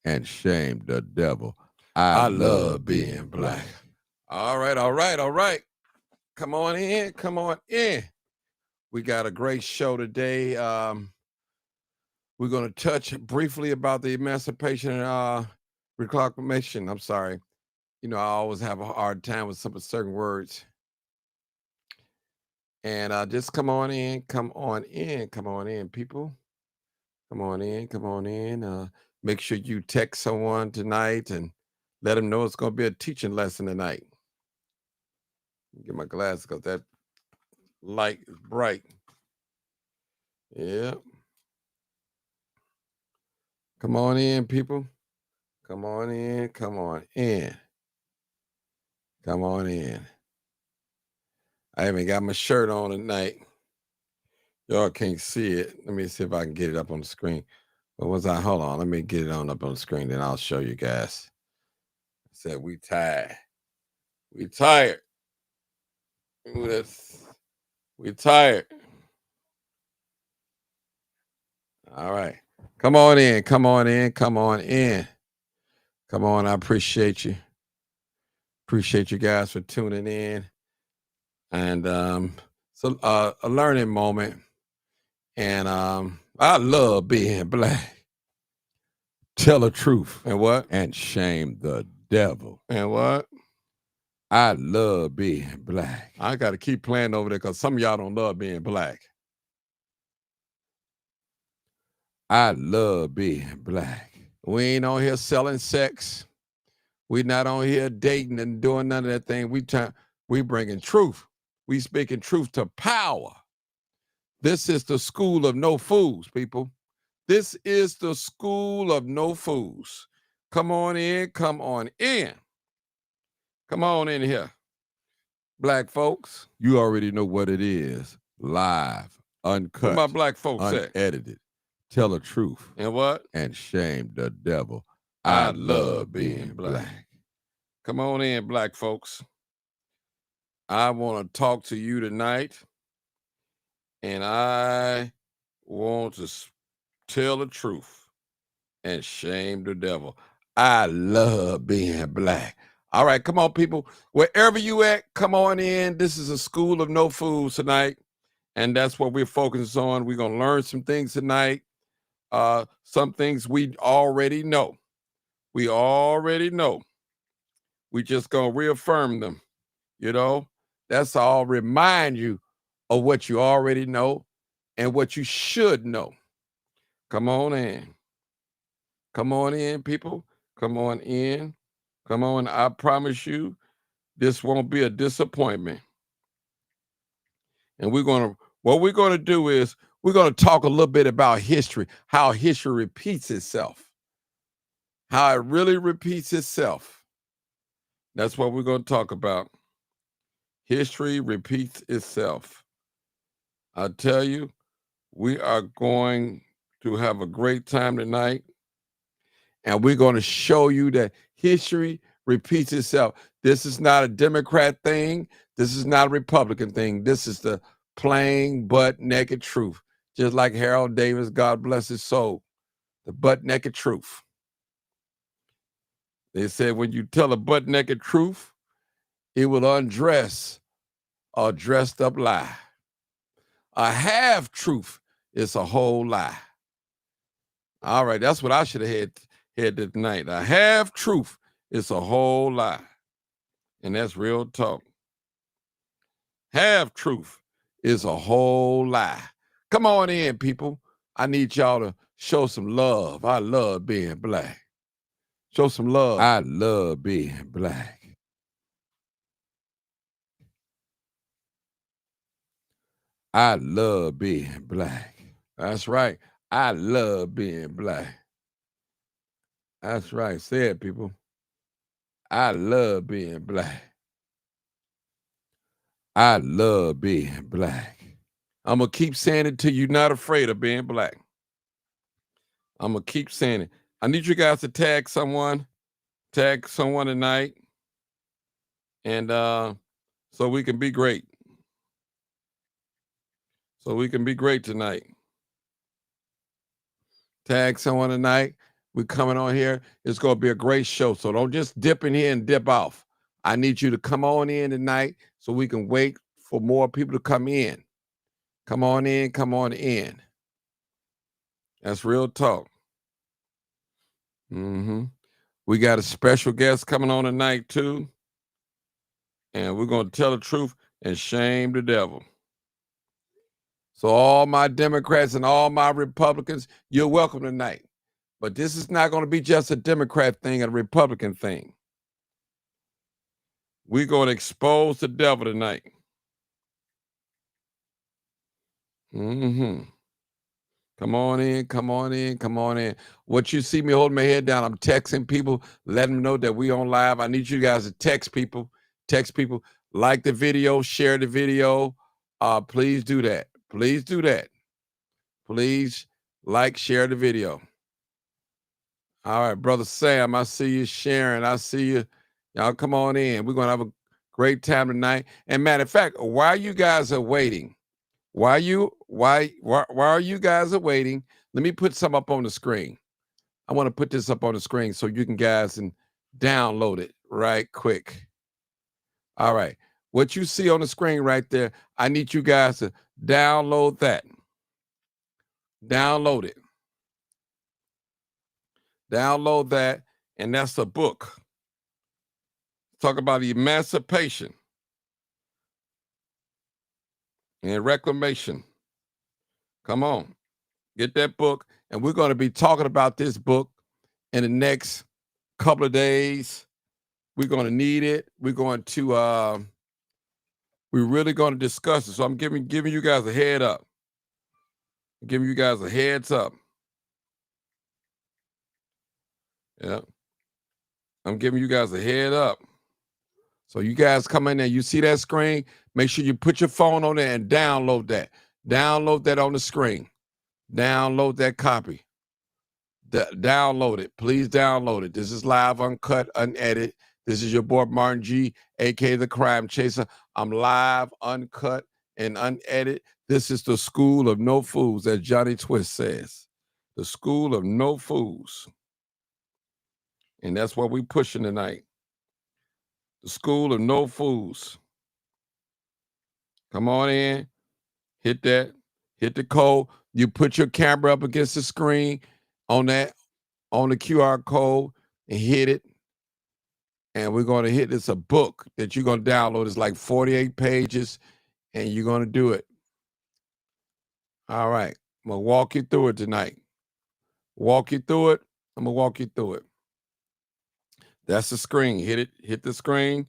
and shame the devil. I love being black. All right, all right, all right. Come on in, come on in. We got a great show today. We're going to touch briefly about the Emancipation Reclamation. I'm sorry. You know, I always have a hard time with some certain words. And just come on in, come on in, come on in, people. Come on in, come on in. Make sure you text someone tonight and let them know it's going to be a teaching lesson tonight. Get my glasses because that light is bright. Yeah. Come on in, people. Come on in, come on in. Come on in. I haven't got my shirt on tonight. Y'all can't see it. Let me see if I can get it up on the screen. But hold on, let me get it on up on the screen, then I'll show you guys. I said we tired. We tired. We tired. All right. Come on in. Come on in. Come on in. Come on. I appreciate you. Appreciate you guys for tuning in. And so a learning moment. And I love being black. Tell the truth. And what? And shame the devil. And what? I love being black. I got to keep playing over there because some of y'all don't love being black. I love being black. We ain't on here selling sex. We not on here dating and doing none of that thing. We bringing truth. We speaking truth to power. This is the school of no fools, people. This is the school of no fools. Come on in, come on in. Come on in here. Black folks. You already know what it is. Live, uncut, where my black folks unedited. Tell the truth. And what? And shame the devil. I love being black. Come on in, black folks. I want to talk to you tonight. And I want to tell the truth and shame the devil. I love being black. All right, come on, people. Wherever you at, come on in. This is a school of no fools tonight. And that's what we're focusing on. We're going to learn some things tonight. Some things we already know. We already know. We just going to reaffirm them. You know, that's all. Remind you of what you already know and what you should know. Come on in. Come on in, people. Come on in. Come on. I promise you, this won't be a disappointment. And what we're going to do is we're going to talk a little bit about history, how history repeats itself, how it really repeats itself. That's what we're going to talk about. History repeats itself. I tell you, we are going to have a great time tonight. And we're going to show you that history repeats itself. This is not a Democrat thing. This is not a Republican thing. This is the plain butt naked truth. Just like Harold Davis, God bless his soul, the butt naked truth. They said when you tell a butt naked truth, it will undress a dressed up lie. A half truth is a whole lie. All right, that's what I should have had tonight. A half truth is a whole lie. And that's real talk. Half truth is a whole lie. Come on in, people. I need y'all to show some love. I love being black. Show some love. I love being black. I love being black. That's right. I love being black. That's right. Say it, people. I love being black. I love being black. I'm going to keep saying it till you're not afraid of being black. I'm going to keep saying it. I need you guys to tag someone tonight. And so we can be great. So we can be great tonight. Tag someone tonight. We're coming on here. It's going to be a great show. So don't just dip in here and dip off. I need you to come on in tonight so we can wait for more people to come in. Come on in, come on in. That's real talk. We got a special guest coming on tonight too. And we're going to tell the truth and shame the devil. So all my Democrats and all my Republicans, you're welcome tonight. But this is not going to be just a Democrat thing and a Republican thing. We're going to expose the devil tonight. Come on in, come on in, come on in. What you see me holding my head down, I'm texting people, letting them know that we on live. I need you guys to text people, like the video, share the video. Please do that. Please do that. Please like, share the video. All right, Brother Sam, I see you sharing. I see you. Y'all come on in. We're going to have a great time tonight. And matter of fact, while you guys are waiting, why are you guys are waiting? Let me put some up on the screen. I want to put this up on the screen so you can guys and download it right quick. All right. What you see on the screen right there, I need you guys to download that. Download it. Download that, and that's a book. Talk about emancipation and reclamation. Come on, get that book, and we're going to be talking about this book in the next couple of days. We're going to need it. We're going to we're really going to discuss it. So I'm giving you guys a head up. I'm giving you guys a heads up. Yeah. I'm giving you guys a head up. So you guys come in there, you see that screen, make sure you put your phone on there and download that. Download that on the screen. Download that copy. Download it. Please download it. This is live, uncut, unedited. This is your boy Martin G, aka the Crime Chaser. I'm live, uncut, and unedited. This is the school of no fools, as Johnny Twist says. The school of no fools. And that's what we're pushing tonight. The school of no fools. Come on in. Hit that. Hit the code. You put your camera up against the screen on the QR code and hit it. And we're going to hit this a book that you're going to download. It's like 48 pages, and you're going to do it. All right. I'm going to walk you through it tonight. Walk you through it. I'm going to walk you through it. That's the screen. Hit it. Hit the screen.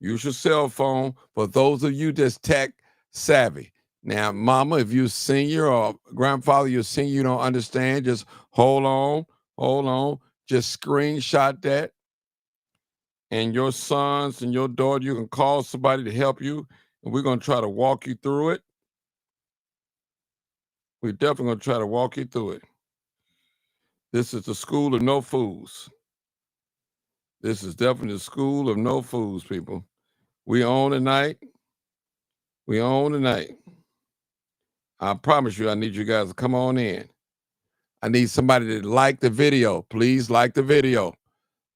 Use your cell phone. For those of you that's tech savvy. Now, mama, if you're a senior or grandfather, you're a senior, you don't understand, just hold on. Just screenshot that. And your sons and your daughter, you can call somebody to help you. And we're going to try to walk you through it. We're definitely going to try to walk you through it. This is the school of no fools. This is definitely the school of no fools, people. We own tonight. We own tonight. I promise you, I need you guys to come on in. I need somebody to like the video. Please like the video.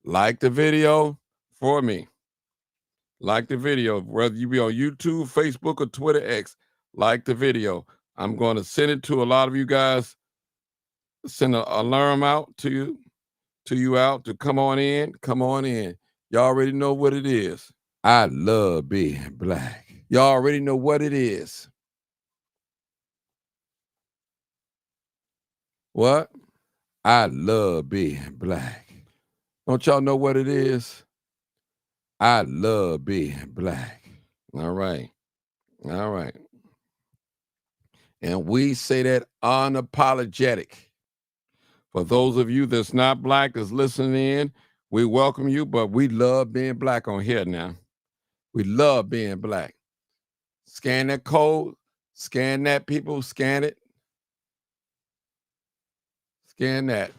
Like the video for me. Like the video, whether you be on YouTube, Facebook, or Twitter X. Like the video. I'm going to send it to a lot of you guys. Send an alarm out to you out to come on in. Come on in. Y'all already know what it is. I love being black. Y'all already know what it is. What? I love being black. Don't y'all know what it is? I love being black. All right. All right. And we say that unapologetic. For those of you that's not black, that's listening in, we welcome you, but we love being black on here now. We love being black. Scan that code. Scan that, people. Scan it. Scan that.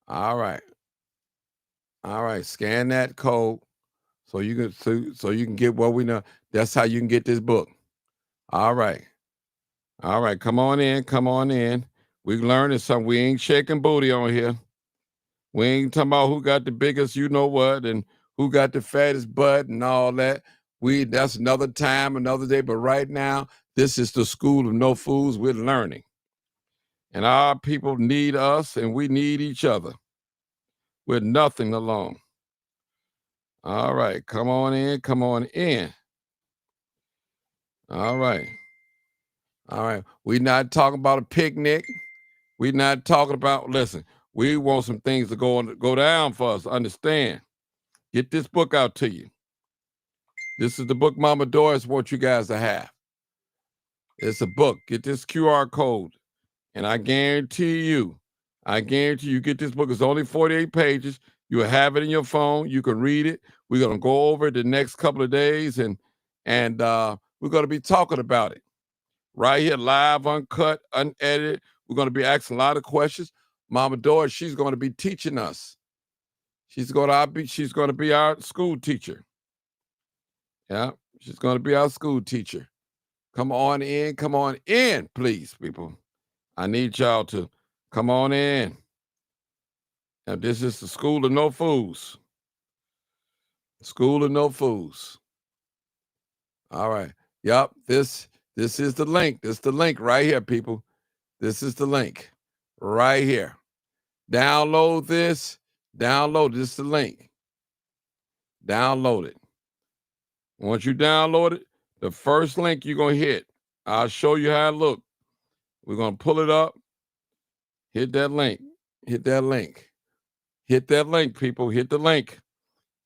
All right. All right. Scan that code so you can get what we know. That's how you can get this book. All right. All right. Come on in. Come on in. We learning something. We ain't shaking booty on here. We ain't talking about who got the biggest you know what and who got the fattest butt and all that. That's another time, another day. But right now, this is the school of no fools. We're learning. And our people need us and we need each other. We're nothing alone. All right, come on in, come on in. All right. All right. We're not talking about a picnic. We're not talking about, listen, we want some things to go down for us. Understand. Get this book out to you. This is the book Mama Doris wants you guys to have. It's a book. Get this QR code. And I guarantee you get this book. It's only 48 pages. You'll have it in your phone. You can read it. We're going to go over it the next couple of days, and we're going to be talking about it right here, live, uncut, unedited. We're going to be asking a lot of questions. Mama Doris, she's going to be teaching us. She's going to be our school teacher. Yeah, she's going to be our school teacher. Come on in, please, people. I need y'all to come on in. Now, this is the School of No Fools. School of No Fools. All right. Yep. This is the link. This is the link right here, people. This is the link right here. Download this. Download this. Is the link. Download it. Once you download it, the first link you're going to hit, I'll show you how it looks. We're going to pull it up. Hit that link. Hit that link. Hit that link, people. Hit the link.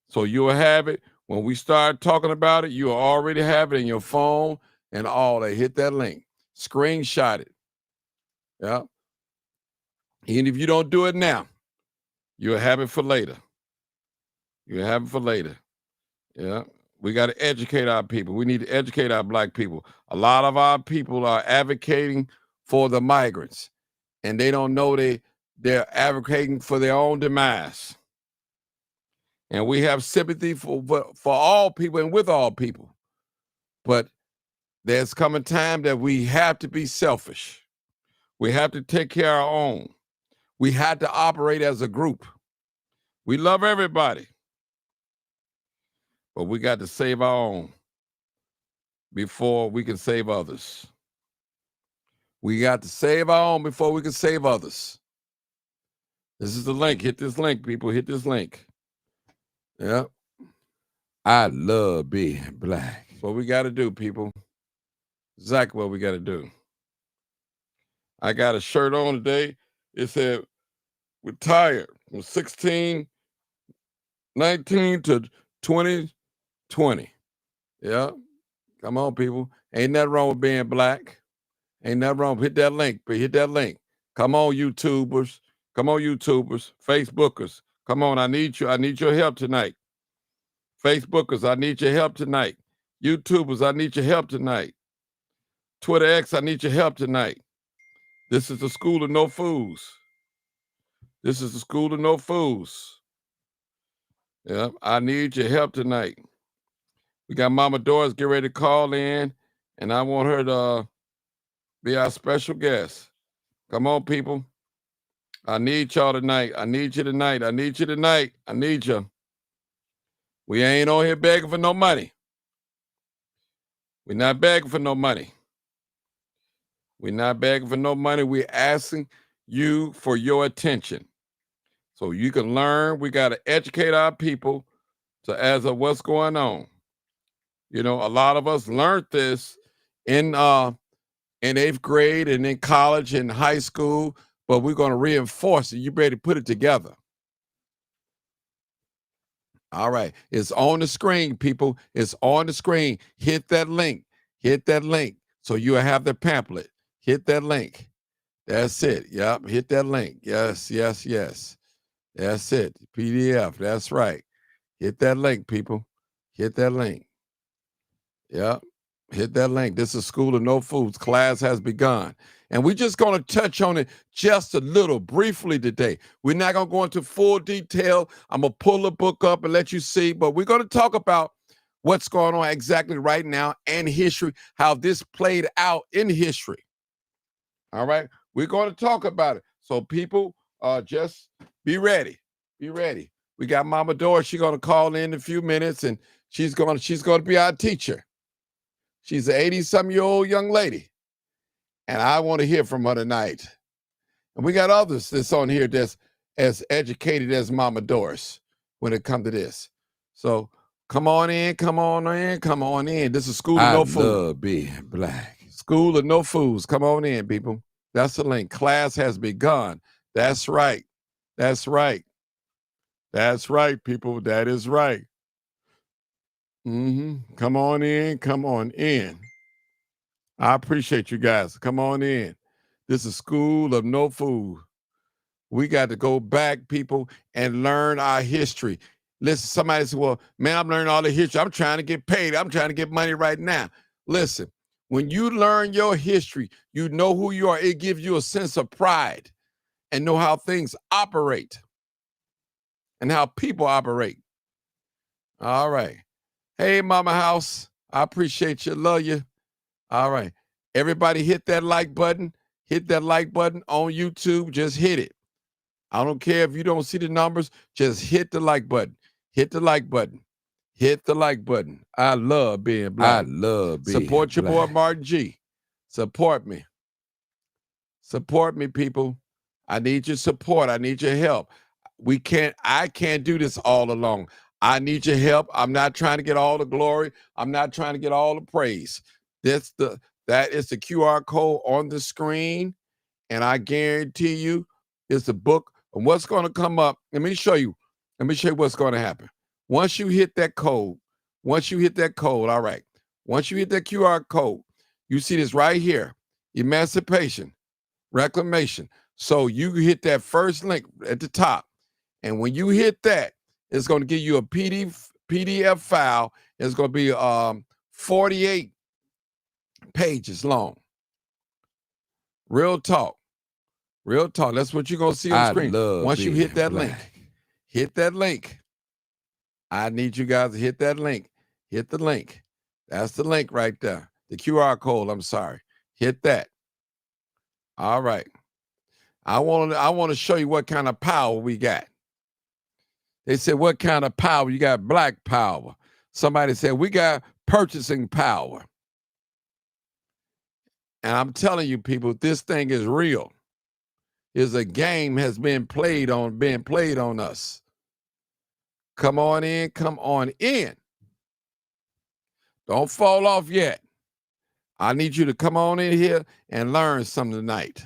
So you'll have it. When we start talking about it, you'll already have it in your phone and all that. Hit that link. Screenshot it. Yeah. Even if you don't do it now, you'll have it for later. You'll have it for later. Yeah. We got to educate our people. We need to educate our Black people. A lot of our people are advocating for the migrants, and they don't know they're advocating for their own demise. And we have sympathy for all people and with all people. But there's come a time that we have to be selfish. We have to take care of our own. We have to operate as a group. We love everybody, but we got to save our own before we can save others. We got to save our own before we can save others. This is the link. Hit this link, people. Hit this link. Yeah. I love being Black. What we got to do, people. Exactly what we got to do. I got a shirt on today. It said, retired from 19 to 2020. Yeah. Come on, people. Ain't nothing wrong with being Black. Ain't nothing wrong. Hit that link. Hit that link. Come on, YouTubers. Come on, YouTubers. Facebookers. Come on. I need you. I need your help tonight. Facebookers, I need your help tonight. YouTubers, I need your help tonight. Twitter X, I need your help tonight. This is the School of No Fools. This is the School of No Fools. Yeah, I need your help tonight. We got Mama Doris get ready to call in, and I want her to be our special guest. Come on, people. I need y'all tonight. I need you tonight. I need you tonight. I need you. We ain't on here begging for no money. We're not begging for no money. We're not begging for no money. We're asking you for your attention so you can learn. We got to educate our people as of what's going on. You know, a lot of us learned this in 8th grade and in college and high school, but we're going to reinforce it. You better put it together. All right. It's on the screen, people. It's on the screen. Hit that link. Hit that link so you'll have the pamphlet. Hit that link. That's it. Yep. Hit that link. Yes, yes, yes. That's it. PDF. That's right. Hit that link, people. Hit that link. Yep. Hit that link. This is School of No Foods. Class has begun. And we're just going to touch on it just a little briefly today. We're not going to go into full detail. I'm going to pull the book up and let you see, but we're going to talk about what's going on exactly right now and history, how this played out in history. All right. We're going to talk about it. So people, just be ready. Be ready. We got Mama Doris. She's gonna call in a few minutes, and she's gonna be our teacher. She's an 80-some-year-old young lady, and I want to hear from her tonight. And we got others that's on here that's as educated as Mama Doris when it comes to this. So come on in, come on in, come on in. This is School of No Food. I love being black. School of No Foods. Come on in, people. That's the link. Class has begun. That's right. That's right. That's right, people. That is right. Come on in. Come on in. I appreciate you guys. Come on in. This is School of No Food. We got to go back, people, and learn our history. Listen, somebody said, well, man, I'm learning all the history. I'm trying to get paid. I'm trying to get money right now. Listen, when you learn your history, you know who you are. It gives you a sense of pride and know how things operate and how people operate. All right. Hey, Mama House, I appreciate you. Love you. All right. Everybody hit that like button. Hit that like button on YouTube. Just hit it. I don't care if you don't see the numbers. Just hit the like button. Hit the like button. Hit the like button. I love being black. I love being Support your black. boy Martin G. Support me. Support me, people. I need your support. I need your help. I can't do this all alone. I need your help. I'm not trying to get all the glory. I'm not trying to get all the praise. That is the QR code on the screen. And I guarantee you it's the book. And what's going to come up? Let me show you what's going to happen. Once you hit that code, all right. Once you hit that QR code, you see this right here, Emancipation Reclamation. So you hit that first link at the top. And when you hit that, it's going to give you a PDF file. It's going to be 48 pages long. Real talk. Real talk. That's what you're going to see on screen. Once you hit that link. Hit that link. I need you guys to hit that link. Hit the link. That's the link right there. The QR code, I'm sorry. Hit that. All right. I want to show you what kind of power we got. They said, what kind of power? You got black power. Somebody said, we got purchasing power. And I'm telling you, people, this thing is real. Is a game has been played on us. Come on in, come on in. Don't fall off yet. I need you to come on in here and learn something tonight.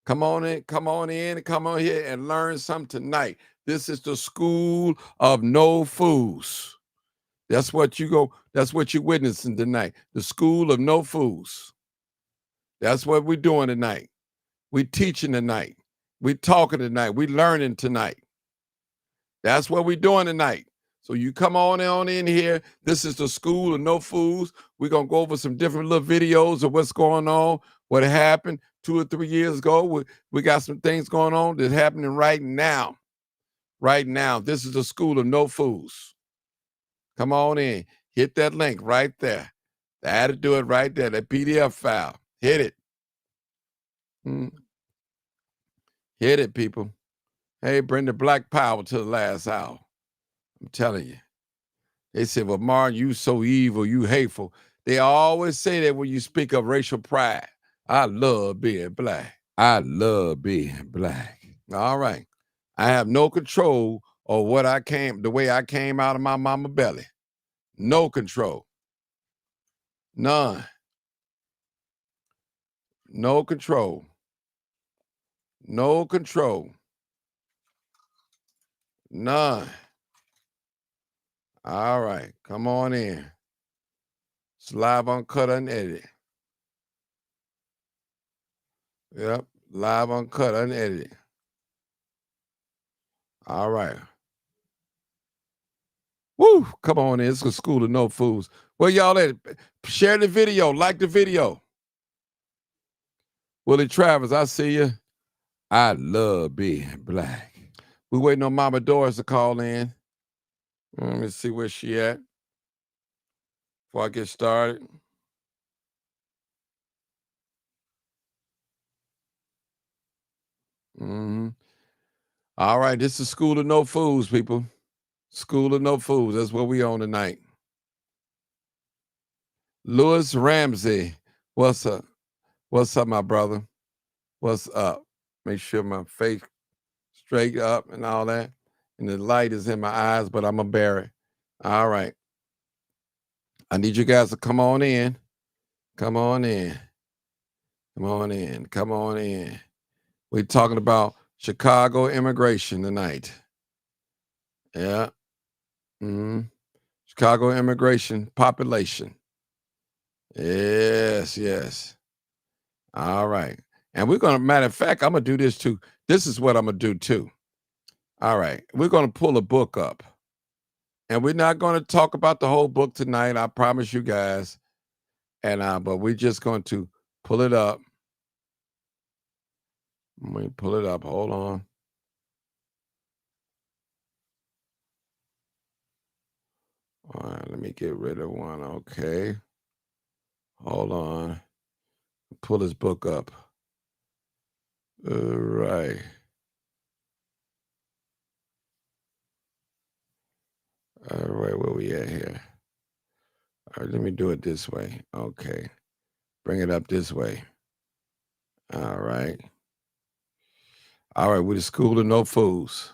Come on in, come on here and learn something tonight. This is the School of No Fools. That's what you're witnessing tonight. The School of No Fools. That's what we're doing tonight. We're teaching tonight. We're talking tonight. We're learning tonight. That's what we're doing tonight. So you come on in here. This is the School of No Fools. We're going to go over some different little videos of what's going on, what happened 2 or 3 years ago. We got some things going on that's happening right now. Right now. This is the School of No Fools. Come on in. Hit that link right there. That'll do it right there. That PDF file. Hit it. Hit it, people. Hey, bring the black power to the last hour. I'm telling you. They said, well, Martin, you so evil, you hateful. They always say that when you speak of racial pride. I love being black. I love being black. All right. I have no control of the way I came out of my mama belly. No control. None. No control. No control. None. All right. Come on in. It's live, uncut, unedited. Yep. Live, uncut, unedited. All right. Woo! Come on in. It's a School of No Fools. Well, y'all at? Share the video. Like the video. Willie Travers, I see you. I love being black. We waiting on Mama Doris to call in. Let me see where she at before I get started. All right, this is School of No Fools, people. School of No Fools. That's what we on tonight. Louis Ramsey. What's up? What's up, my brother? What's up? Make sure my face straight up and all that. And the light is in my eyes, but I'm going to bear it. All right. I need you guys to come on in. Come on in. Come on in. Come on in. We're talking about Chicago immigration tonight. Yeah. Chicago immigration population. Yes, yes. All right. And we're going to, matter of fact, I'm going to do this too. This is what I'm going to do too. All right. We're going to pull a book up. And we're not going to talk about the whole book tonight. I promise you guys. And but we're just going to pull it up. Let me pull it up. Hold on. All right, let me get rid of one. Okay. Hold on. Pull this book up. All right. All right, where we at here? All right, let me do it this way. Okay. Bring it up this way. All right. All right, we're the School of No Fools.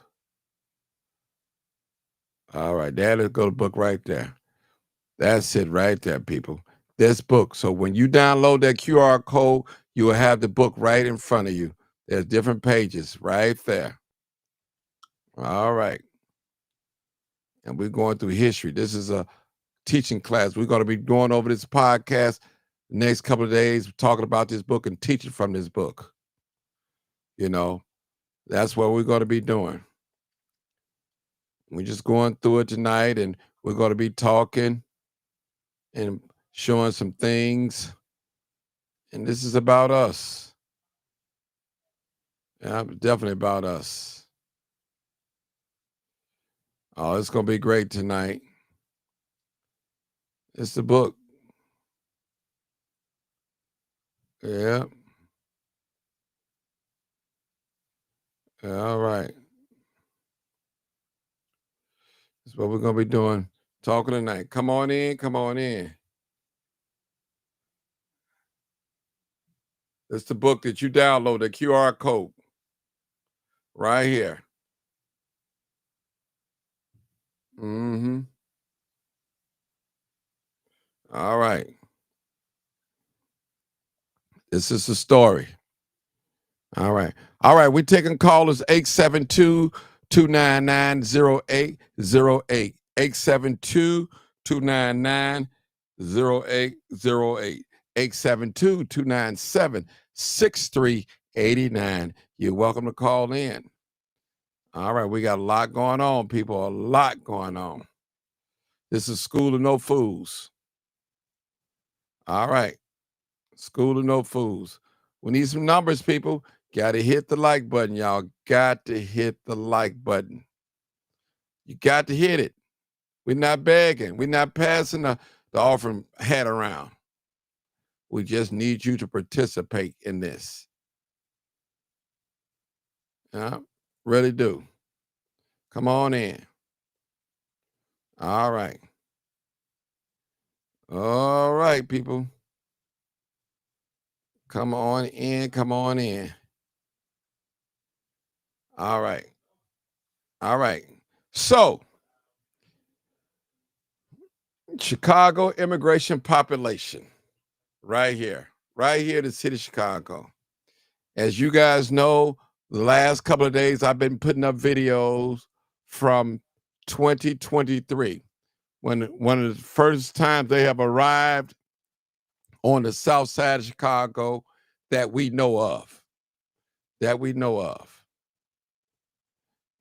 All right, let's go to the book right there. That's it right there, people. This book. So when you download that QR code, you will have the book right in front of you. There's different pages right there. All right. And we're going through history. This is a teaching class. We're going to be going over this podcast the next couple of days, talking about this book and teaching from this book. You know, that's what we're going to be doing. We're just going through it tonight, and we're going to be talking and showing some things. And this is about us. Yeah, definitely about us. Oh, it's going to be great tonight. It's the book. Yeah. All right. That's what we're going to be doing. Talking tonight. Come on in. Come on in. It's the book that you download, the QR code. Right here. Mm-hmm. All right. This is the story. All right. All right. We're taking callers 872-299-0808. 872-299-0808. 872-297-6389. You're welcome to call in. All right. We got a lot going on, people. A lot going on. This is School of No Fools. All right. School of No Fools. We need some numbers, people. Got to hit the like button, y'all. Got to hit the like button. You got to hit it. We're not begging. We're not passing the offering hat around. We just need you to participate in this. Yeah, really do. Come on in. All right. All right, people. Come on in. Come on in. All right. All right. So, Chicago immigration population. Right here, the city of Chicago. As you guys know, the last couple of days I've been putting up videos from 2023, when one of the first times they have arrived on the south side of Chicago that we know of.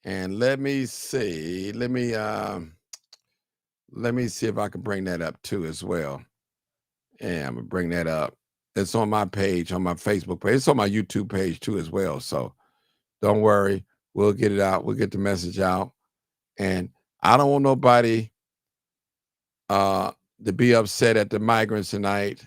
And let me see, let me see if I can bring that up too as well. Yeah, I'm gonna bring that up. It's on my page, on my Facebook page. It's on my YouTube page too as well. So don't worry, we'll get it out. We'll get the message out. And I don't want nobody to be upset at the migrants tonight.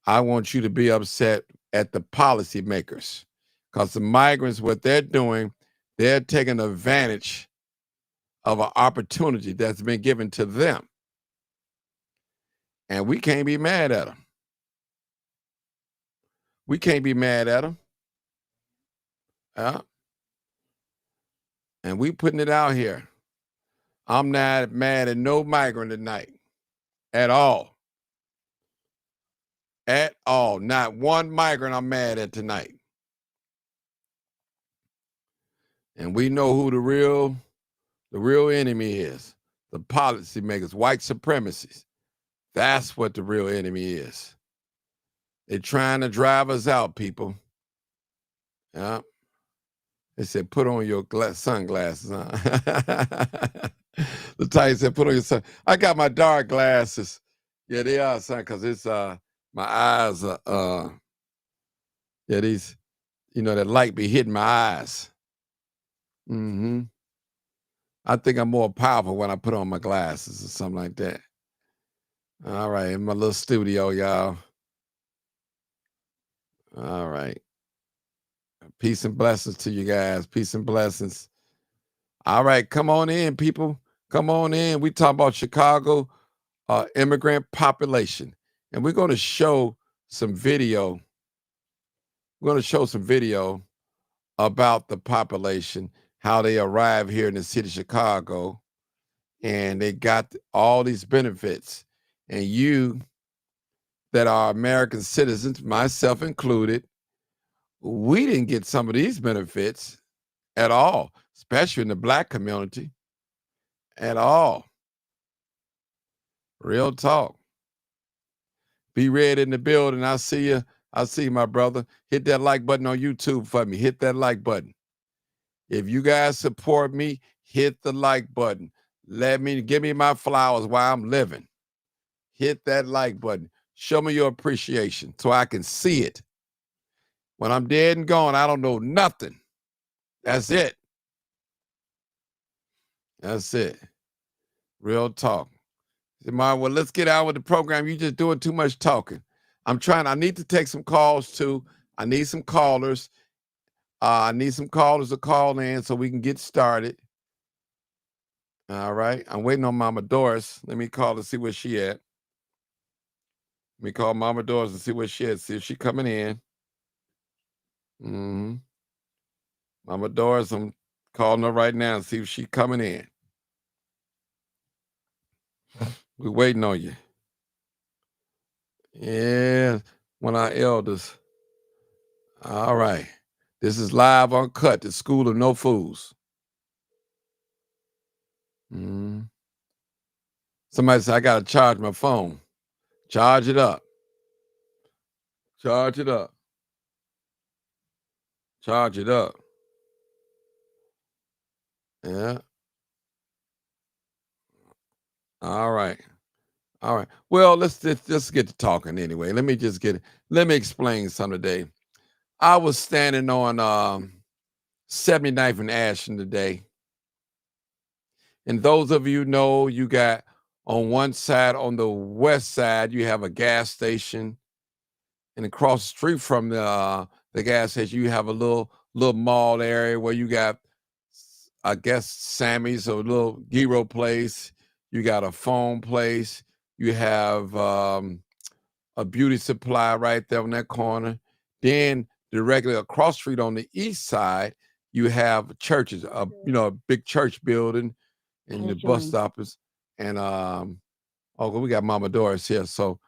I want you to be upset at the policymakers, because the migrants, what they're doing, They're taking advantage of an opportunity that's been given to them. And we can't be mad at them. We can't be mad at them. Yeah. And we putting it out here. I'm not mad at no migrant tonight at all. At all. Not one migrant I'm mad at tonight. And we know who the real enemy is. The policymakers, white supremacists. That's what the real enemy is. They're trying to drive us out, people. Yeah. They said, put on your sunglasses. Huh? The Titan said, put on your sun. I got my dark glasses. Yeah, they are, son, because it's my eyes are yeah, these, that light be hitting my eyes. Mm-hmm. I think I'm more powerful when I put on my glasses or something like that. All right, in my little studio, y'all. All right. Peace and blessings to you guys. Peace and blessings. All right, come on in, people. Come on in. We talk about Chicago immigrant population. And we're going to show some video. We're going to show some video about the population, how they arrive here in the city of Chicago, and they got all these benefits. And you that are American citizens, myself included, we didn't get some of these benefits at all, especially in the Black community, at all. Real talk. Be Red in the building. I see you. I see you, my brother. Hit that like button on YouTube for me. Hit that like button. If you guys support me, hit the like button. Give me my flowers while I'm living. Hit that like button. Show me your appreciation so I can see it. When I'm dead and gone, I don't know nothing. That's it. That's it. Real talk. Well, let's get out with the program. You're just doing too much talking. I need to take some calls too. I need some callers. I need some callers to call in so we can get started. All right. I'm waiting on Mama Doris. Let me call to see where she at. Let me call Mama Doris and see where she at. See if she coming in. Mm-hmm. Mama Doris, I'm calling her right now and see if she coming in. We're waiting on you. Yeah, one of our elders. All right. This is live uncut, the School of No Fools. Somebody said, I got to charge my phone. Charge it up. Charge it up. Charge it up. Yeah. All right. All right. Well, let's just get to talking anyway. Let me explain something today. I was standing on 79th and Ashland today. And those of you know, you got on one side, on the west side, you have a gas station. And across the street from the gas station, you have a little mall area where you got, I guess, Sammy's, or a little gyro place. You got a phone place. You have a beauty supply right there on that corner. Then directly across the street on the east side, you have churches, a big church building, and the bus stoppers. And we got Mama Doris here. So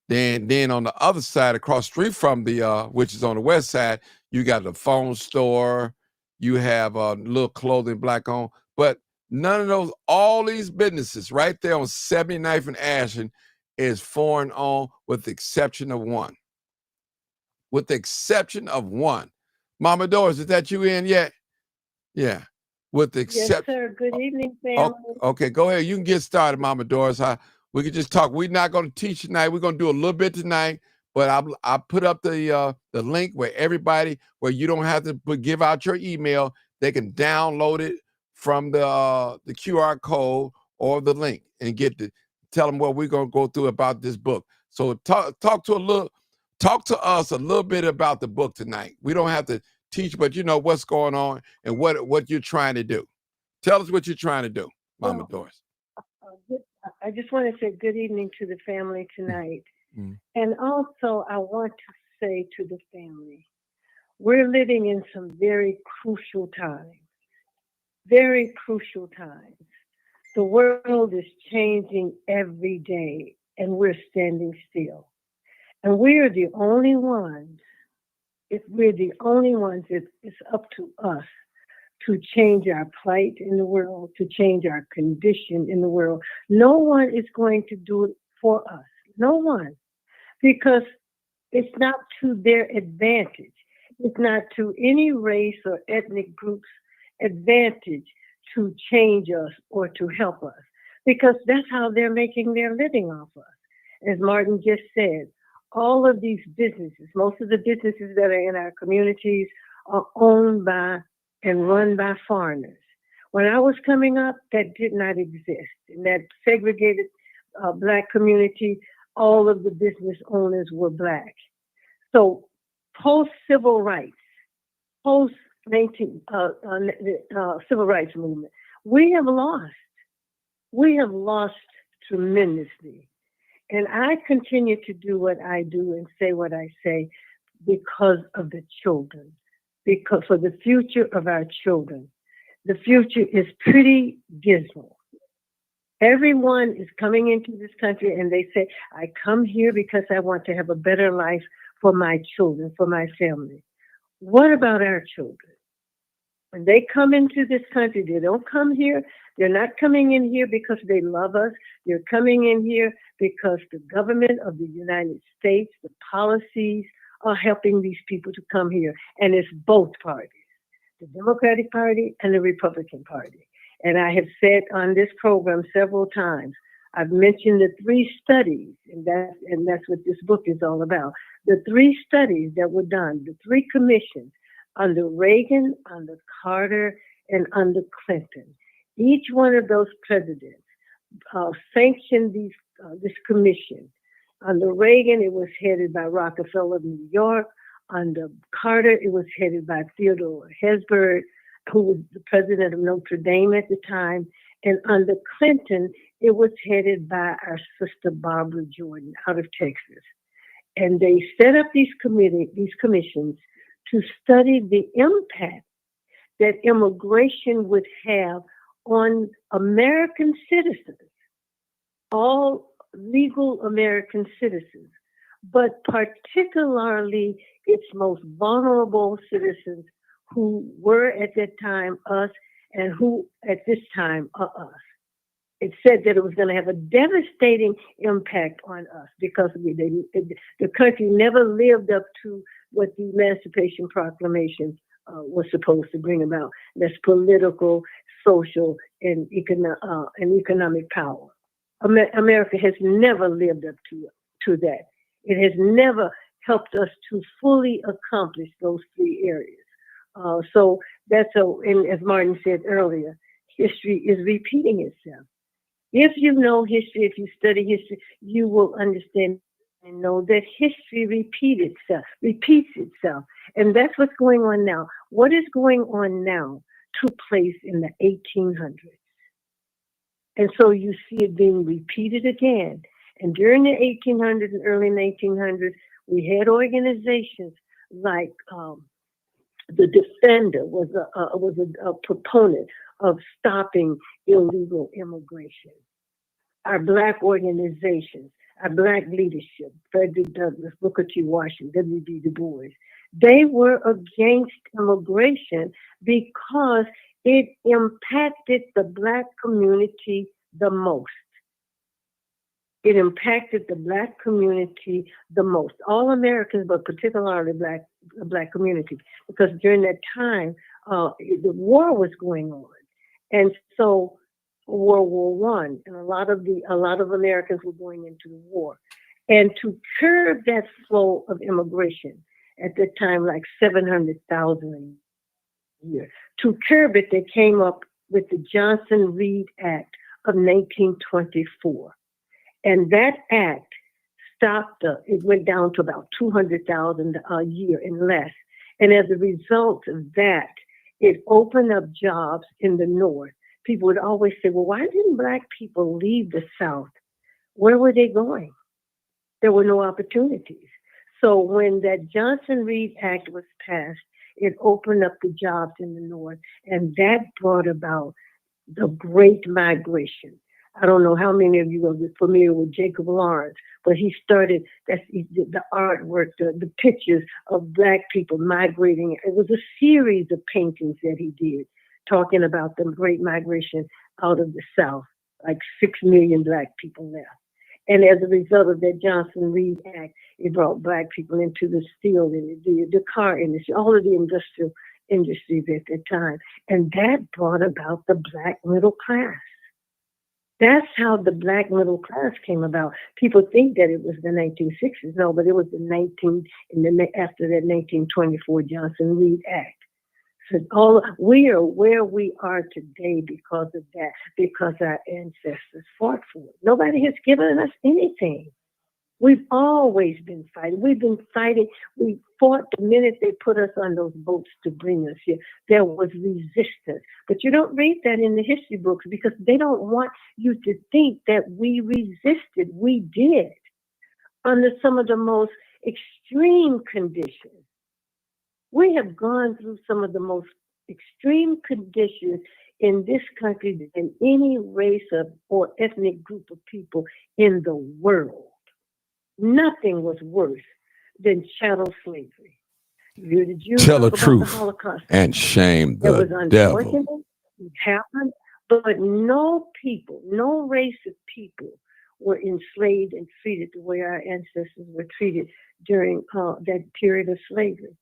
then on the other side, across the street from the which is on the west side, you got the phone store. You have a little clothing Black owned, but none of those, all these businesses right there on 79th and Ashland is foreign owned, with the exception of one. With the exception of one. Mama Doris, is that you in yet? Yeah. With the exception. Yes, sir. Good evening, family. Okay, go ahead. You can get started, Mama Doris. We can just talk. We're not going to teach tonight. We're going to do a little bit tonight, but I put up the link where you don't have to give out your email. They can download it from the QR code or the link and tell them what we're going to go through about this book. So talk to us a little bit about the book tonight. We don't have to teach, but you know what's going on and what you're trying to do. Tell us what you're trying to do, Mama Well, Doris. I just want to say good evening to the family tonight. Mm. And also, I want to say to the family, we're living in some very crucial times, very crucial times. The world is changing every day, and we're standing still. And we are the only ones, if we're the only ones, it's up to us to change our plight in the world, to change our condition in the world. No one is going to do it for us. No one. Because it's not to their advantage. It's not to any race or ethnic group's advantage to change us or to help us. Because that's how they're making their living off us. As Martin just said, all of these businesses, most of the businesses that are in our communities are owned by and run by foreigners. When I was coming up, that did not exist. In that segregated black community, all of the business owners were black. So post civil rights, post 19 civil rights movement, we have lost. We have lost tremendously. And I continue to do what I do and say what I say because of the children, because for the future of our children. The future is pretty dismal. Everyone is coming into this country and they say, I come here because I want to have a better life for my children, for my family. What about our children? When they come into this country, they don't come here. They're not coming in here because they love us. They're coming in here because the government of the United States, the policies are helping these people to come here. And it's both parties, the Democratic Party and the Republican Party. And I have said on this program several times, I've mentioned the 3 studies, and that's what this book is all about. The 3 studies that were done, the 3 commissions under Reagan, under Carter, and under Clinton. Each one of those presidents sanctioned this commission. Under Reagan, it was headed by Rockefeller of New York. Under Carter, it was headed by Theodore Hesburgh, who was the president of Notre Dame at the time. And under Clinton, it was headed by our sister Barbara Jordan out of Texas. And they set up these commissions to study the impact that immigration would have on American citizens, all legal American citizens, but particularly its most vulnerable citizens who were at that time us and who at this time are us. It said that it was going to have a devastating impact on us because the country never lived up to what the Emancipation Proclamation was supposed to bring about. That's political, social, and economic power. America has never lived up to that. It has never helped us to fully accomplish those 3 areas. So that's and as Martin said earlier, history is repeating itself. If you know history, if you study history, you will understand and know that history repeats itself. And that's what's going on now. What is going on now took place in the 1800s. And so you see it being repeated again. And during the 1800s and early 1900s, we had organizations like the Defender was a proponent of stopping illegal immigration. Our Black organizations, our Black leadership, Frederick Douglass, Booker T. Washington, W.B. Du Bois, they were against immigration because it impacted the Black community the most. It impacted the Black community the most. All Americans, but particularly the Black community, because during that time, the war was going on. And so World War I, and a lot of Americans were going into the war. And to curb that flow of immigration, at that time, like 700,000 a year, to curb it, they came up with the Johnson-Reed Act of 1924. And that act stopped, it went down to about 200,000 a year and less. And as a result of that, it opened up jobs in the North. People would always say, well, why didn't Black people leave the South? Where were they going? There were no opportunities. So when that Johnson-Reed Act was passed, it opened up the jobs in the North, and that brought about the Great Migration. I don't know how many of you are familiar with Jacob Lawrence, but he started the artwork, the pictures of Black people migrating. It was a series of paintings that he did talking about the Great Migration out of the South. Like 6 million Black people left. And as a result of that Johnson-Reed Act, it brought Black people into the steel industry, the car industry, all of the industrial industries at that time. And that brought about the Black middle class. That's how the Black middle class came about. People think that it was the 1960s. No, but it was after that 1924 Johnson-Reed Act. So we are where we are today because of that, because our ancestors fought for it. Nobody has given us anything. We've always been fighting. We've been fighting. We fought the minute they put us on those boats to bring us here. There was resistance. But you don't read that in the history books because they don't want you to think that we resisted. We did under some of the most extreme conditions. We have gone through some of the most extreme conditions in this country than any race or ethnic group of people in the world. Nothing was worse than chattel slavery. The Jews Tell the talk about truth the Holocaust and shame it was the devil. unfortunate. It happened, but no people, no race of people were enslaved and treated the way our ancestors were treated during that period of slavery.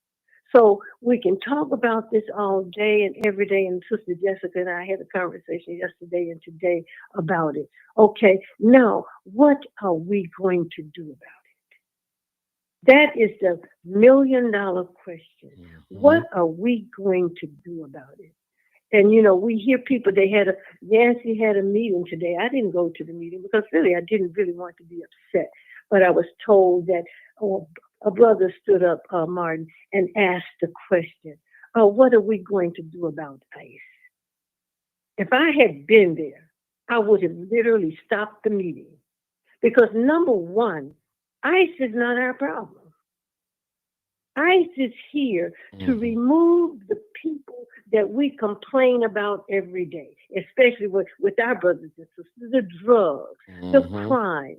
So we can talk about this all day and every day, and Sister Jessica and I had a conversation yesterday and today about it. Okay, now what are we going to do about it? That is the million-dollar question. Mm-hmm. What are we going to do about it? And we hear people. Nancy had a meeting today. I didn't go to the meeting because really I didn't really want to be upset, but I was told that a brother stood up, Martin, and asked the question, what are we going to do about ICE? If I had been there, I would have literally stopped the meeting because number one, ICE is not our problem. ICE is here to remove the people that we complain about every day, especially with our brothers and sisters, the drugs, the crime.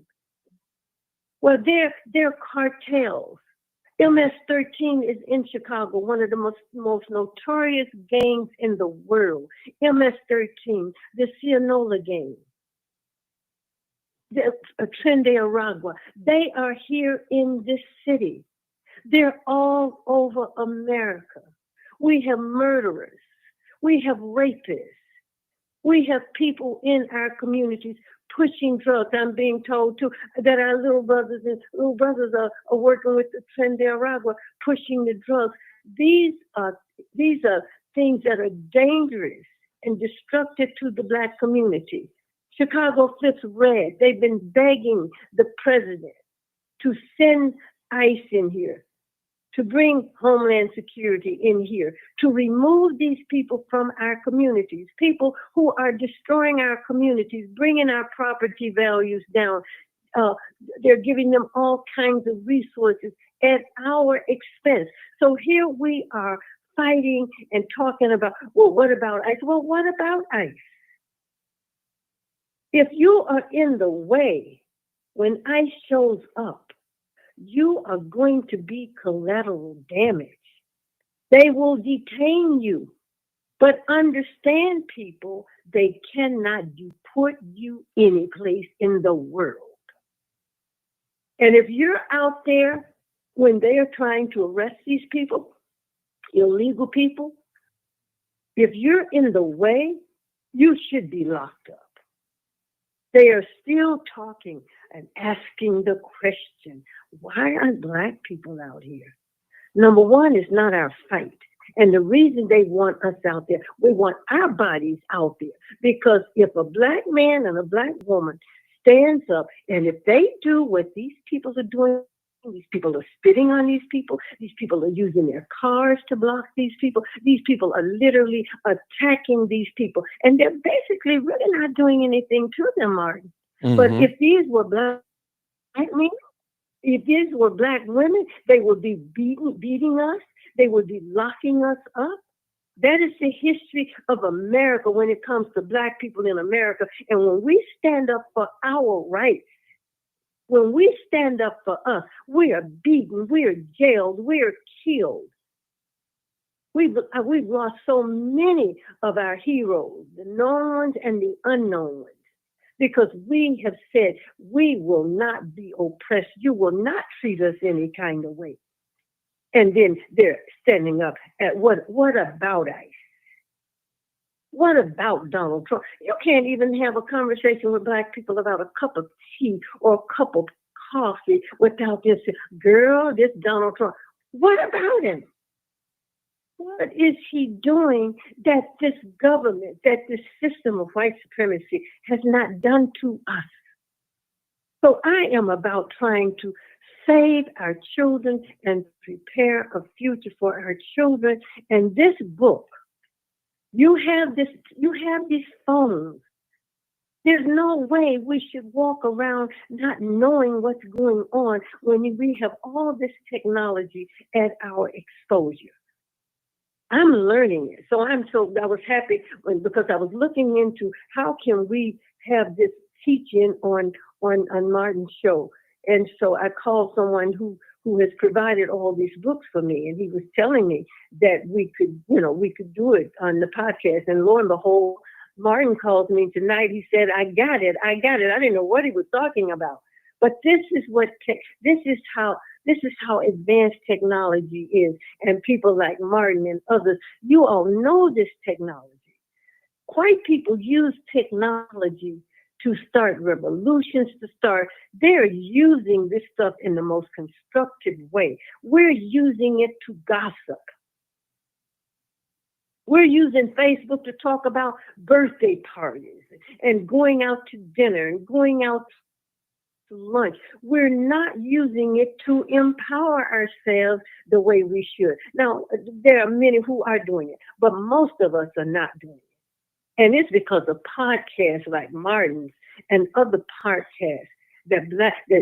Well, they're cartels. MS-13 is in Chicago, one of the most notorious gangs in the world. MS-13, the Sinaloa gang, the Tren de Aragua. They are here in this city. They're all over America. We have murderers. We have rapists. We have people in our communities pushing drugs. I'm being told too that our little brothers are working with the Tren de Aragua, pushing the drugs. These are things that are dangerous and destructive to the Black community. Chicago flips red. They've been begging the president to send ICE in here, to bring Homeland Security in here, to remove these people from our communities, people who are destroying our communities, bringing our property values down. They're giving them all kinds of resources at our expense. So here we are fighting and talking about, well, what about ICE? Well, what about ICE? If you are in the way when ICE shows up, you are going to be collateral damage. They will detain you. But understand, people, they cannot deport you any place in the world. And if you're out there when they are trying to arrest these people, illegal people, if you're in the way, you should be locked up. They are still talking and asking the question, why are Black people out here? Number one, it's not our fight. And the reason they want us out there, we want our bodies out there. Because if a Black man and a Black woman stands up, and if they do what these people are doing These people are spitting on these people. These people are using their cars to block these people. These people are literally attacking these people. And they're basically really not doing anything to them, Martin. But if these were black men, if these were black women, they would be beating us. They would be locking us up. That is the history of America when it comes to black people in America. And when we stand up for our rights, when we stand up for us, we are beaten, we are jailed, we are killed. We've lost so many of our heroes, the known ones and the unknown ones, because we have said we will not be oppressed. You will not treat us any kind of way. And then they're standing up at what about ICE? What about Donald Trump? You can't even have a conversation with black people about a cup of tea or a cup of coffee without this, girl, this Donald Trump. What about him? What is he doing that this government, that this system of white supremacy has not done to us? So I am about trying to save our children and prepare a future for our children. And this book, you have these phones. There's no way we should walk around not knowing what's going on when we have all this technology at our exposure. I'm learning it. So I was happy because I was looking into how can we have this teaching on Martin's show. And so I called someone who has provided all these books for me, and he was telling me that we could do it on the podcast. And lo and behold, Martin calls me tonight. He said, I got it. I didn't know what he was talking about. But this is how advanced technology is. And people like Martin and others, you all know this technology. White people use technology to start revolutions, they're using this stuff in the most constructive way. We're using it to gossip. We're using Facebook to talk about birthday parties and going out to dinner and going out to lunch. We're not using it to empower ourselves the way we should. Now, there are many who are doing it, but most of us are not doing it. And it's because of podcasts like Martin's and other podcasts that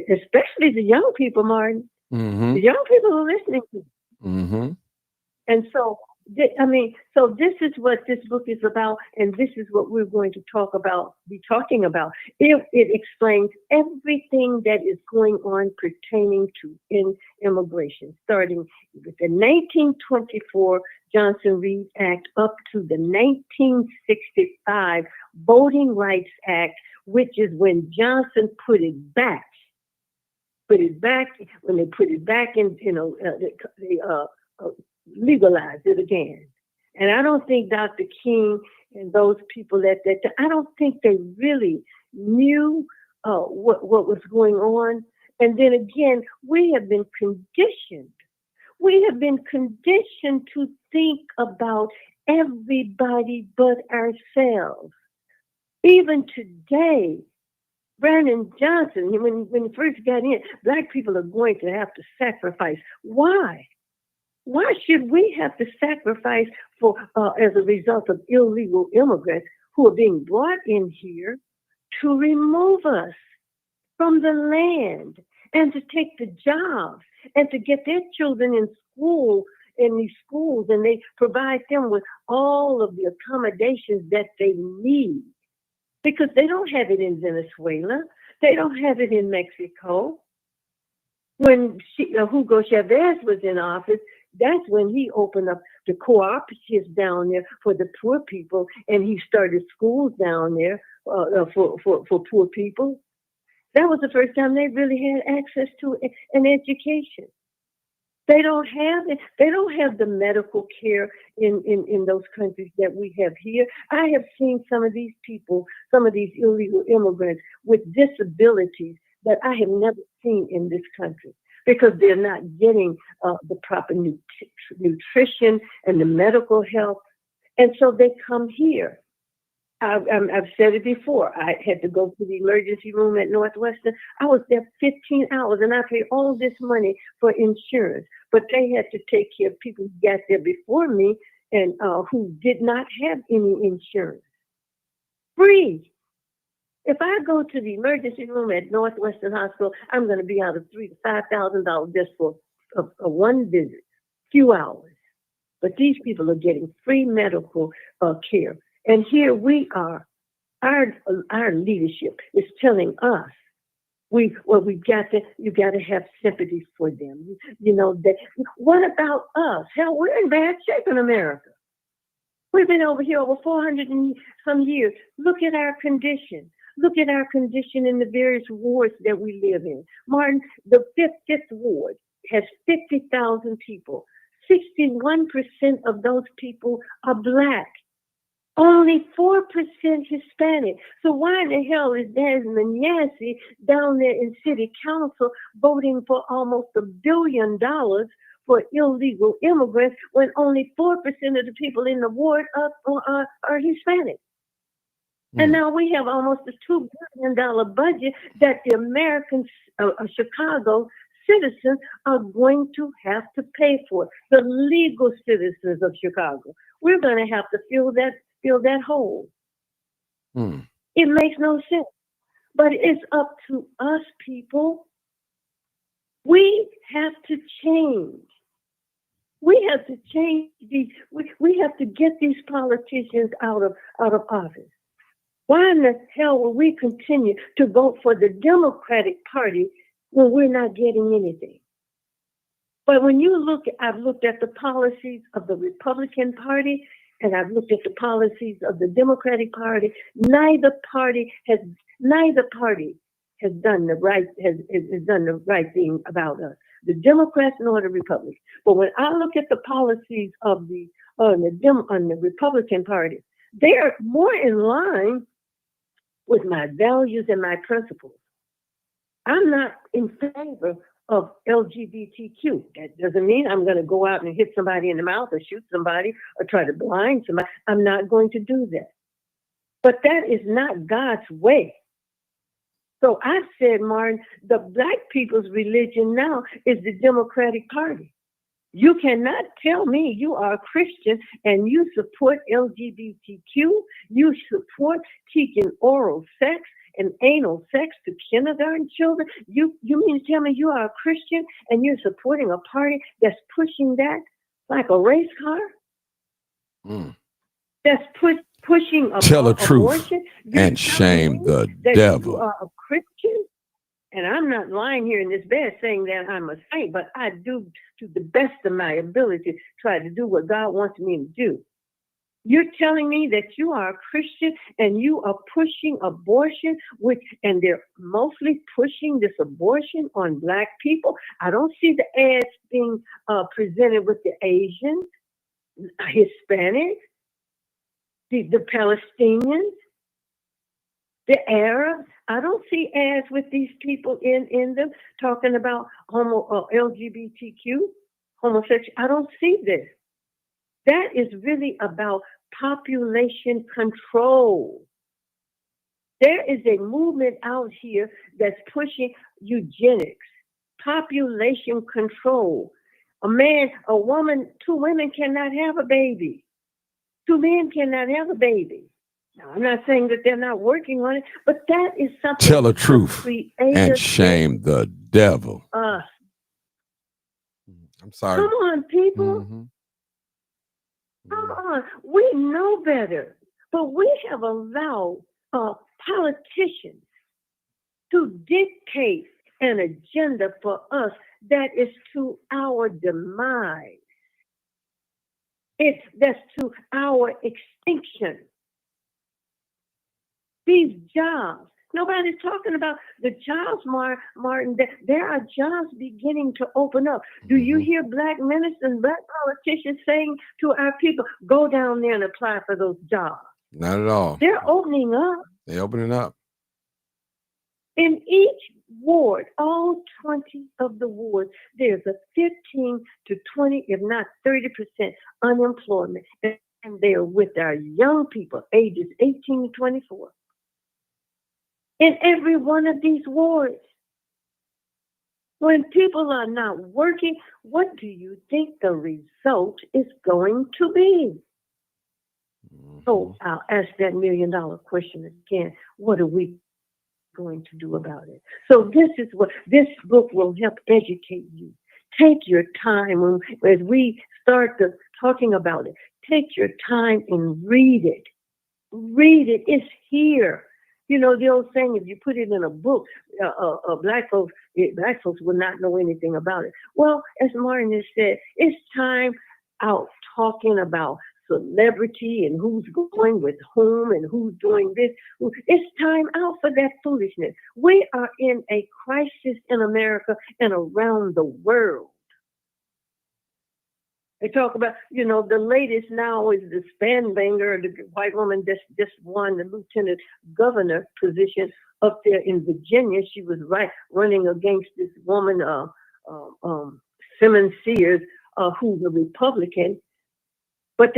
especially the young people, Martin, the young people are listening to. And so, so this is what this book is about, and this is what we're going to be talking about. It explains everything that is going on pertaining to immigration, starting with the 1924 Johnson-Reed Act up to the 1965 Voting Rights Act, which is when Johnson put it back. When they put it back in, they legalized it again. And I don't think Dr. King and those people at that time, I don't think they really knew what was going on. And then again, we have been conditioned. We have been conditioned to think about everybody but ourselves. Even today, Brandon Johnson, when he first got in, black people are going to have to sacrifice. Why? Why should we have to sacrifice for as a result of illegal immigrants who are being brought in here to remove us from the land and to take the jobs and to get their children in school, in these schools, and they provide them with all of the accommodations that they need? Because they don't have it in Venezuela. They don't have it in Mexico. When Hugo Chavez was in office, that's when he opened up the cooperatives down there for the poor people, and he started schools down there for poor people. That was the first time they really had access to an education. They don't have it. They don't have the medical care in those countries that we have here. I have seen some of these people, some of these illegal immigrants with disabilities that I have never seen in this country because they're not getting the proper nutrition and the medical help. And so they come here. I've said it before. I had to go to the emergency room at Northwestern. I was there 15 hours, and I paid all this money for insurance. But they had to take care of people who got there before me and who did not have any insurance. Free. If I go to the emergency room at Northwestern Hospital, I'm going to be out of $3,000 to $5,000 just for a one visit, few hours. But these people are getting free medical care. And here we are, our leadership is telling us, you got to have sympathy for them. What about us? Hell, we're in bad shape in America. We've been over here over 400 and some years. Look at our condition. Look at our condition in the various wards that we live in. Martin, the fifth ward has 50,000 people. 61% of those people are Black. Only 4% Hispanic. So why in the hell is Desmond Yancey down there in city council voting for almost $1 billion for illegal immigrants when only 4% of the people in the ward are Hispanic? And now we have almost a $2 billion budget that the Americans of Chicago citizens are going to have to pay for. The legal citizens of Chicago. We're going to have to fill that hole. It makes no sense. But it's up to us, people. We have to change. We have to change these. We have to get these politicians out of office. Why in the hell will we continue to vote for the Democratic Party when we're not getting anything? But when you look, I've looked at the policies of the Republican Party and I've looked at the policies of the Democratic Party. Neither party has done the right thing about us. The Democrats nor the Republicans. But when I look at the policies of the Republican Party, they are more in line with my values and my principles. I'm not in favor of LGBTQ. That doesn't mean I'm going to go out and hit somebody in the mouth or shoot somebody or try to blind somebody. I'm not going to do that. But that is not God's way. So I've said, Martin, the Black people's religion now is the Democratic Party. You cannot tell me you are a Christian and you support LGBTQ, you support teaching oral sex and anal sex to kindergarten children. You mean to tell me you are a Christian and you're supporting a party that's pushing that like a race car? That's pushing Tell the truth abortion? and shame the devil. You are a Christian? And I'm not lying here in this bed saying that I'm a saint, but I do, to the best of my ability, try to do what God wants me to do. You're telling me that you are a Christian and you are pushing abortion, and they're mostly pushing this abortion on Black people. I don't see the ads being presented with the Asians, Hispanics, the Palestinians, the Arabs. I don't see ads with these people in them talking about LGBTQ, homosexual. I don't see this. That is really about population control. There is a movement out here that's pushing eugenics, population control. A man, a woman, two women cannot have a baby. Two men cannot have a baby. Now, I'm not saying that they're not working on it, but that is something. Tell the truth and shame the devil. I'm sorry. Come on, people. Come on. We know better, but we have allowed politicians to dictate an agenda for us that is to our demise. That's to our extinction. These jobs, nobody's talking about the jobs, Martin. There are jobs beginning to open up. Do you hear Black ministers and Black politicians saying to our people, go down there and apply for those jobs? Not at all. They're opening up. They're opening up. In each ward, all 20 of the wards, there's a 15 to 20, if not 30% unemployment. And and they are with our young people, ages 18 to 24. In every one of these wars, when people are not working, what do you think the result is going to be? So I'll ask that $1 million question again. What are we going to do about it? So this is what this book will help educate you. Take your time as we start talking about it. Take your time and read it. Read it. It's here. You know, the old saying, if you put it in a book, black folks will not know anything about it. Well, as Martin has said, it's time out talking about celebrity and who's going with whom and who's doing this. It's time out for that foolishness. We are in a crisis in America and around the world. They talk about, you know, the latest now is the Spanbanger, the white woman that just won the lieutenant governor position up there in Virginia. She was running against this woman, Simmons Sears, who's a Republican. But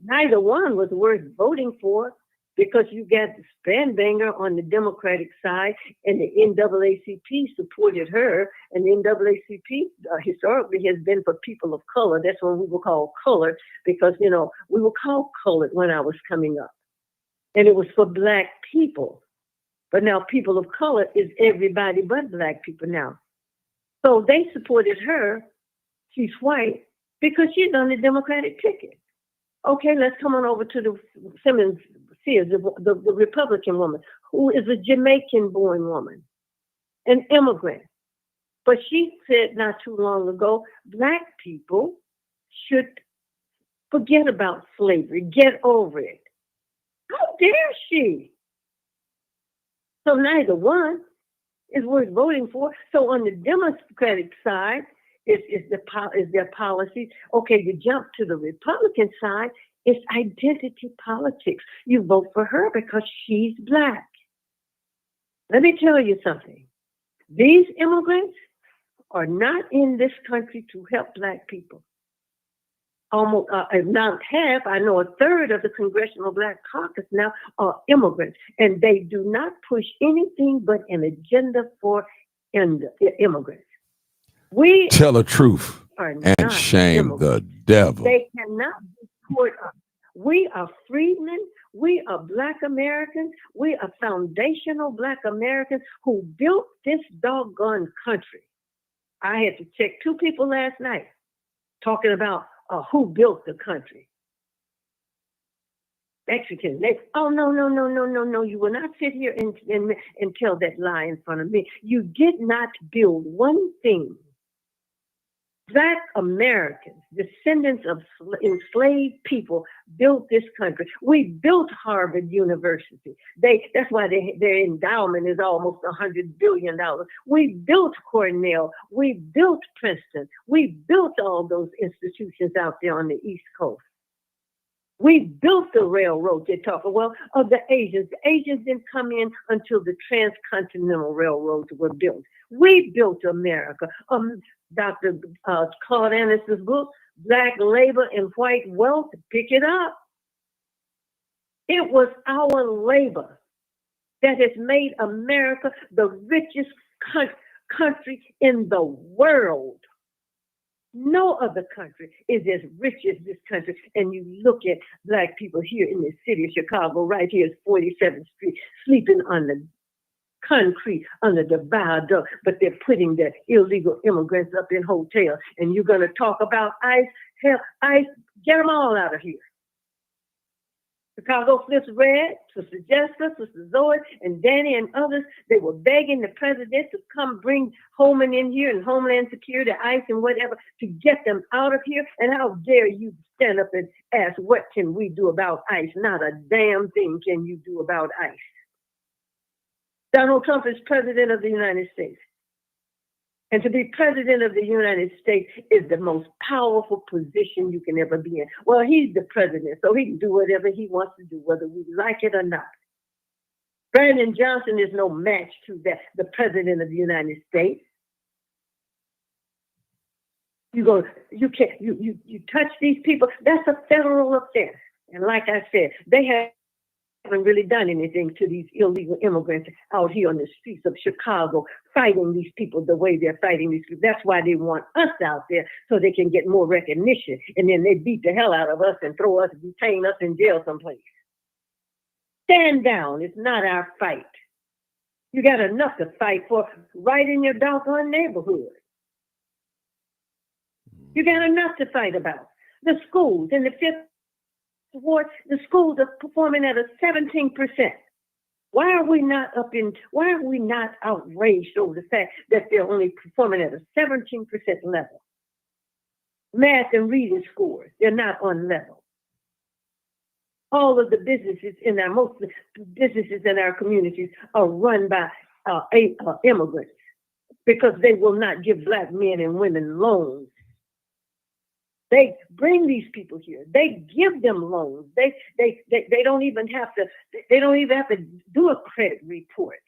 neither one was worth voting for, because you got the Spanbanger on the Democratic side, and the NAACP supported her, and the NAACP historically has been for people of color. That's what we were called colored, because, you know, we were called colored when I was coming up, and it was for black people. But now people of color is everybody but black people now. So they supported her. She's white because she's on the Democratic ticket. Okay, let's come on over to the Simmons Sears, the Republican woman, who is a Jamaican-born woman, an immigrant. But she said not too long ago, black people should forget about slavery, get over it. How dare she? So neither one is worth voting for. So on the Democratic side, is their policies. Okay, you jump to the Republican side, it's identity politics. You vote for her because she's black. Let me tell you something. These immigrants are not in this country to help black people. Almost, if not half, I know a third of the Congressional Black Caucus now are immigrants, and they do not push anything but an agenda for immigrants. We tell the truth and shame the devil. They cannot support us. We are freedmen. We are Black Americans. We are foundational Black Americans who built this doggone country. I had to check 2 people last night talking about who built the country. Mexicans. Oh, no. You will not sit here and tell that lie in front of me. You did not build one thing. Black Americans, descendants of enslaved people, built this country. We built Harvard University. That's why their endowment is almost $100 billion. We built Cornell. We built Princeton. We built all those institutions out there on the East Coast. We built the railroad they talk about. Of the Asians. The Asians didn't come in until the transcontinental railroads were built. We built America. Dr. Claude Anderson's book, Black Labor and White Wealth, pick it up. It was our labor that has made America the richest country in the world. No other country is as rich as this country. And you look at black people here in the city of Chicago, right here is 47th Street, sleeping on the concrete under the viaduct, but they're putting the illegal immigrants up in hotels. And you're going to talk about ICE? Hell, ICE, get them all out of here. Chicago Flips Red, Sister Jessica, Sister Zoe, and Danny and others, they were begging the president to come bring Holman in here and Homeland Security, ICE and whatever, to get them out of here. And how dare you stand up and ask, what can we do about ICE? Not a damn thing can you do about ICE. Donald Trump is president of the United States. And to be president of the United States is the most powerful position you can ever be in. Well, he's the president, so he can do whatever he wants to do, whether we like it or not. Brandon Johnson is no match to the president of the United States. You go, you can't, you touch these people. That's a federal affair. And like I said, they haven't really done anything to these illegal immigrants out here on the streets of Chicago, fighting these people the way they're fighting these people. That's why they want us out there, so they can get more recognition. And then they beat the hell out of us and throw us, detain us in jail someplace. Stand down. It's not our fight. You got enough to fight for right in your doggone neighborhood. You got enough to fight about. The schools in the Fifth Ward, the schools are performing at a 17%. Why are we not outraged over the fact that they're only performing at a 17% level? Math and reading scores, they're not on level. All of the businesses most businesses in our communities are run by immigrants because they will not give Black men and women loans. They bring these people here. They give them loans. They don't even have to. They don't even have to do a credit report,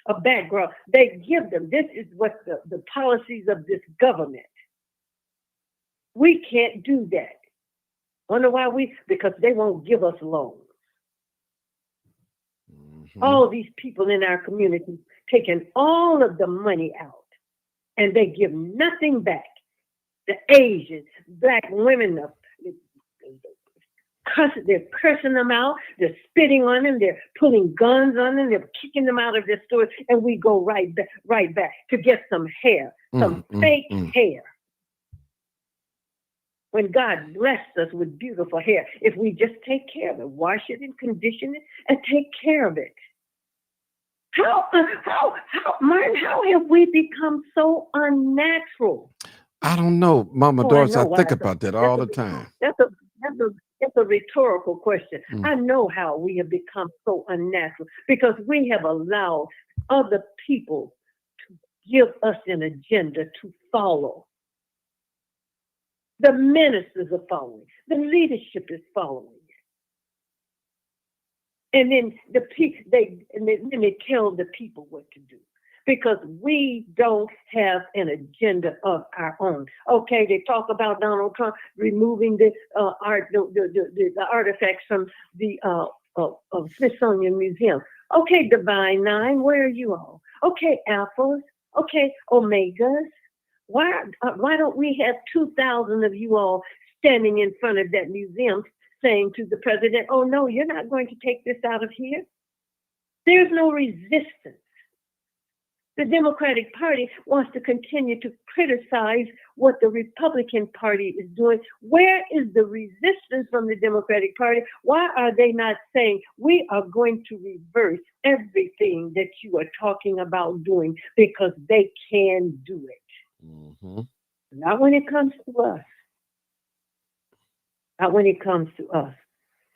a background. They give them. This is what the policies of this government. We can't do that. Wonder why because they won't give us loans. Mm-hmm. All these people in our community taking all of the money out, and they give nothing back. The Asians, Black women, they're cursing them out, they're spitting on them, they're putting guns on them, they're kicking them out of their stores, and we go right back to get some hair, some fake hair. When God blessed us with beautiful hair, if we just take care of it, wash it and condition it, and take care of it. Martin, how have we become so unnatural? I don't know, Mama Doris. I think about that all the time. That's a rhetorical question. I know how we have become so unnatural because we have allowed other people to give us an agenda to follow. The ministers are following. The leadership is following. And then they tell the people what to do. Because we don't have an agenda of our own. Okay, they talk about Donald Trump removing the artifacts from the Smithsonian Museum. Okay, Divine Nine, where are you all? Okay, Alphas. Okay, Omegas. Why don't we have 2,000 of you all standing in front of that museum saying to the president, "Oh no, you're not going to take this out of here"? There's no resistance. The Democratic Party wants to continue to criticize what the Republican Party is doing. Where is the resistance from the Democratic Party? Why are they not saying, we are going to reverse everything that you are talking about doing because they can do it? Mm-hmm. Not when it comes to us. Not when it comes to us.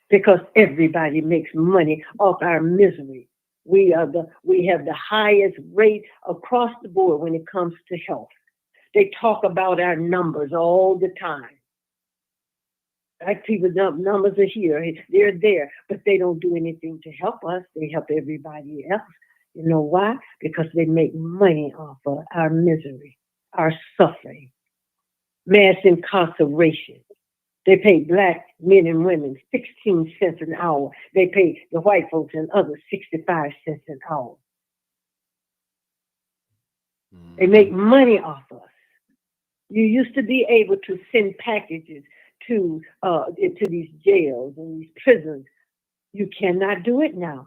Because everybody makes money off our misery. We have the highest rate across the board when it comes to health. They talk about our numbers all the time. Black people's numbers are here, they're there, but they don't do anything to help us. They help everybody else. You know why? Because they make money off of our misery, our suffering, mass incarceration. They pay Black men and women 16 cents an hour. They pay the white folks and others 65 cents an hour. They make money off us. You used to be able to send packages to these jails and these prisons. You cannot do it now.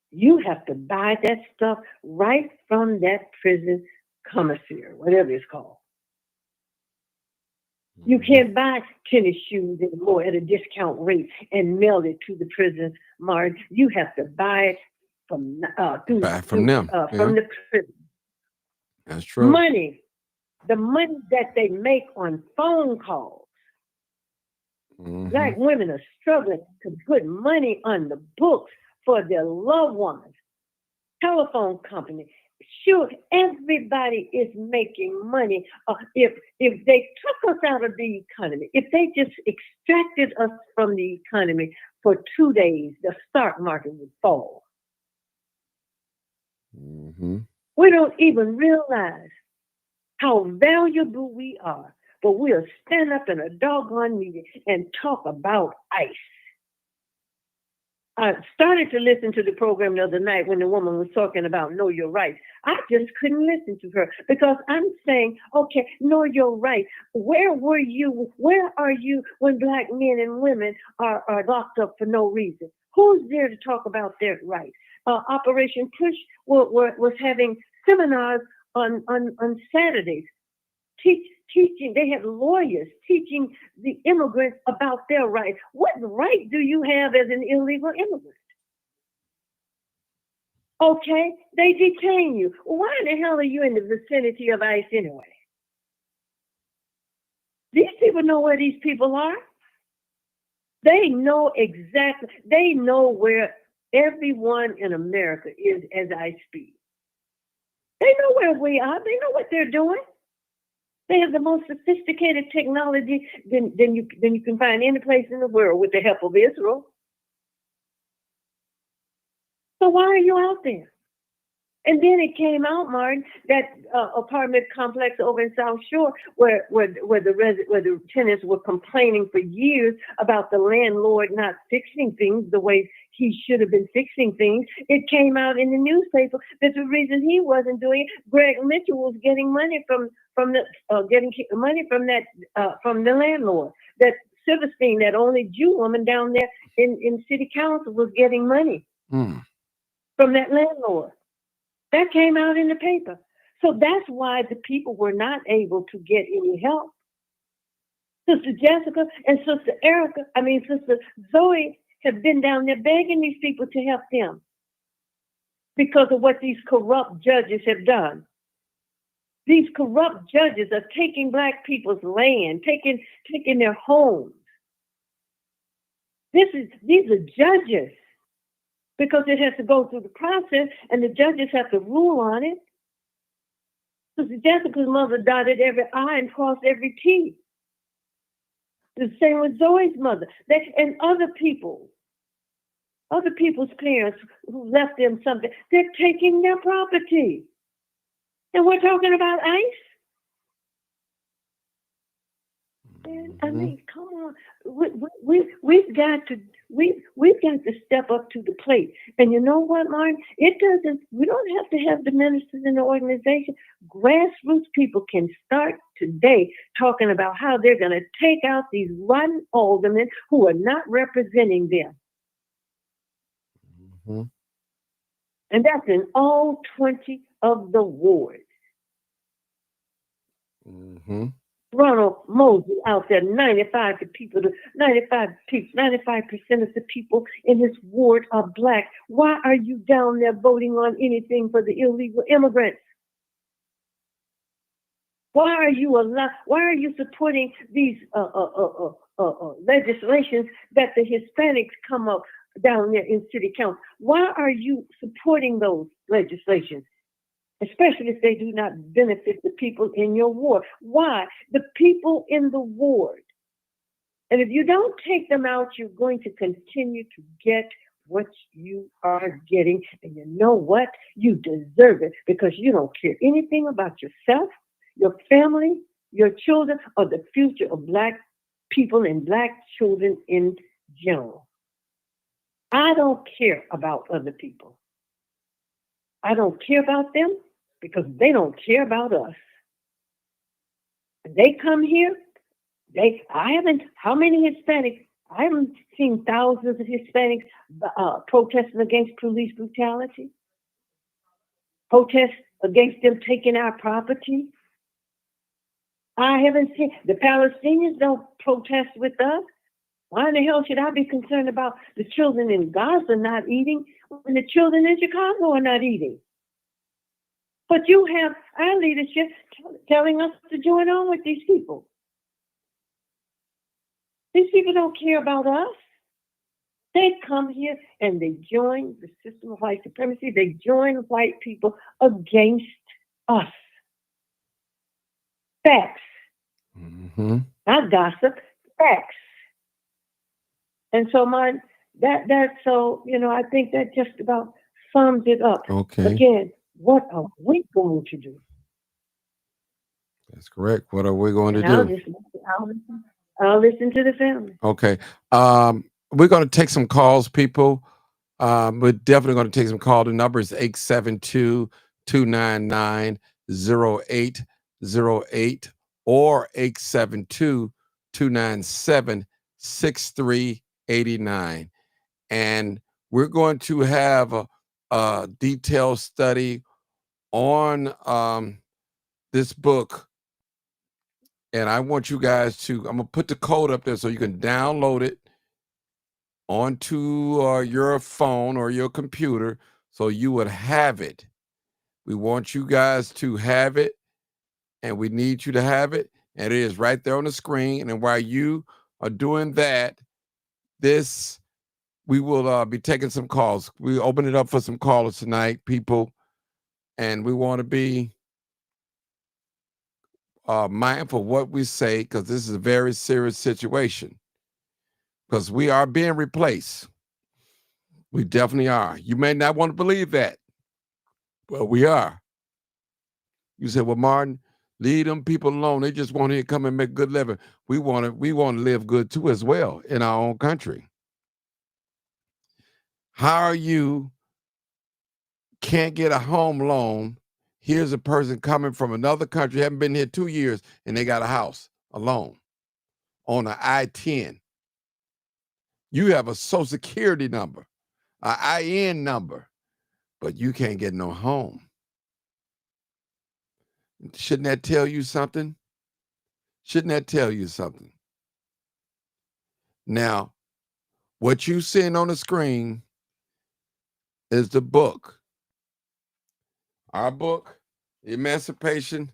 You have to buy that stuff right from that prison commissary, whatever it's called. You can't buy tennis shoes anymore at a discount rate and mail it to the prisons, Martin. You have to buy it from them. The prison. That's true. Money, the money that they make on phone calls. Mm-hmm. Black women are struggling to put money on the books for their loved ones. Telephone company. Sure, everybody is making money. If they took us out of the economy, if they just extracted us from the economy for 2 days, the stock market would fall. Mm-hmm. We don't even realize how valuable we are but we'll stand up in a doggone meeting and talk about ICE. I started to listen to the program the other night when the woman was talking about know your rights. I just couldn't listen to her because I'm saying, okay, know your rights. Where were you? Where are you when Black men and women are locked up for no reason? Who's there to talk about their rights? Operation Push was having seminars on Saturdays, teaching. They had lawyers teaching the immigrants about their rights. What right do you have as an illegal immigrant? Okay, they detain you. Why in the hell are you in the vicinity of ICE anyway? These people know where these people are. They know exactly. They know where everyone in America is as I speak. They know where we are. They know what they're doing. They have the most sophisticated technology than you can find any place in the world with the help of Israel. So why are you out there? And then it came out, Martin, that apartment complex over in South Shore where the tenants were complaining for years about the landlord not fixing things the way he should have been fixing things. It came out in the newspaper that the reason he wasn't doing it, Greg Mitchell was getting money from the landlord. That Silverstein, that only Jew woman down there in city council, was getting money from that landlord. That came out in the paper. So that's why the people were not able to get any help. Sister Jessica and Sister Zoe have been down there begging these people to help them because of what these corrupt judges have done. These corrupt judges are taking Black people's land, taking their homes. These are judges. Because it has to go through the process and the judges have to rule on it. Sister Jessica's mother dotted every I and crossed every T. The same with Zoe's mother. And other people's parents who left them something, they're taking their property. And we're talking about ICE? And, I mean, come on. We've got to step up to the plate. And you know what, Martin? We don't have to have the ministers in the organization. Grassroots people can start today talking about how they're going to take out these rotten aldermen who are not representing them. And that's in all 20 of the wards. Ronald Mosey out there, 95% of the people in his ward are Black. Why are you down there voting on anything for the illegal immigrants? Why are you supporting these legislations that the Hispanics come up down there in city council? Why are you supporting those legislations? Especially if they do not benefit the people in your ward. Why? The people in the ward. And if you don't take them out, you're going to continue to get what you are getting. And you know what? You deserve it because you don't care anything about yourself, your family, your children, or the future of Black people and Black children in general. I don't care about other people. I don't care about them because they don't care about us. They come here, how many Hispanics? I haven't seen thousands of Hispanics protesting against police brutality, protests against them taking our property. I haven't seen, the Palestinians don't protest with us. Why in the hell should I be concerned about the children in Gaza not eating when the children in Chicago are not eating? But you have our leadership telling us to join on with these people. These people don't care about us. They come here and they join the system of white supremacy. They join white people against us. Facts. Not gossip, facts. And so I think that just about sums it up. Okay. Again, what are we going to do? That's correct. What are we going to And do? I'll listen to the family. Okay. We're going to take some calls, people. We're definitely going to take some calls. The number is 872-299-0808 or 872-297-6389. And we're going to have a detailed study on this book. And I want you guys to, I'm going to put the code up there so you can download it onto your phone or your computer so you would have it. We want you guys to have it, and we need you to have it. And it is right there on the screen. And while you are doing that, we will be taking some calls. We open it up for some callers tonight, people. And we want to be mindful of what we say, because this is a very serious situation. Because we are being replaced. We definitely are. You may not want to believe that, but we are. You say, well, Martin, leave them people alone. They just want to come and make a good living. We want to live good too as well in our own country. How are you can't get a home loan? Here's a person coming from another country, haven't been here 2 years, and they got a house alone on an I-10. You have a social security number, an IN number, but you can't get no home. Shouldn't that tell you something? Shouldn't that tell you something? Now, what you seeing on the screen is the book. Our book, Emancipation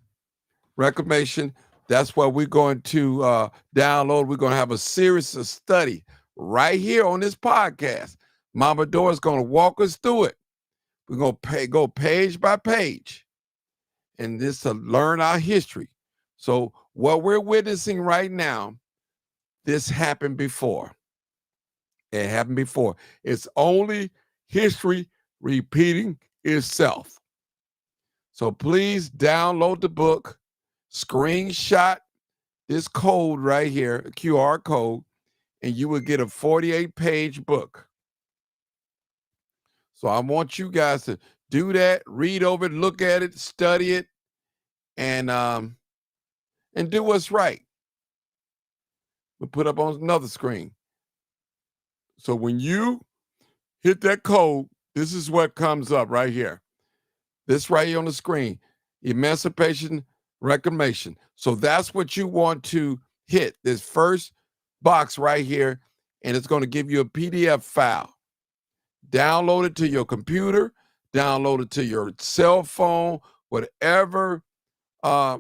Reclamation. That's what we're going to download. We're going to have a series of study right here on this podcast. Mama Dora is going to walk us through it. We're going to go page by page, and this to learn our history. So what we're witnessing right now, this happened before. It happened before. It's only history repeating itself. So please download the book, screenshot this code right here, a QR code, and you will get a 48-page book. So I want you guys to do that, read over it, look at it, study it, and do what's right. We'll put up on another screen. So when you hit that code, this is what comes up right here. This right here on the screen, Emancipation Reclamation. So that's what you want to hit, this first box right here, and it's going to give you a PDF file. Download it to your computer, download it to your cell phone, whatever that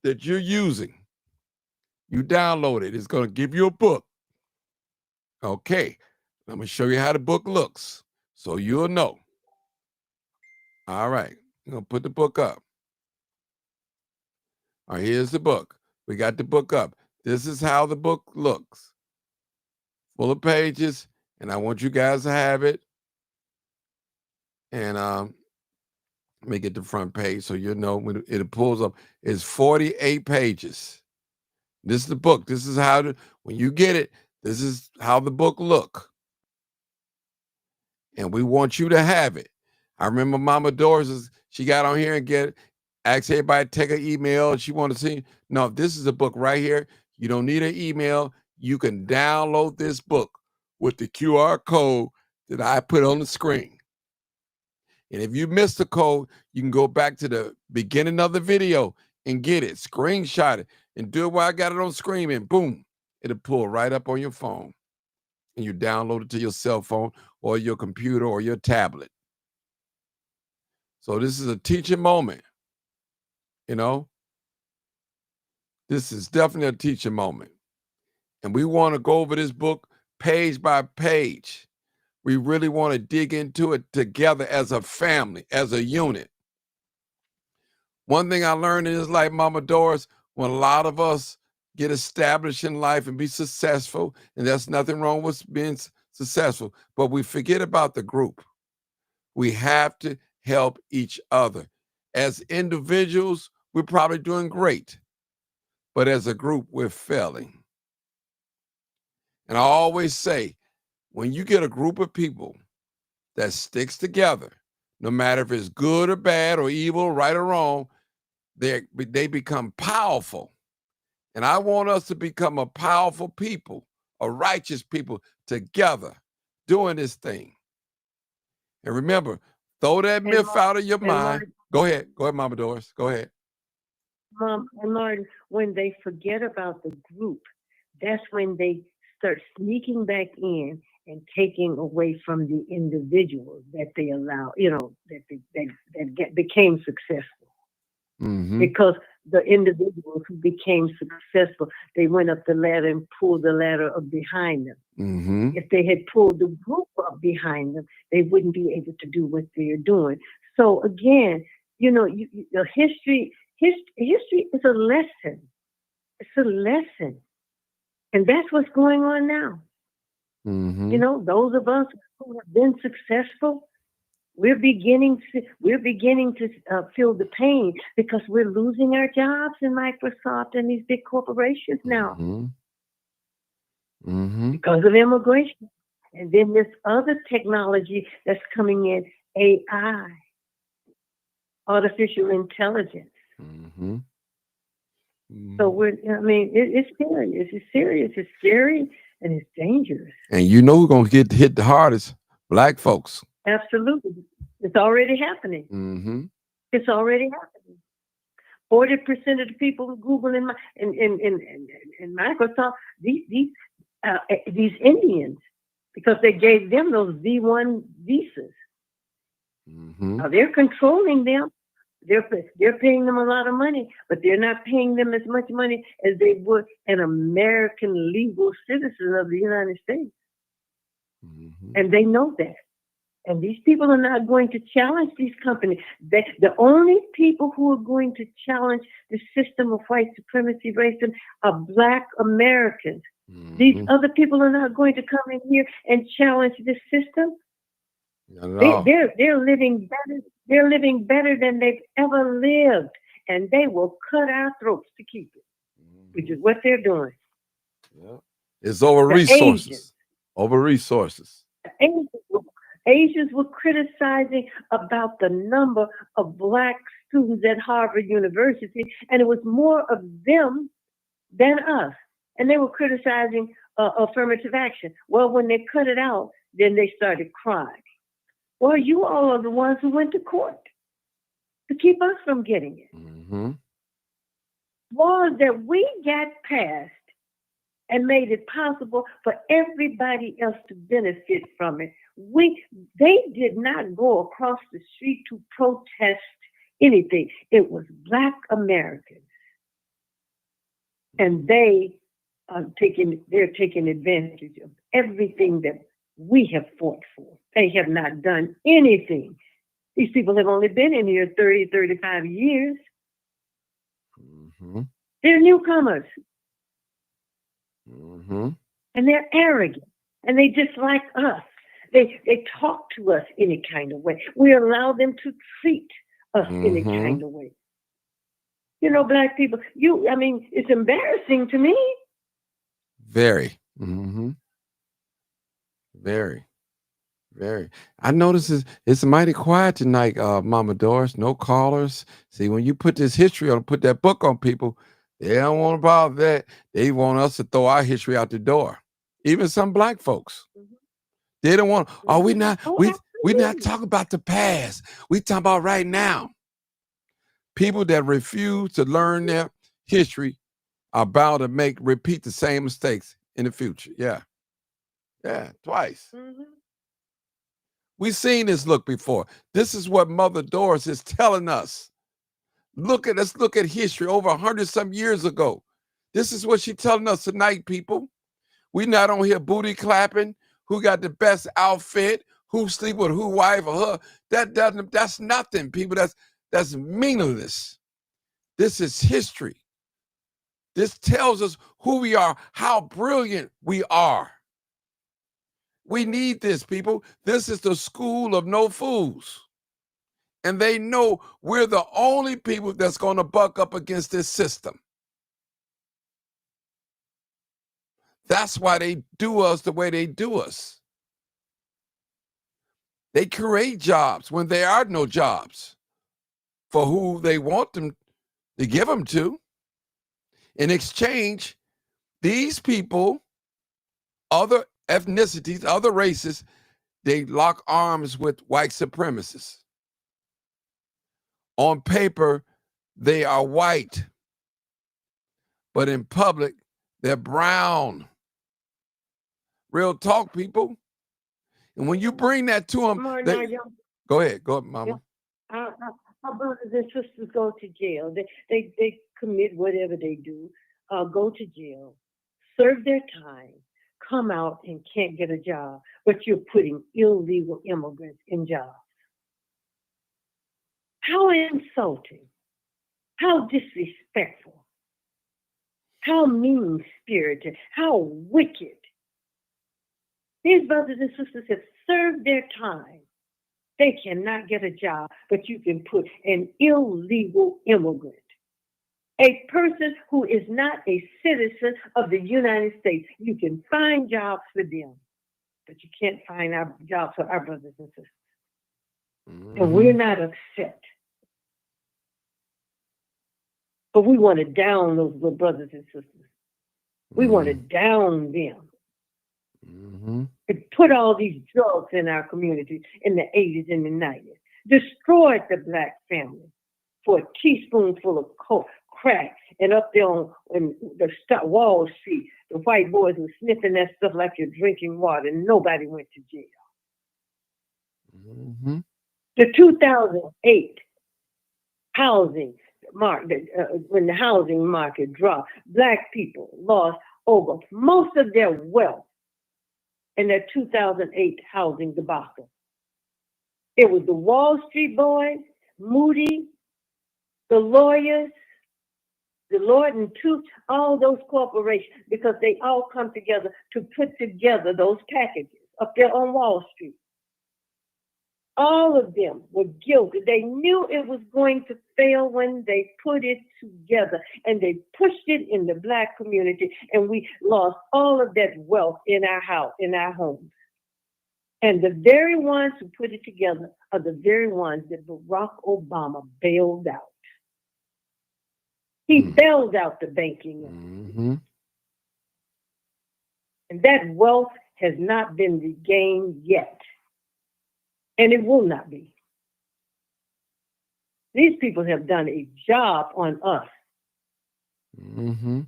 you're using. You download it. It's going to give you a book. Okay, I'm going to show you how the book looks so you'll know. All right, I'm going to put the book up. All right, here's the book. We got the book up. This is how the book looks. Full of pages, and I want you guys to have it. And let me get the front page so you'll know when it pulls up. It's 48 pages. This is the book. This is how when you get it, this is how the book look. And we want you to have it. I remember Mama Doris, she got on here and asked everybody to take an email. She wanted to see. No, this is a book right here. You don't need an email. You can download this book with the QR code that I put on the screen. And if you missed the code, you can go back to the beginning of the video and get it, screenshot it, and do it while I got it on screen, and boom, it'll pull right up on your phone. And you download it to your cell phone or your computer or your tablet. So this is a teaching moment, you know? This is definitely a teaching moment. And we want to go over this book page by page. We really want to dig into it together as a family, as a unit. One thing I learned in this life, Mama Doris, when a lot of us get established in life and be successful, and there's nothing wrong with being successful, but we forget about the group. We have to help each other. As individuals, we're probably doing great. But as a group, we're failing. And I always say, when you get a group of people that sticks together, no matter if it's good or bad or evil, right or wrong, they become powerful. And I want us to become a powerful people, a righteous people together doing this thing. And remember, throw that myth out of your mind. Go ahead, Mama Doris. Go ahead. Mom and Martin, when they forget about the group, that's when they start sneaking back in and taking away from the individuals that they allow, that became successful. Because the individuals who became successful, they went up the ladder and pulled the ladder up behind them. If they had pulled the group up behind them, they wouldn't be able to do what they're doing. So again, history is a lesson. It's a lesson. And that's what's going on now. Those of us who have been successful, we're beginning to feel the pain because we're losing our jobs in Microsoft and these big corporations now because of immigration. And then this other technology that's coming in, AI, artificial intelligence. So it's serious. It's serious. It's scary, and it's dangerous. And you know who's gonna get hit the hardest? Black folks. Absolutely. It's already happening. It's already happening. 40% of the people who Google in Microsoft, these Indians, because they gave them those V1 visas. Now they're controlling them. They're paying them a lot of money, but they're not paying them as much money as they would an American legal citizen of the United States. And they know that. And these people are not going to challenge these companies. The only people who are going to challenge the system of white supremacy, racism, are Black Americans. These other people are not going to come in here and challenge this system. They're living better. They're living better than they've ever lived, and they will cut our throats to keep it, which is what they're doing. It's over resources. Over resources. Asians were criticizing about the number of Black students at Harvard University, and it was more of them than us. And they were criticizing affirmative action. Well, when they cut it out, then they started crying. Well, you all are the ones who went to court to keep us from getting it. Laws that we got passed and made it possible for everybody else to benefit from it. They did not go across the street to protest anything. It was Black Americans. And they're taking advantage of everything that we have fought for. They have not done anything. These people have only been in here 30, 35 years. They're newcomers. And they're arrogant. And they dislike us. They talk to us any kind of way. We allow them to treat us any kind of way. Black people, it's embarrassing to me. Very. Very. Very. I notice it's mighty quiet tonight, Mama Doris. No callers. See, when you put this history on, put that book on people, they don't want to bother that. They want us to throw our history out the door. Even some Black folks. They don't want, we not talking about the past. We talking about right now. People that refuse to learn their history are bound to repeat the same mistakes in the future. Yeah, twice. We've seen this look before. This is what Mother Doris is telling us. Let's look at history over 100-some years ago. This is what she's telling us tonight, people. We not on here booty clapping, who got the best outfit, who sleep with who wife or her. That's nothing, people. That's meaningless. This is history. This tells us who we are, how brilliant we are. We need this, people. This is the school of no fools. And they know we're the only people that's going to buck up against this system. That's why they do us the way they do us. They create jobs when there are no jobs for who they want them to give them to. In exchange, these people, other ethnicities, other races, they lock arms with white supremacists. On paper, they are white, but in public, they're brown. Real talk, people. And when you bring that to them, go ahead, Mama. Our brothers and sisters go to jail. They commit whatever they do, go to jail, serve their time, come out and can't get a job, but you're putting illegal immigrants in jobs. How insulting, how disrespectful, how mean-spirited, how wicked. These brothers and sisters have served their time. They cannot get a job, but you can put an illegal immigrant, a person who is not a citizen of the United States. You can find jobs for them, but you can't find our jobs for our brothers and sisters. Mm-hmm. And we're not upset. But we want to down those little brothers and sisters. We want to down them. Mm-hmm. And put all these drugs in our community in the 80s and the 90s. Destroyed the black family for a teaspoonful of crack. And up there on the Wall Street, the white boys were sniffing that stuff like you're drinking water, and nobody went to jail. Mm-hmm. The 2008 housing market, when the housing market dropped, black people lost over most of their wealth in that 2008 housing debacle. It was the Wall Street boys, Moody, the lawyers, Deloitte and Touche, all those corporations, because they all come together to put together those packages up there on Wall Street. All of them were guilty. They knew it was going to fail when they put it together, and they pushed it in the black community, and we lost all of that wealth in our house, in our homes. And the very ones who put it together are the very ones that Barack Obama bailed out. He bailed out the banking industry. Mm-hmm. And that wealth has not been regained yet. And it will not be. These people have done a job on us. Mm-hmm.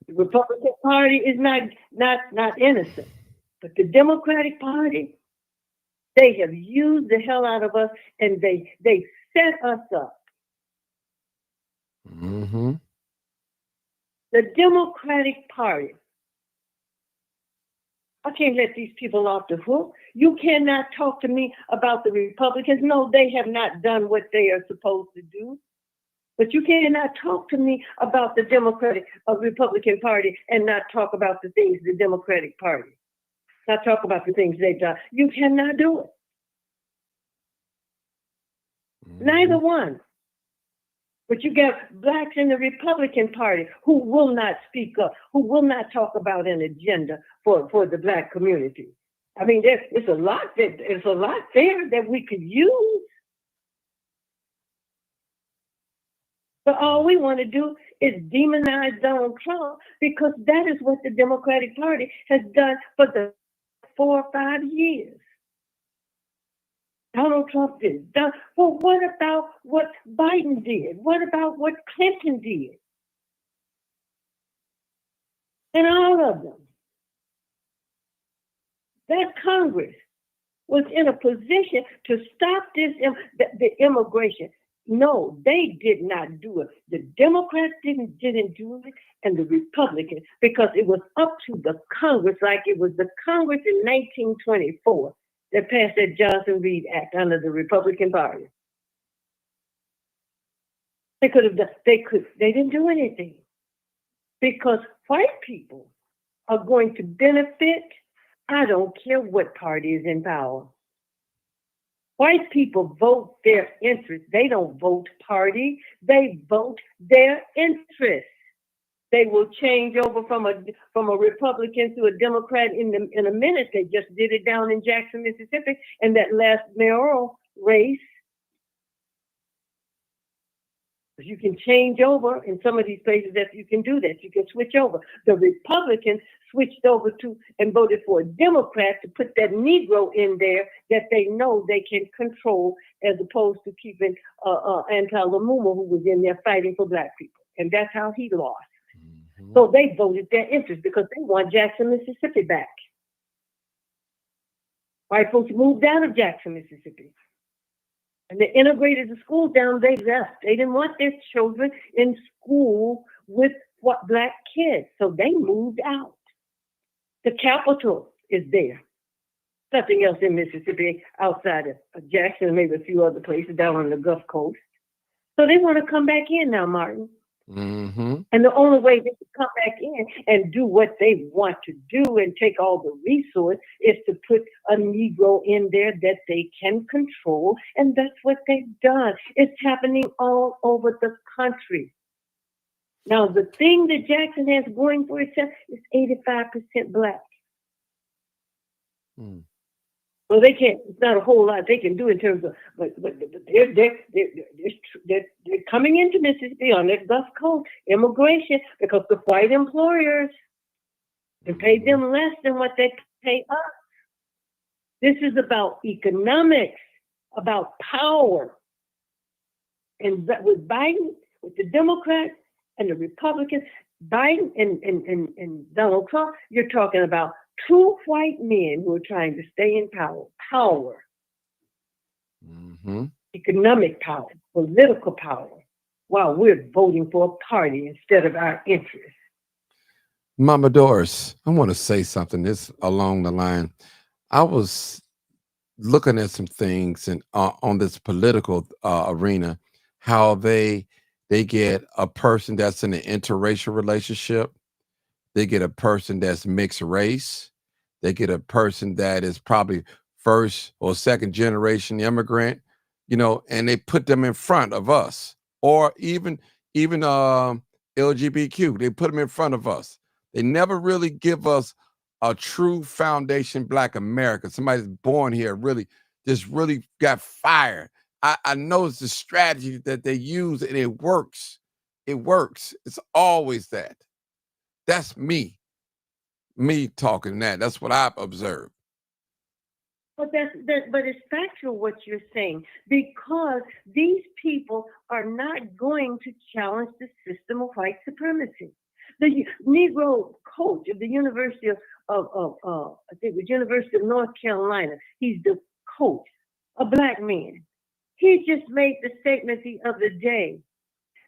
The Republican Party is not innocent, but the Democratic Party, they have used the hell out of us, and they set us up. Mm-hmm. The Democratic Party, I can't let these people off the hook. You cannot talk to me about the Republicans. No, they have not done what they are supposed to do. But you cannot talk to me about the Republican Party and not talk about the things the Democratic Party, not talk about the things they've done. You cannot do it. Mm-hmm. Neither one. But you got blacks in the Republican Party who will not speak up, who will not talk about an agenda for the black community. I mean, it's a lot there that we could use. But all we want to do is demonize Donald Trump, because that is what the Democratic Party has done for the 4 or 5 years. Donald Trump did. Well, what about what Biden did? What about what Clinton did? And all of them. That Congress was in a position to stop this, the immigration. No, they did not do it. The Democrats didn't do it, and the Republicans, because it was up to the Congress, like it was the Congress in 1924 that passed that Johnson-Reed Act under the Republican Party. They could have done. They didn't do anything, because white people are going to benefit. I don't care what party is in power. White people vote their interest. They don't vote party. They vote their interest. They will change over from a Republican to a Democrat in a minute. They just did it down in Jackson, Mississippi, and that last mayoral race. You can change over in some of these places that you can do that. You can switch over. The Republicans switched over to and voted for a Democrat to put that Negro in there that they know they can control, as opposed to keeping Anti-Lumumba, who was in there fighting for black people. And that's how he lost. Mm-hmm. So they voted their interest because they want Jackson, Mississippi back. White folks moved out of Jackson, Mississippi. And they integrated the school down, they left. They didn't want their children in school with what black kids. So they moved out. The capital is there. Nothing else in Mississippi outside of Jackson, maybe a few other places down on the Gulf Coast. So they want to come back in now, Martin. Mm-hmm. And the only way they can come back in and do what they want to do and take all the resource is to put a Negro in there that they can control. And that's what they've done. It's happening all over the country. Now, the thing that Jackson has going for itself is 85% black. Mm. Well, they can't. It's not a whole lot they can do in terms of, but they're coming into Mississippi on the Gulf Coast immigration because the white employers can pay them less than what they pay us. This is about economics, about power, and with Biden, with the Democrats and the Republicans, Biden and Donald Trump, you're talking about two white men who are trying to stay in power, mm-hmm. Economic power, political power, while we're voting for a party instead of our interests. Mama Doris, I want to say something. This along the line. I was looking at some things and on this political arena, how they get a person that's in an interracial relationship. They get a person that's mixed race. They get a person that is probably first or second generation immigrant, and they put them in front of us, or even LGBTQ. They put them in front of us. They never really give us a true foundation Black America. Somebody's born here really got fired. I know it's the strategy that they use, and it works. It works. It's always that. That's me talking that. That's what I've observed. But but it's factual what you're saying, because these people are not going to challenge the system of white supremacy. The Negro coach of the University of I think the University of North Carolina, he's the coach, a black man. He just made the statement the other day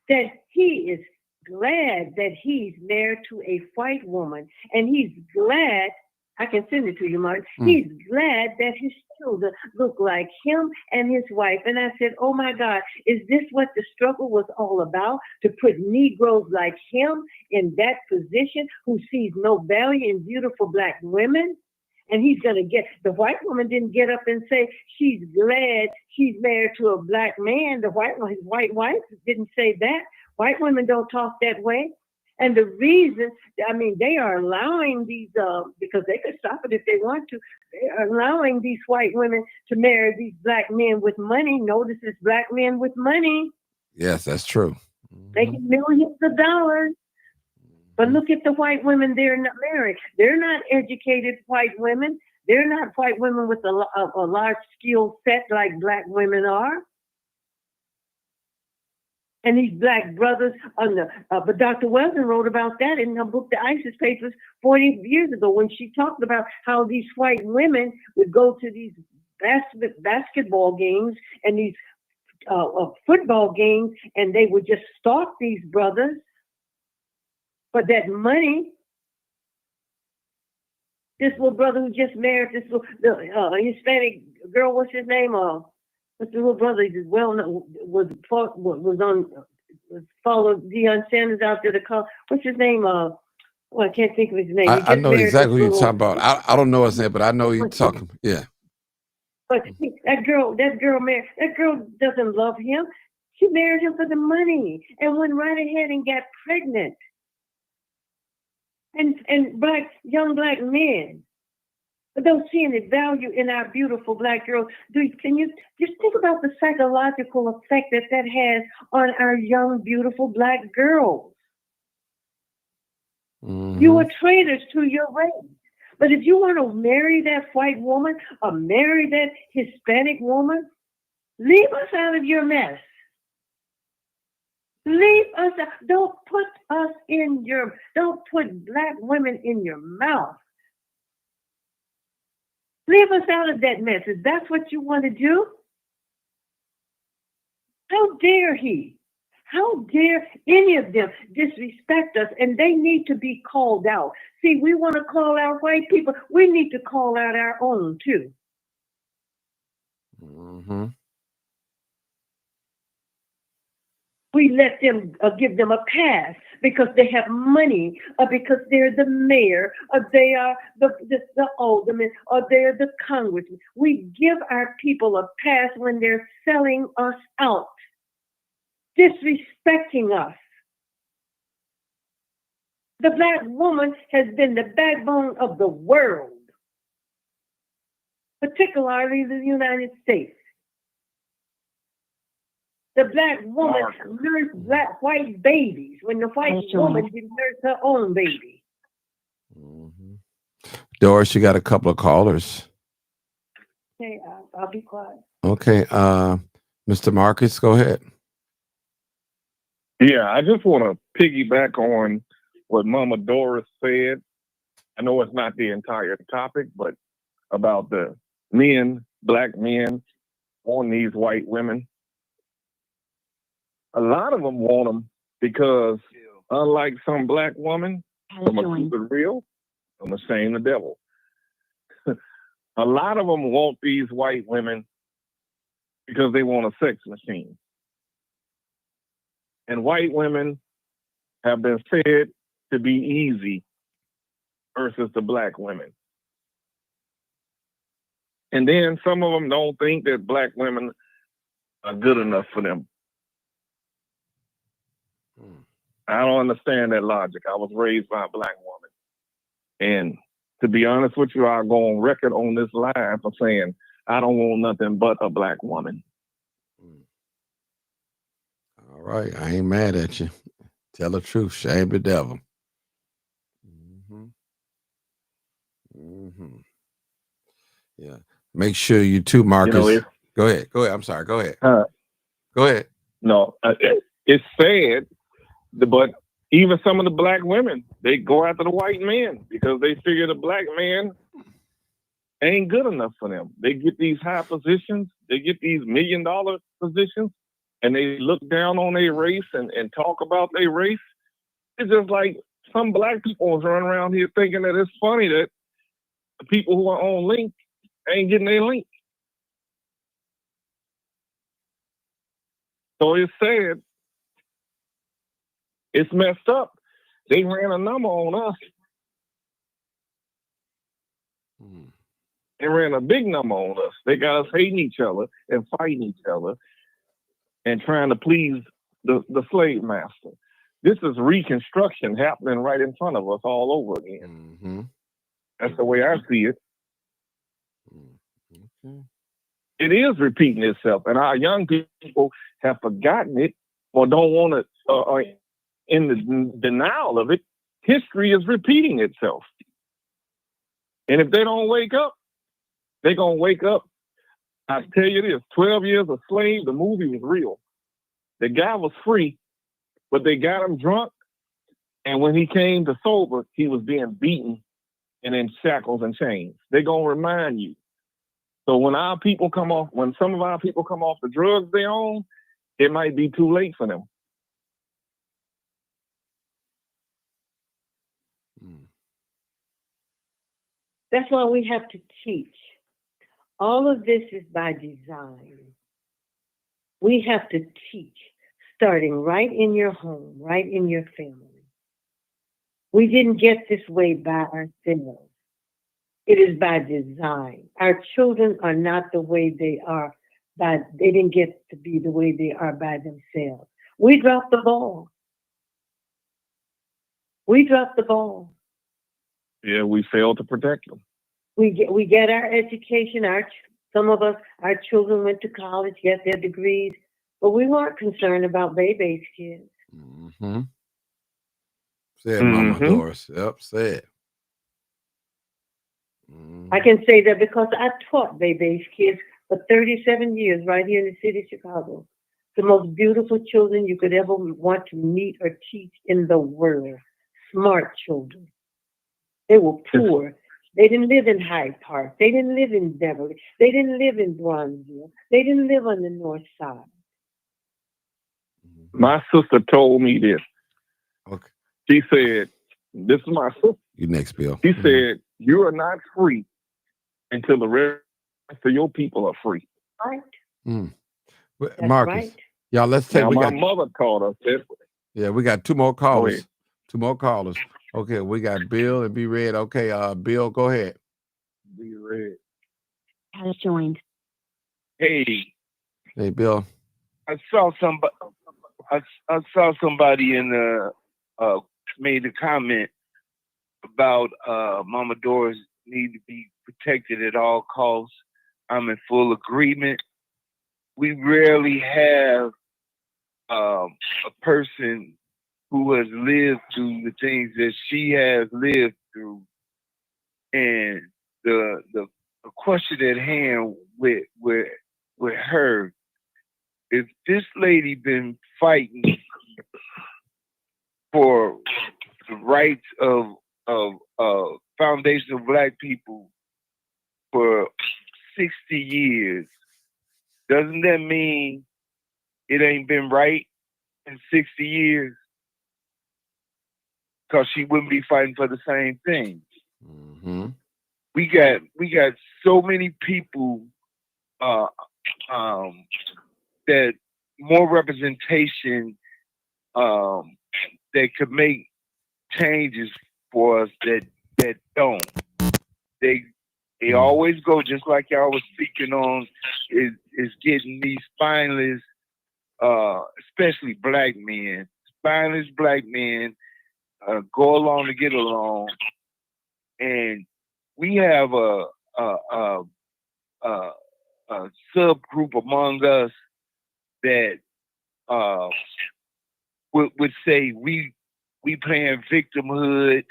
that he is glad that he's married to a white woman, and he's glad, I can send it to you, Mark. He's glad that his children look like him and his wife. And I said, oh my God, is this what the struggle was all about? To put Negroes like him in that position, who sees no value in beautiful black women? And he's going to get, the white woman didn't get up and say she's glad she's married to a black man. His white wife didn't say that. White women don't talk that way. And the reason, they are allowing these, because they could stop it if they want to, they are allowing these white women to marry these black men with money. Notice it's black men with money. Yes, that's true. Making millions of dollars. But look at the white women they're not married. They're not educated white women. They're not white women with a large skill set like black women are. And these black brothers, but Dr. Weldon wrote about that in her book, The ISIS Papers, 40 years ago, when she talked about how these white women would go to these basketball games and these football games, and they would just stalk these brothers. But that money, this little brother who just married this little Hispanic girl, what's his name? What's the little brother? He's followed Deion Sanders out there to call. What's his name? I can't think of his name. I know exactly who you're talking about. I don't know his name, but I know you're talking. Yeah. But that girl doesn't love him. She married him for the money and went right ahead and got pregnant. And young black men don't see any value in our beautiful black girls. Can you just think about the psychological effect that has on our young, beautiful black girls? Mm-hmm. You are traitors to your race. But if you want to marry that white woman or marry that Hispanic woman, leave us out of your mess. Leave us out. Don't put black women in your mouth. Leave us out of that mess. If that's what you want to do, how dare he? How dare any of them disrespect us? And they need to be called out. See, we want to call out white people. We need to call out our own too. Mm-hmm. We let them give them a pass because they have money, or because they're the mayor, or they are the alderman, or they're the congressman. We give our people a pass when they're selling us out, disrespecting us. The black woman has been the backbone of the world, particularly the United States. The black woman nursed white babies when the white woman didn't nurse her own baby. Mm-hmm. Doris, you got a couple of callers. Okay, I'll be quiet. Okay, Mr. Marcus, go ahead. Yeah, I just want to piggyback on what Mama Doris said. I know it's not the entire topic, but about the men, black men, on these white women. A lot of them want them because, unlike some black woman, I'm going to keep it real, I'm going to shame the devil. A lot of them want these white women because they want a sex machine. And white women have been said to be easy versus the black women. And then some of them don't think that black women are good enough for them. I don't understand that logic. I was raised by a black woman. And to be honest with you, I'll go on record on this live for saying I don't want nothing but a black woman. All right. I ain't mad at you. Tell the truth. Shame the devil. Mm-hmm. Mm-hmm. Yeah. Make sure you too, Marcus. Go ahead. I'm sorry. Go ahead. Go ahead. No, it's sad, but even some of the black women, they go after the white men because they figure the black man ain't good enough for them. They get these high positions, they get these $1 million positions, and they look down on their race and talk about their race. It's just like some black people is running around here thinking that it's funny that the people who are on link ain't getting their link. So it's sad. It's messed up. They ran a number on us. They ran a big number on us. They got us hating each other and fighting each other and trying to please the slave master. This is Reconstruction happening right in front of us all over again. Mm-hmm. That's the way I see it. Mm-hmm. It is repeating itself, and our young people have forgotten it or don't want to, in the denial of it. History is repeating itself. And if they don't wake up, they're going to wake up. I tell you this, 12 Years a Slave, the movie was real. The guy was free, but they got him drunk. And when he came to sober, he was being beaten and in shackles and chains. They're going to remind you. So when some of our people come off the drugs they own, it might be too late for them. That's why we have to teach. All of this is by design. We have to teach, starting right in your home, right in your family. We didn't get this way by ourselves. It is by design. Our children are not the way they are they didn't get to be the way they are by themselves. We dropped the ball. We dropped the ball. Yeah, we failed to protect them. We get our education. Some of us, our children went to college, get their degrees, but we weren't concerned about baby's kids. Mm-hmm. Say it, Mama Mm-hmm. Doris. Yep, say it. I can say that because I taught baby's kids for 37 years right here in the city of Chicago. The most beautiful children you could ever want to meet or teach in the world. Smart children. They were poor. They didn't live in Hyde Park. They didn't live in Beverly. They didn't live in Bronzeville. They didn't live on the north side. My sister told me this. Okay. She said, this is my sister. You next, Bill. She said, you are not free until the rest of your people are free. Right. That's Marcus, right. Y'all, let's take. Now, my mother taught us this. Yeah, we got two more callers. Two more callers. Okay, we got Bill and Be Red. Okay, Bill, go ahead. Be Red has joined. Hey, Bill. I saw somebody in the made a comment about Mama Doris need to be protected at all costs. I'm in full agreement. We rarely have a person who has lived through the things that she has lived through, and the question at hand with her, if this lady been fighting for the rights of foundational Black people for 60 years, doesn't that mean it ain't been right in 60 years? Because she wouldn't be fighting for the same thing. Mm-hmm. We got so many people that more representation that could make changes for us that don't. They always go, just like y'all was speaking on, is getting these spineless, especially Black men, spineless Black men go along to get along, and we have a subgroup among us that would say we playing victimhood,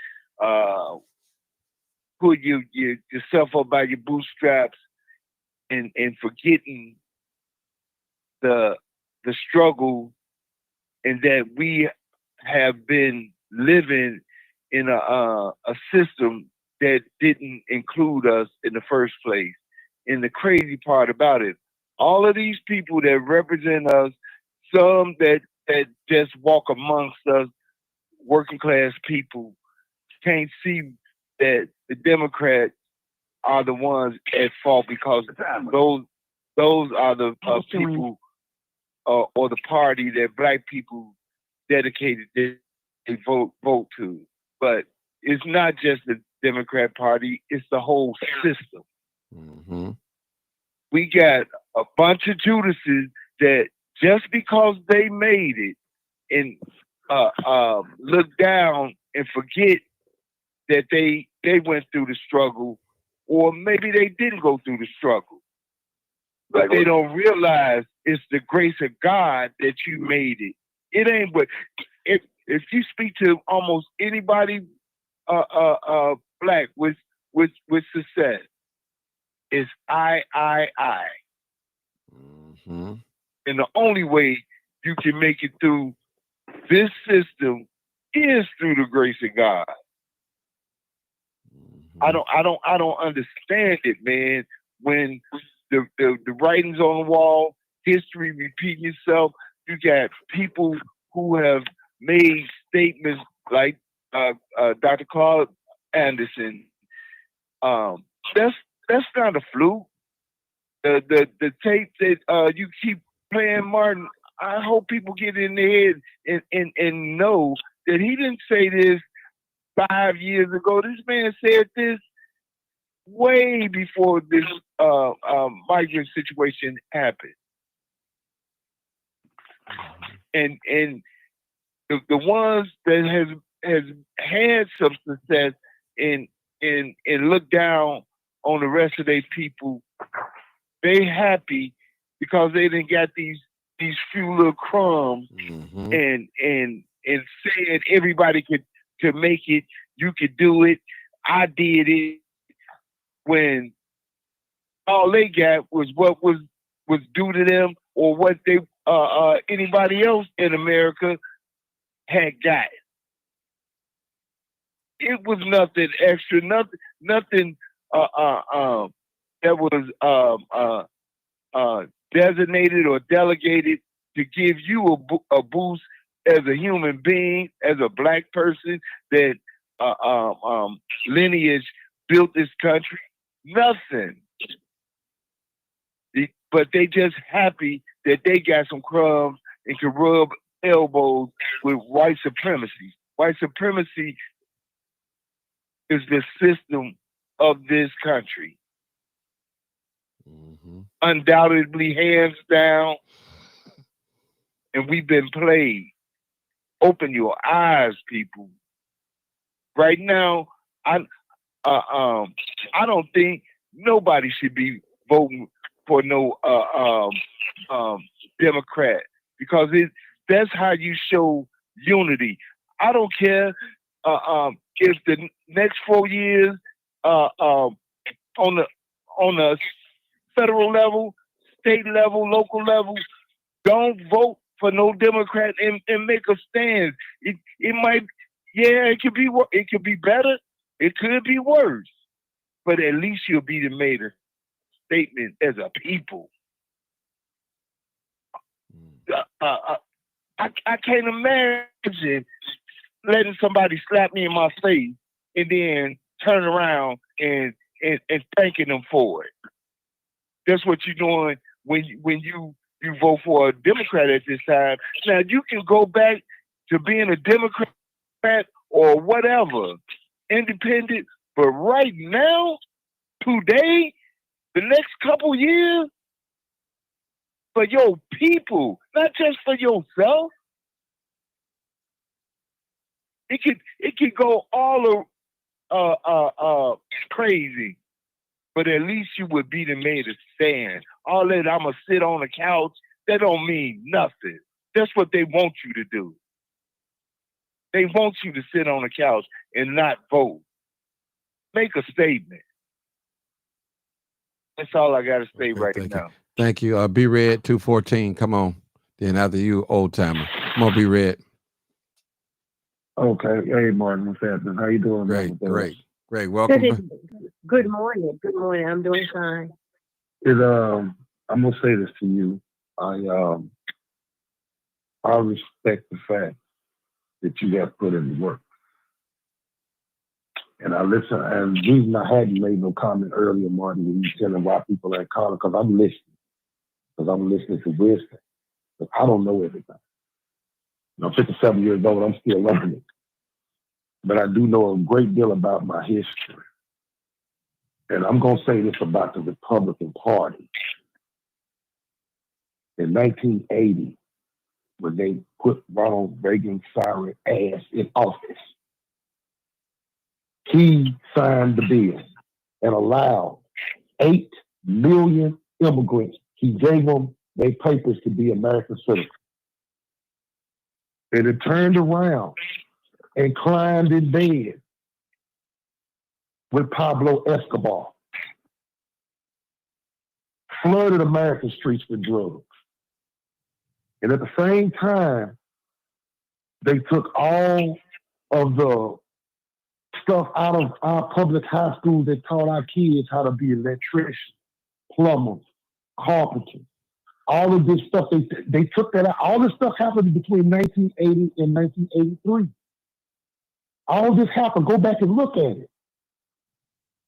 put yourself up by your bootstraps, and forgetting the struggle, and that we have been living in a system that didn't include us in the first place. And the crazy part about it, all of these people that represent us, some that just walk amongst us, working class people, can't see that the Democrats are the ones at fault, because those are the people or the party that Black people dedicated they vote to. But it's not just the Democrat Party, it's the whole system. Mm-hmm. We got a bunch of Judases that just because they made it and look down and forget that they went through the struggle, or maybe they didn't go through the struggle, but they don't realize it's the grace of God that you made it. It ain't what if you speak to almost anybody Black with success, it's I. Mm-hmm. And the only way you can make it through this system is through the grace of God. Mm-hmm. I don't understand it, man. When the writings on the wall, history repeating itself, you got people who have made statements like Dr. Claude Anderson. That's not a fluke. The tape that you keep playing, Martin, I hope people get in their head and know that he didn't say this 5 years ago. This man said this way before this migrant situation happened. And the ones that has had some success and look down on the rest of their people, they happy because they didn't get these few little crumbs and said everybody could make it, you could do it, I did it, when all they got was what was due to them or what they anybody else in America had got. It was nothing extra, nothing that was designated or delegated to give you a boost as a human being, as a black person that lineage built this country. Nothing. But they just happy that they got some crumbs and can rub elbows with white supremacy. White supremacy is the system of this country. Undoubtedly, hands down, and we've been played. Open your eyes, people. Right now, I don't think nobody should be voting for no Democrat, because that's how you show unity. I don't care if the next 4 years on the federal level, state level, local level, don't vote for no Democrat and make a stand. It might, it could be better, it could be worse, but at least you'll be made a statement as a people. I can't imagine letting somebody slap me in my face and then turn around and thanking them for it. That's what you're doing when you vote for a Democrat at this time. Now you can go back to being a Democrat or whatever, independent, but right now, today, the next couple years, for your people, not just for yourself. It could go all crazy, but at least you would be the made a stand. All that I'ma sit on the couch, that don't mean nothing. That's what they want you to do. They want you to sit on the couch and not vote. Make a statement. That's all I got to say right now. Thank you. Be Red 214. Come on. Then after you, old timer. Come on, Be Red. Okay. Hey, Martin. What's happening? How you doing? Great. Welcome. Good morning. I'm doing fine. I'm gonna say this to you. I respect the fact that you have put in the work. And I listen, and the reason I hadn't made no comment earlier, Martin, when you telling why people ain't calling, because I'm listening. Because I'm listening to wisdom. Because I don't know everything. I'm 57 years old, I'm still learning. But I do know a great deal about my history. And I'm going to say this about the Republican Party. In 1980, when they put Ronald Reagan's sorry ass in office, he signed the bill and allowed 8 million immigrants. He gave them their papers to be American citizens. And it turned around and climbed in bed with Pablo Escobar. Flooded American streets with drugs. And at the same time, they took all of the stuff out of our public high schools that taught our kids how to be electricians, plumbers, carpenters. All of this stuff, they took that out. All this stuff happened between 1980 and 1983. All this happened. Go back and look at it.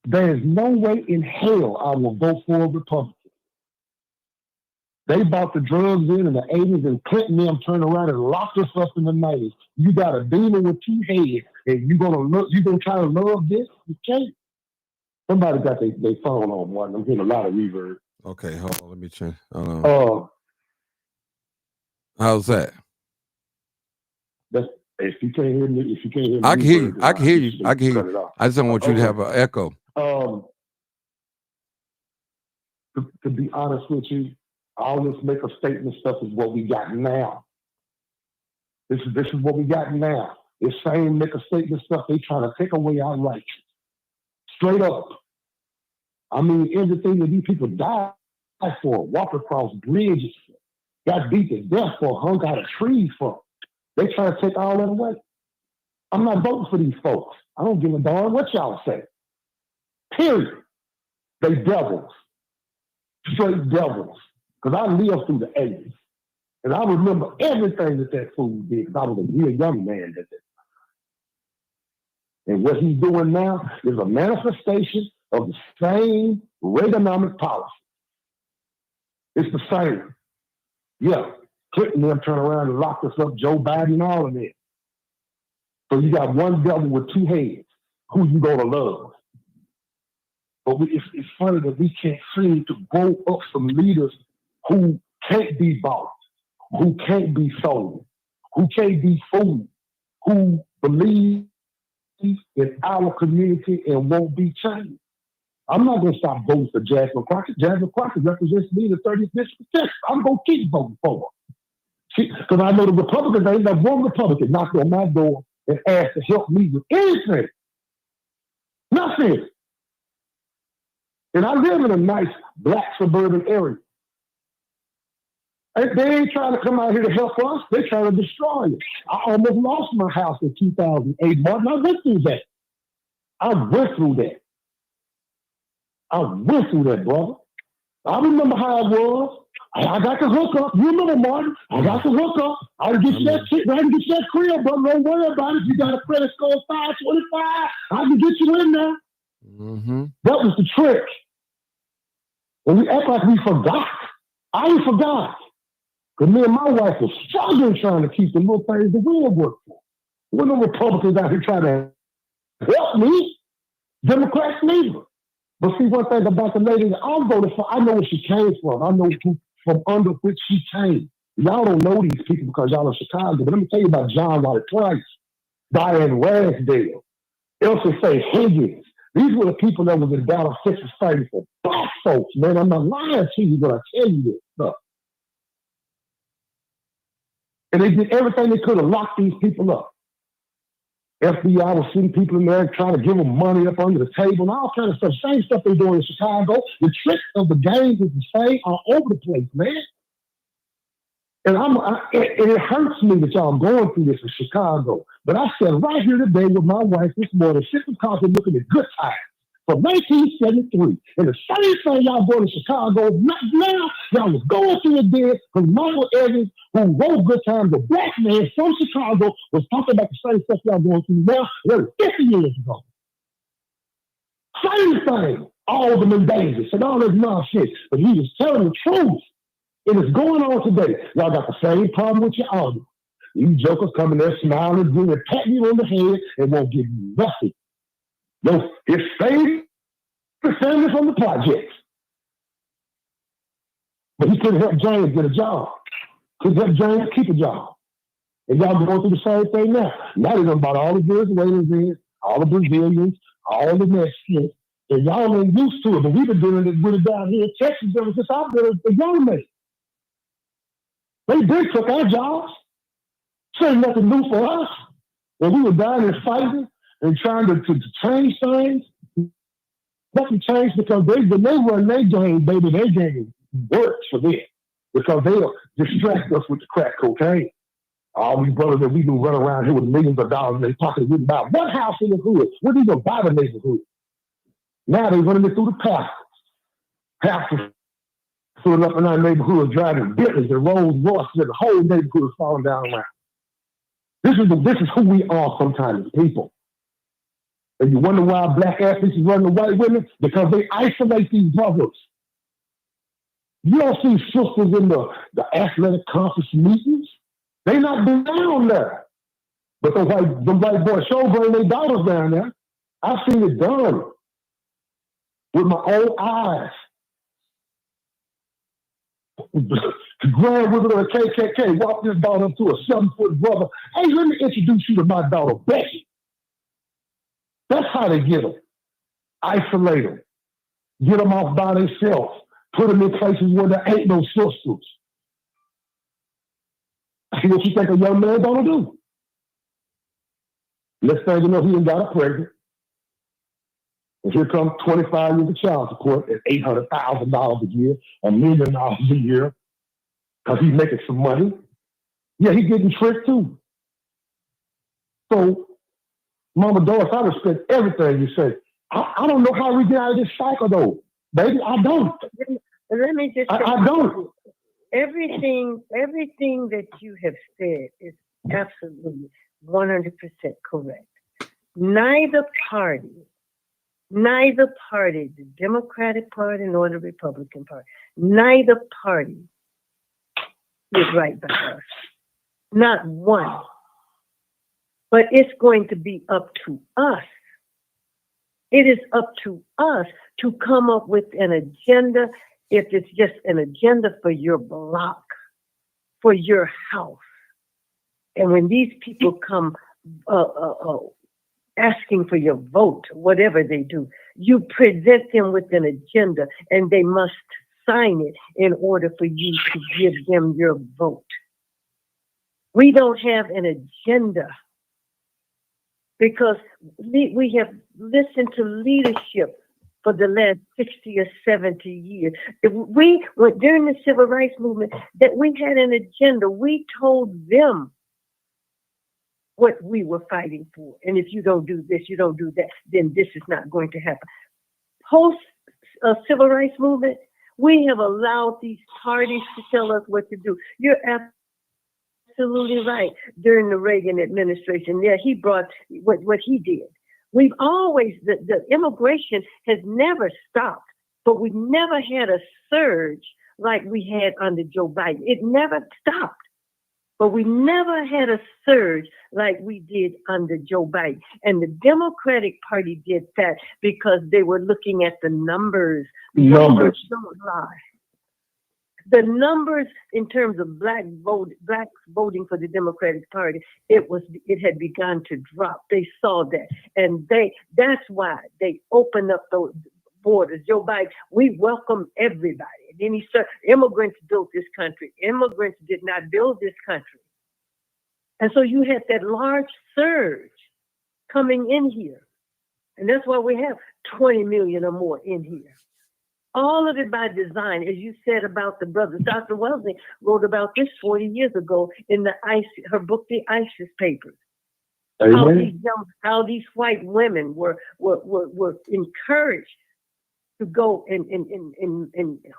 There is no way in hell I will vote for a Republican. They bought the drugs in the 80s, and Clinton them turned around and locked us up in the 90s. You got a demon with 2 heads, and you're gonna try to love this? You can't. Somebody got their phone on one. I'm getting a lot of reverb. Okay, hold on. Let me change. How's that? That's, if you can't hear me, I can hear you. I can hear you. I I can hear cut you. it off. I just don't want you to have an echo. To be honest with you, all this make a statement stuff is what we got now. This is what we got now. This same make a statement stuff, they trying to take away our rights. Straight up. I mean, everything that these people died for, walk across bridges, got beat to death for, hung out of trees for. They try to take all that away. I'm not voting for these folks. I don't give a darn what y'all say. Period. They devils. Straight devils. Because I lived through the 80s. And I remember everything that fool did because I was a real young man at that. And what he's doing now is a manifestation of the same Reaganomic policy. It's the same. Yeah, Clinton them turn around and lock us up, Joe Biden, all of that. So you got one devil with two heads. Who you gonna love? But it's funny that we can't seem to grow up some leaders who can't be bought, who can't be sold, who can't be fooled, who believe in our community and won't be changed. I'm not going to stop voting for Jasmine Crockett. Jasmine Crockett represents me in the 30th district. I'm going to keep voting for her. Because I know the Republicans, ain't not one Republican knocked on my door and asked to help me with anything. Nothing. And I live in a nice black suburban area. And they ain't trying to come out here to help us. They're trying to destroy us. I almost lost my house in 2008, Martin. I went through that. I went through that, brother. I remember how it was. I got the hookup. You remember, Martin? I got the hookup. I can get you that shit. I can get you that crib, brother. Don't worry about it. You got a credit score of 525. I can get you in there. Mm-hmm. That was the trick. And we act like we forgot. I ain't forgot. Because me and my wife were struggling trying to keep the little things the will work for. When the Republicans out here trying to help me, Democrats neither. But see, one thing about the lady that I'm voting for, I know where she came from. I know from under which she came. Y'all don't know these people because y'all in Chicago. But let me tell you about John Wiley Price, Diane Ragsdale, Elsa Faye Higgins. These were the people that was in Dallas, Texas fighting for black folks, man. I'm not lying to you, but I tell you this stuff. And they did everything they could to lock these people up. FBI was sending people in there trying to give them money up under the table and all kind of stuff. Same stuff they're doing in Chicago. The tricks of the games is the same all over the place, man. And it hurts me that y'all going through this in Chicago. But I said right here today with my wife this morning, sitting coffee looking at Good Times from 1973. And the same thing y'all going to Chicago now, y'all was going through it then because Michael Evans, who wrote Good Times, a black man from Chicago, was talking about the same stuff y'all going through now, nearly 50 years ago. Same thing. All of them in danger. Said all this nonsense. But he was telling the truth. It is going on today. Y'all got the same problem with your army. You jokers coming there smiling, good, and patting you on the head and won't give you nothing. No, it's saved the family from the projects. But he couldn't help James get a job. Couldn't help James keep a job. And y'all going through the same thing now. Now they done bought all the Venezuelans in, all the Brazilians, all the Mexicans. And y'all ain't used to it, but we've been doing it with it down here in Texas ever since I've been a young man. They did took our jobs. So ain't nothing new for us. When we were down there fighting and trying to change things, nothing changed because when they run their game, baby, their game works for them because they'll distract us with the crack cocaine. All these brothers that we do run around here with millions of dollars in their pocket, wouldn't buy one house in the hood. Wouldn't even buy the neighborhood. Now they're running it through the pastors. Pastors filling up in our neighborhood, driving Bentleys and Rolls Royces, and the whole neighborhood is falling down around. This is who we are sometimes as people. And you wonder why black athletes is running the white women? Because they isolate these brothers. You don't see sisters in the athletic conference meetings. They not down there. But the white boys show bring their daughters down there. I've seen it done. with my own eyes. The Grand Wizard of the KKK walked his daughter up to a 7-foot brother. Hey, let me introduce you to my daughter, Becky. That's how they get them. Isolate them. Get them off by themselves. Put them in places where there ain't no sisters. See what you think a young man gonna do? Next thing you know, he done got her pregnant. And here comes 25 years of child support at $800,000 a year, $1 million a year, because he's making some money. Yeah, he's getting tricked too. So, Mama Doris, I respect everything you say. I don't know how we get out of this cycle, though. Baby, I don't. Let me just say, I don't. Everything that you have said is absolutely 100% correct. Neither party, the Democratic Party nor the Republican Party, neither party is right by us. Not one. But it's going to be up to us. It is up to us to come up with an agenda, if it's just an agenda for your block, for your house. And when these people come asking for your vote, whatever they do, you present them with an agenda and they must sign it in order for you to give them your vote. We don't have an agenda because we have listened to leadership for the last 60 or 70 years. We were during the civil rights movement that we had an agenda. We told them what we were fighting for. And if you don't do this, you don't do that, then this is not going to happen. Post civil rights movement, we have allowed these parties to tell us what to do. You're absolutely right. During the Reagan administration, yeah, he brought what he did. We've always, the immigration has never stopped, but we never had a surge like we had under Joe Biden. It never stopped, but we never had a surge like we did under Joe Biden. And the Democratic Party did that because they were looking at the numbers. Numbers don't lie. The numbers in terms of blacks voting for the Democratic Party, it had begun to drop. They saw that, and that's why they opened up those borders. Joe Biden, we welcome everybody. And then he said, immigrants built this country. Immigrants did not build this country. And so you had that large surge coming in here, and that's why we have 20 million or more in here. All of it by design, as you said about the brothers. Dr. Wellesley wrote about this 40 years ago in her book, The ISIS Papers. How these white women were encouraged to go and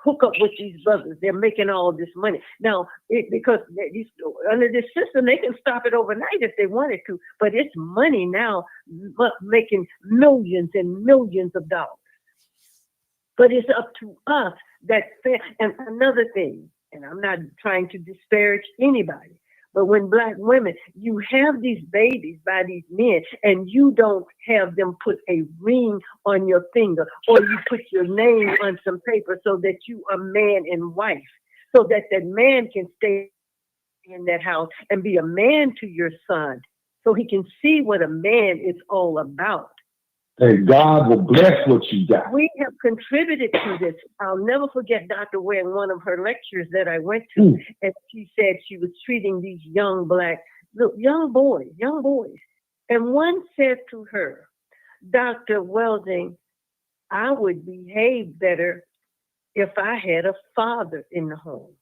hook up with these brothers. They're making all this money. Now, because under this system, they can stop it overnight if they wanted to, but it's money now making millions and millions of dollars. But it's up to us and another thing, and I'm not trying to disparage anybody, but when black women, you have these babies by these men and you don't have them put a ring on your finger or you put your name on some paper so that you are man and wife, so that man can stay in that house and be a man to your son so he can see what a man is all about. And God will bless what you got. We have contributed to this. I'll never forget Dr. Ware in one of her lectures that I went to, and she said she was treating these young boys. And one said to her, Dr. Welding, I would behave better if I had a father in the home.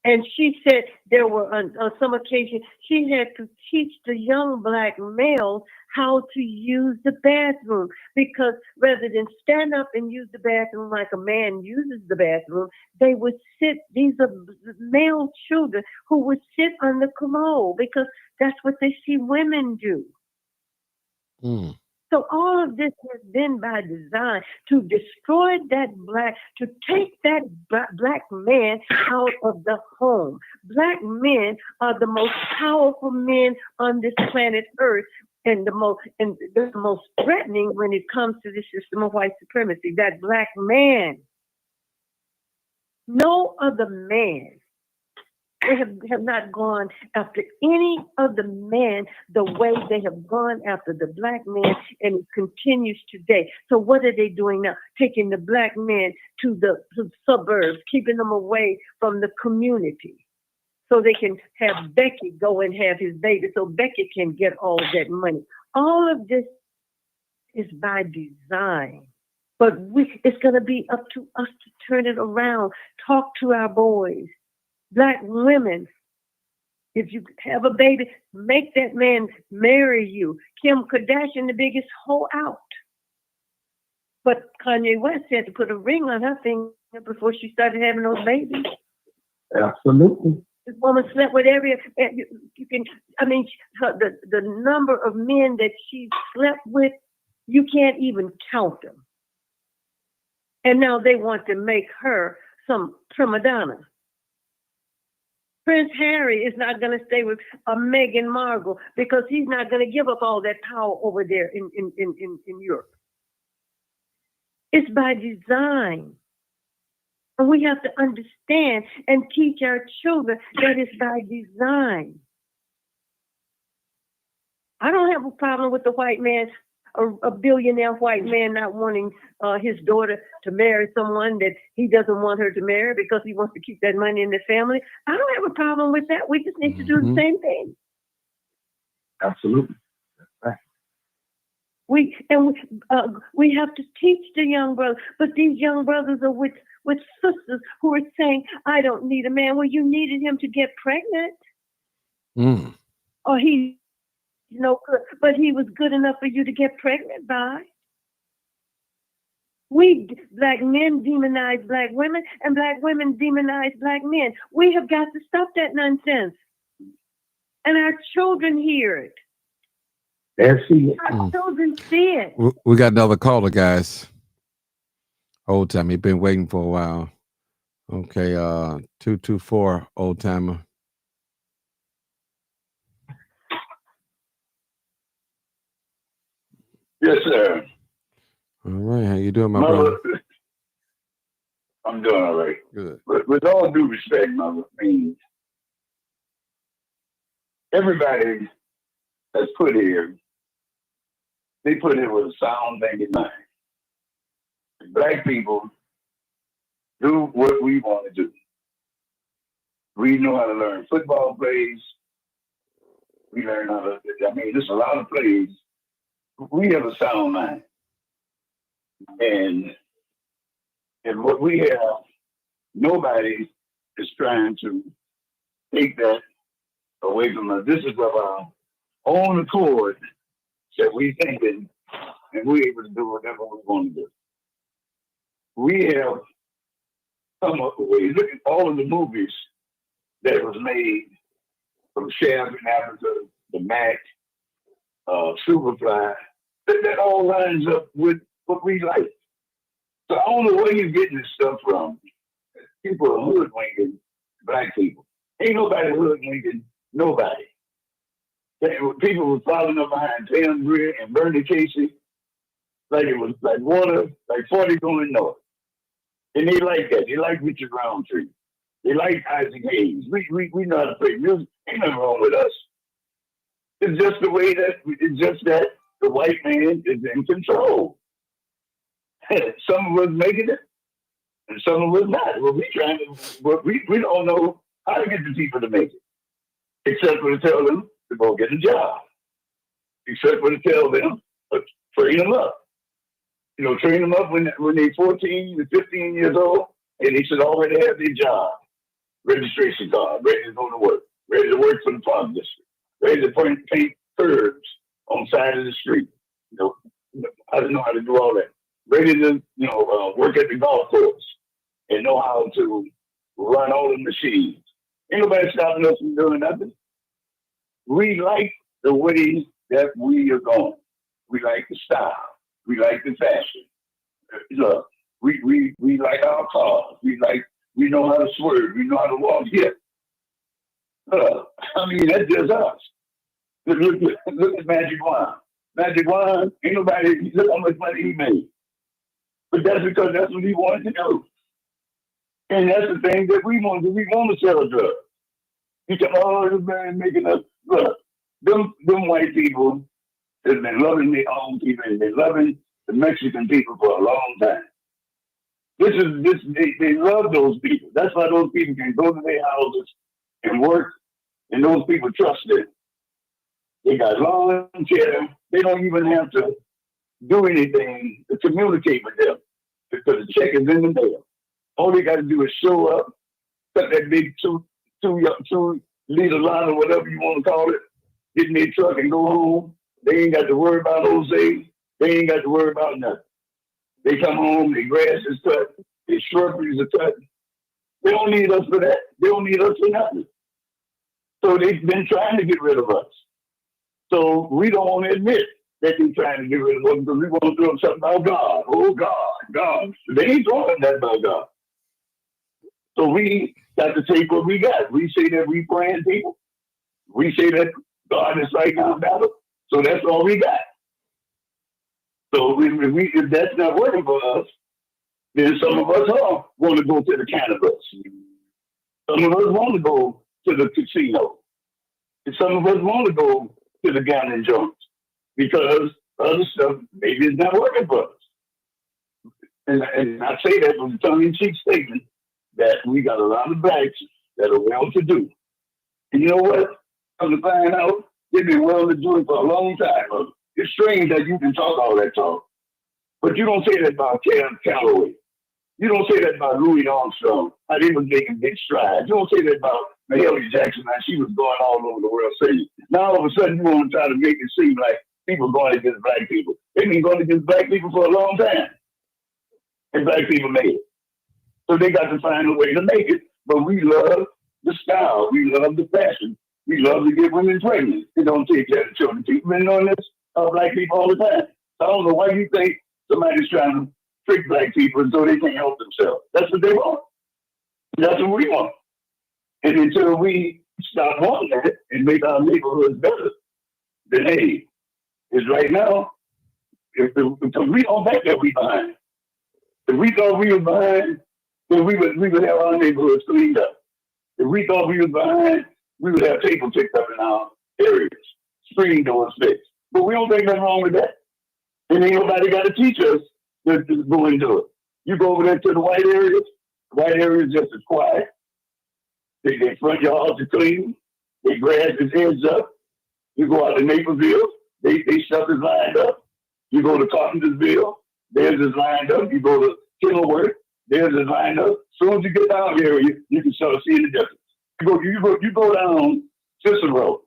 And she said there were, on some occasion, she had to teach the young black males how to use the bathroom, because rather than stand up and use the bathroom like a man uses the bathroom, they would sit, these are male children who would sit on the commode because that's what they see women do. So all of this has been by design to destroy to take that black man out of the home. Black men are the most powerful men on this planet Earth. and the most threatening when it comes to the system of white supremacy, that black man. No other man. They have not gone after any other man the way they have gone after the black man, and it continues today. So what are they doing now? Taking the black man to the suburbs, keeping them away from the community, so they can have Becky go and have his baby, so Becky can get all that money. All of this is by design. But it's going to be up to us to turn it around, talk to our boys. Black women, if you have a baby, make that man marry you. Kim Kardashian, the biggest hoe out. But Kanye West had to put a ring on her finger before she started having those babies. Absolutely. This woman slept with every, you can, I mean, the number of men that she slept with, you can't even count them. And now they want to make her some prima donna. Prince Harry is not going to stay with Meghan Markle because he's not going to give up all that power over there in Europe. It's by design. And we have to understand and teach our children that it's by design. I don't have a problem with the white man, a billionaire white man not wanting his daughter to marry someone that he doesn't want her to marry because he wants to keep that money in the family. I don't have a problem with that. We just need to do the same thing. Absolutely. We have to teach the young brothers, but these young brothers are with sisters who are saying, I don't need a man. Well, you needed him to get pregnant. Or he's no good, but he was good enough for you to get pregnant by. We black men demonize black women, and black women demonize black men. We have got to stop that nonsense. And our children hear it. Our children see it. We got another caller, guys. Old timer, he's been waiting for a while. Okay, 224, old timer. Yes, sir. All right, how you doing, my brother? I'm doing all right. Good. But with all due respect, Mother, I mean, everybody that's put here, they put it with a sound thing in mind. Black people do what we want to do. We know how to learn football plays. We learn how to, I mean, there's a lot of plays. We have a sound mind. And what we have, nobody is trying to take that away from us. This is of our own accord that we thinking, and we're able to do whatever we want to do. We have come up with ways. Look at all of the movies that was made from Chef and Africa, the Mac, Superfly. That all lines up with what we like. So I don't know where you're getting this stuff from. People are hoodwinking black people. Ain't nobody hoodwinking nobody. People were following up behind Pam Grier and Bernie Casey like it was like water, like 40 going north. And they like that. They like Richard Roundtree. They like Isaac Hayes. We know how to play music. Ain't nothing wrong with us. It's just the way that the white man is in control. Some of us making it, and some of us not. Well, we don't know how to get the people to make it, except for to tell them to go get a job, except for to tell them train them up. You know, train them up when they're 14 to 15 years old, and they should already have their job, registration card, ready to go to work, ready to work for the farm district, ready to paint curbs on the side of the street. You know, I don't know how to do all that. Ready to, work at the golf course and know how to run all the machines. Ain't nobody stopping us from doing nothing. We like the way that we are going. We like the style. We like the fashion. Look, we like our cars. We know how to swerve. We know how to walk here. I mean, that's just us. Look at Magic Wand. Magic Wand, ain't nobody, look how much money he made. But that's because that's what he wanted to do. And that's the thing that we want to do. We want to sell drugs. You can, oh, this man making us, look, them white people have been loving their own people and they're loving the Mexican people for a long time. They love those people. That's why those people can go to their houses and work, and those people trust them. They got long hair. They don't even have to do anything to communicate with them because the check is in the mail. All they got to do is show up, cut that big 2-liter line or whatever you want to call it, get in their truck and go home. They ain't got to worry about Jose. They ain't got to worry about nothing. They come home, their grass is cut, their shrubberies are cut. They don't need us for that. They don't need us for nothing. So they've been trying to get rid of us. So we don't want to admit that they're trying to get rid of us because we want to do something about God. Oh, God. They ain't talking that about God. So we got to take what we got. We say that we praying people. We say that God is fighting our battle. So that's all we got. So if that's not working for us, then some of us want to go to the cannabis. Some of us want to go to the casino. And some of us want to go to the gambling joints because other stuff maybe is not working for us. And I say that with a tongue-in-cheek statement that we got a lot of blacks that are well-to-do. And you know what? Come to find out, they've been well-to-do for a long time. It's strange that you can talk all that talk, but you don't say that about Calloway. You don't say that about Louis Armstrong, how they was making big strides. You don't say that about Mahalia Jackson, how she was going all over the world singing. Now all of a sudden you want to try to make it seem like people going against black people. They've been going against black people for a long time. And black people made it. So they got to find a way to make it. But we love the style. We love the fashion. We love to get women pregnant. They don't take care of children. People been doing this black people all the time. I don't know why you think somebody's trying to trick black people so they can't help themselves. That's what they want. That's what we want. And until we stop wanting that and make our neighborhoods better, then hey, it's right now, if we don't think that we behind. If we thought we were behind, then we would have our neighborhoods cleaned up. If we thought we were behind, we would have tables picked up in our areas, screen doors fixed. But we don't think nothing wrong with that. And ain't nobody got to teach us to go and do it. You go over there to the white areas just as quiet. Their front yards are clean. Their grass is edged up. You go out to Naperville, they stuff is lined up. You go to Carpentersville, theirs is lined up. You go to Kenilworth, theirs is lined up. As soon as you get down here, you can start seeing the difference. You go down Cicero.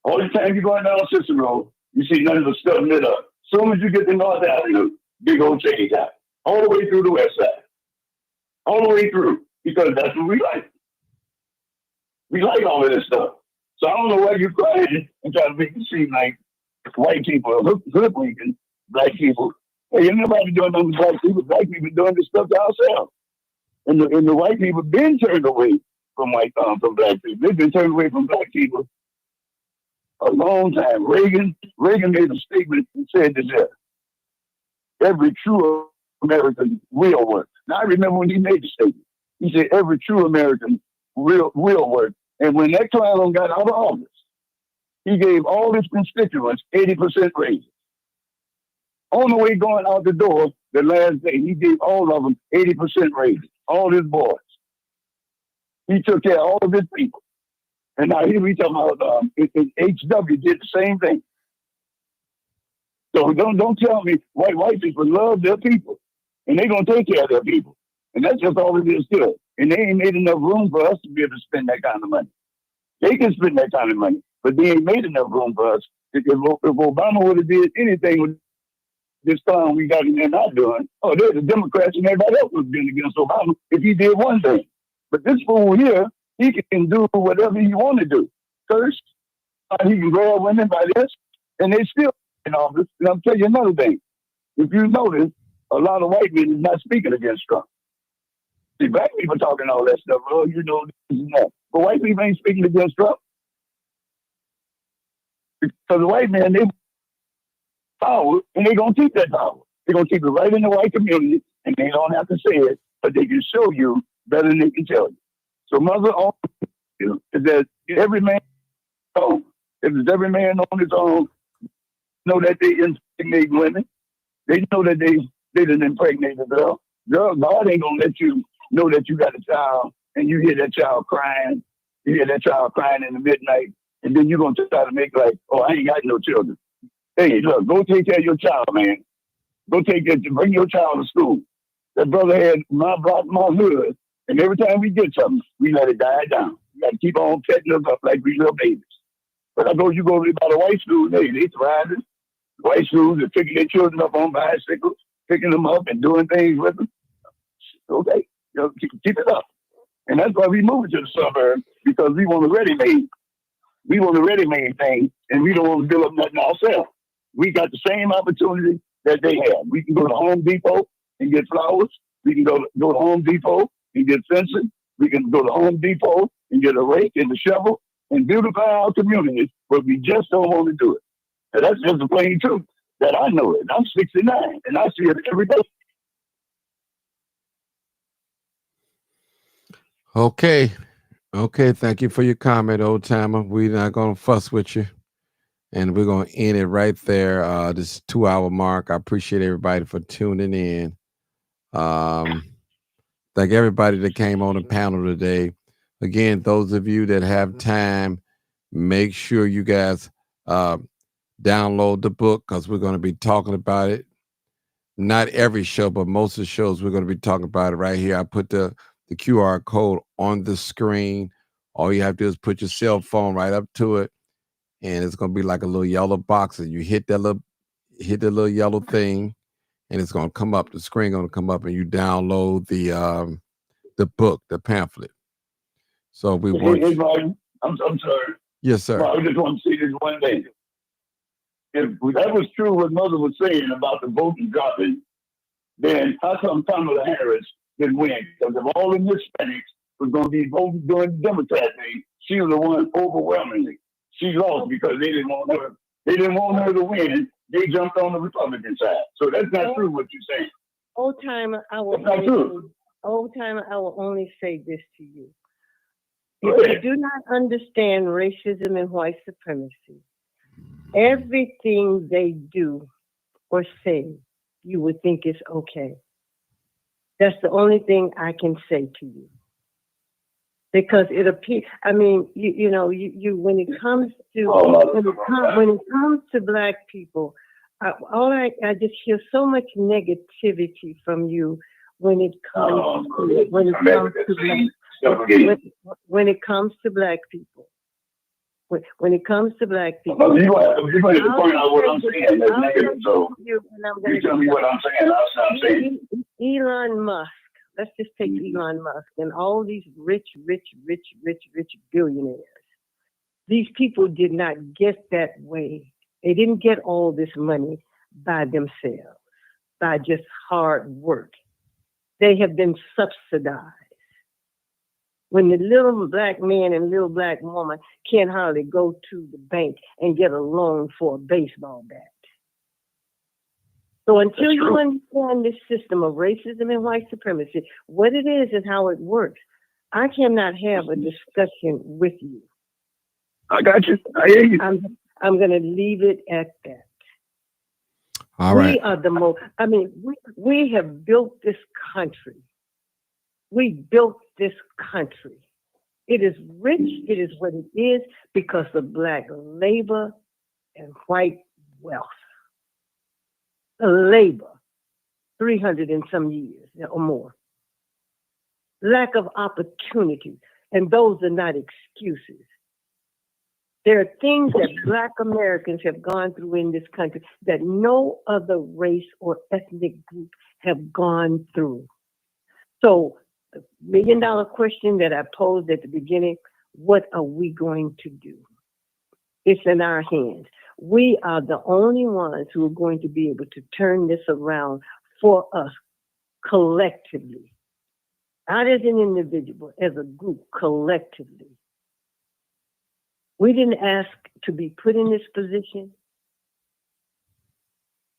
All the time you're going down Cicero, you see none of the stuff lit up. As soon as you get to North Avenue, big old change out. All the way through the west side. All the way through. Because that's what we like. We like all of this stuff. So I don't know why you're crying and trying to make it seem like white people are hoodwinking black people. Hey, ain't nobody doing nothing with black people. Black people doing this stuff to ourselves. And the white people been turned away from black people. They've been turned away from black people a long time. Reagan made a statement and said that every true American will work. Now I remember when he made the statement. He said every true American will work. And when that clown got out of office, he gave all his constituents 80% raises. On the way going out the door, the last day, he gave all of them 80% raises. All his boys. He took care of all of his people. And now here we talking about HW did the same thing. So don't tell me white people love their people. And they're going to take care of their people. And that's just all it is to it. And they ain't made enough room for us to be able to spend that kind of money. They can spend that kind of money, but they ain't made enough room for us. If Obama would have did anything with this time we got in there not doing, there's the Democrats and everybody else was been against Obama if he did one thing. But this fool here, he can do whatever he want to do. First, he can grab women by this, and they still in office. And I'll tell you another thing. If you notice, a lot of white men is not speaking against Trump. See, black people talking all that stuff, this and that. But white people ain't speaking against Trump. Because the white man, they power, and they're going to keep that power. They're going to keep it right in the white community, and they don't have to say it, but they can show you better than they can tell you. So mother on you is that every man own. If it's every man on his own, know that they impregnate women. They know that they done impregnated a girl. Girl, God ain't gonna let you know that you got a child and you hear that child crying. You hear that child crying in the midnight, and then you're gonna try to make like, oh, I ain't got no children. Hey, look, go take care of your child, man. Bring your child to school. That brother had my hood, and every time we get something, we let it die down. We got to keep on petting us up like we little babies. But I go, you go to the white schools, they thriving. White schools are picking their children up on bicycles, picking them up and doing things with them. Okay, keep it up. And that's why we moving to the suburbs, because we want a ready-made. We want a ready-made thing, and we don't want to build up nothing ourselves. We got the same opportunity that they have. We can go to Home Depot and get flowers. We can go to Home Depot and get fencing. We can go to Home Depot and get a rake and a shovel and beautify our communities, but we just don't want to do it. And that's just the plain truth that I know it. I'm 69 and I see it every day. Okay. Thank you for your comment, old timer. We're not going to fuss with you. And we're going to end it right there. This 2-hour mark. I appreciate everybody for tuning in. Thank everybody that came on the panel today. Again, those of you that have time, make sure you guys download the book, because we're going to be talking about it. Not every show, but most of the shows we're going to be talking about it right here. I put the QR code on the screen. All you have to do is put your cell phone right up to it, and it's going to be like a little yellow box, and you hit the little yellow thing, and it's going to come up. The screen going to come up, and you download the book, the pamphlet. So we want. Hey, Martin, I'm sorry. Yes, sir. I just want to say this one thing. If that was true what Mother was saying about the voting dropping, then how come Kamala Harris didn't win? Because if all the Hispanics was going to be voting during the Democrat thing, she was the one overwhelmingly. She lost because they didn't want her. They didn't want her to win. They jumped on the Republican side. So that's not true what you're saying. Old timer, I will only say this to you. If you do not understand racism and white supremacy, everything they do or say, you would think is okay. That's the only thing I can say to you. Because it appears, I mean, when it comes to Black people, I just hear so much negativity from you when it comes to Black people. When it comes to Black people. You want to point out what I'm saying that's negative, so you tell me what I'm saying, I'll stop saying. Elon Musk, let's just take Elon Musk and all these rich billionaires. These people did not get that way. They didn't get all this money by themselves, by just hard work. They have been subsidized. When the little Black man and little Black woman can't hardly go to the bank and get a loan for a baseball bat. So until you understand this system of racism and white supremacy, what it is and how it works, I cannot have a discussion with you. I got you. I hear you. I'm going to leave it at that. All right. We are the most, we have built this country. We built this country. It is rich. It is what it is because of Black labor and white wealth. The labor, 300 and some years or more. Lack of opportunity, and those are not excuses. There are things that Black Americans have gone through in this country that no other race or ethnic group have gone through. So the $1 million question that I posed at the beginning, what are we going to do? It's in our hands. We are the only ones who are going to be able to turn this around for us collectively. Not as an individual, as a group, collectively. We didn't ask to be put in this position.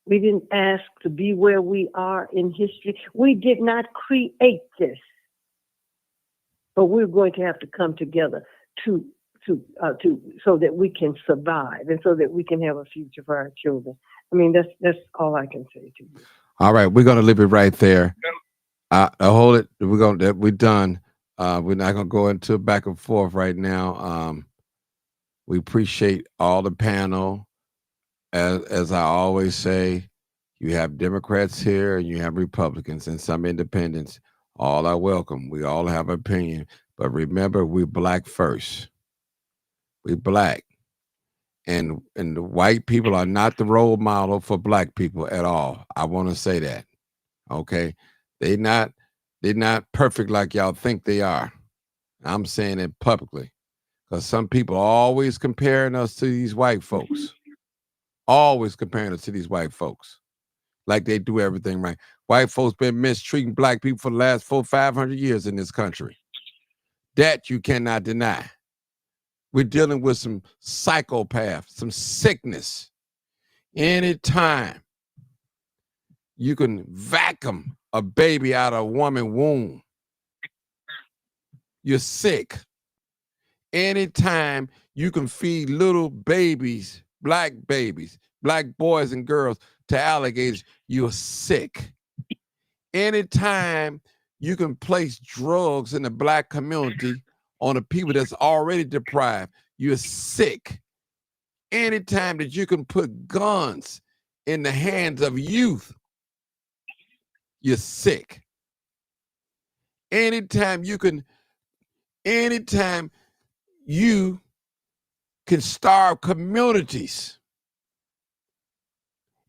We didn't ask to be where we are in history. We did not create this, but we're going to have to come together to so that we can survive and so that we can have a future for our children. I mean, that's all I can say to you. All right, we're gonna leave it right there. Hold it. We're done. We're not gonna go into back and forth right now. We appreciate all the panel. As I always say, you have Democrats here and you have Republicans and some independents. All are welcome. We all have an opinion, but remember, we're Black first. We're Black, and the white people are not the role model for Black people at all. I want to say that. Okay, they're not perfect like y'all think they are. I'm saying it publicly because some people are always comparing us to these white folks. Always comparing us to these white folks like they do everything right. White folks been mistreating Black people for the last 400-500 years in this country. That you cannot deny. We're dealing with some psychopath, some sickness. Anytime you can vacuum a baby out of a woman's womb, you're sick. Anytime you can feed little babies, Black boys and girls to alligators, you're sick. Anytime you can place drugs in the Black community on the people that's already deprived, you're sick. Anytime that you can put guns in the hands of youth, you're sick. Anytime you can starve communities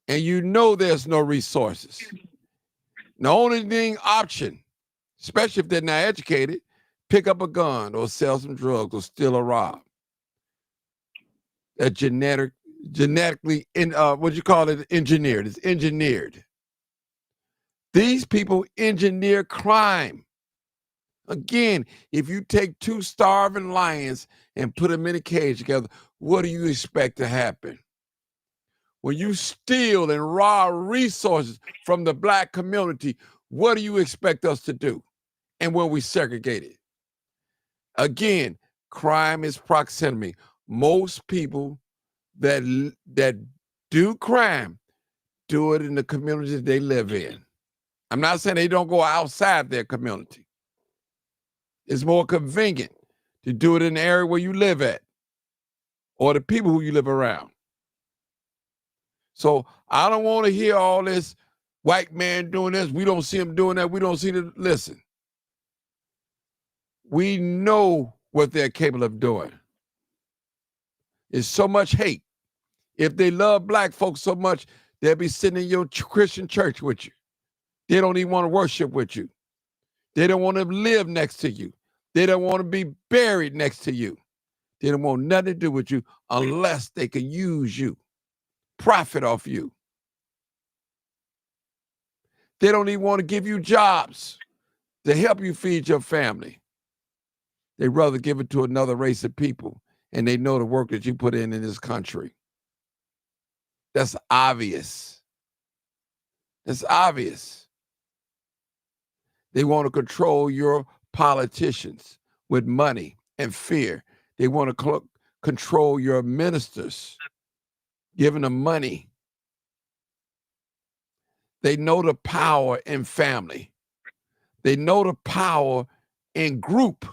and you know there's no resources. The only option, especially if they're not educated, pick up a gun or sell some drugs or steal or rob. That genetically engineered. It's engineered. These people engineer crime. Again, if you take two starving lions and put them in a cage together, what do you expect to happen? When you steal and rob resources from the Black community, what do you expect us to do? And when we segregate it? Again, crime is proximity. Most people that do crime do it in the communities they live in. I'm not saying they don't go outside their community. It's more convenient to do it in the area where you live at or the people who you live around. So I don't want to hear all this white man doing this. We don't see him doing that. We don't see them. Listen, we know what they're capable of doing. It's so much hate. If they love Black folks so much, they'll be sitting in your Christian church with you. They don't even want to worship with you. They don't want to live next to you. They don't want to be buried next to you. They don't want nothing to do with you unless they can use you, profit off you. They don't even want to give you jobs to help you feed your family. They'd rather give it to another race of people, and they know the work that you put in this country. That's obvious. It's obvious. They want to control your politicians with money and fear. They want to control your ministers, giving them money. They know the power in family. They know the power in group.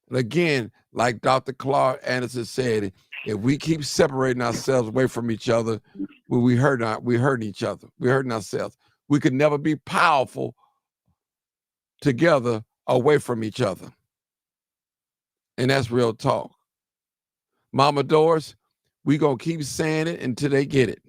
And again, like Dr. Clark Anderson said, if we keep separating ourselves away from each other, we're hurting each other. We're hurting ourselves. We could never be powerful together away from each other. And that's real talk. Mama Doris, we're going to keep saying it until they get it.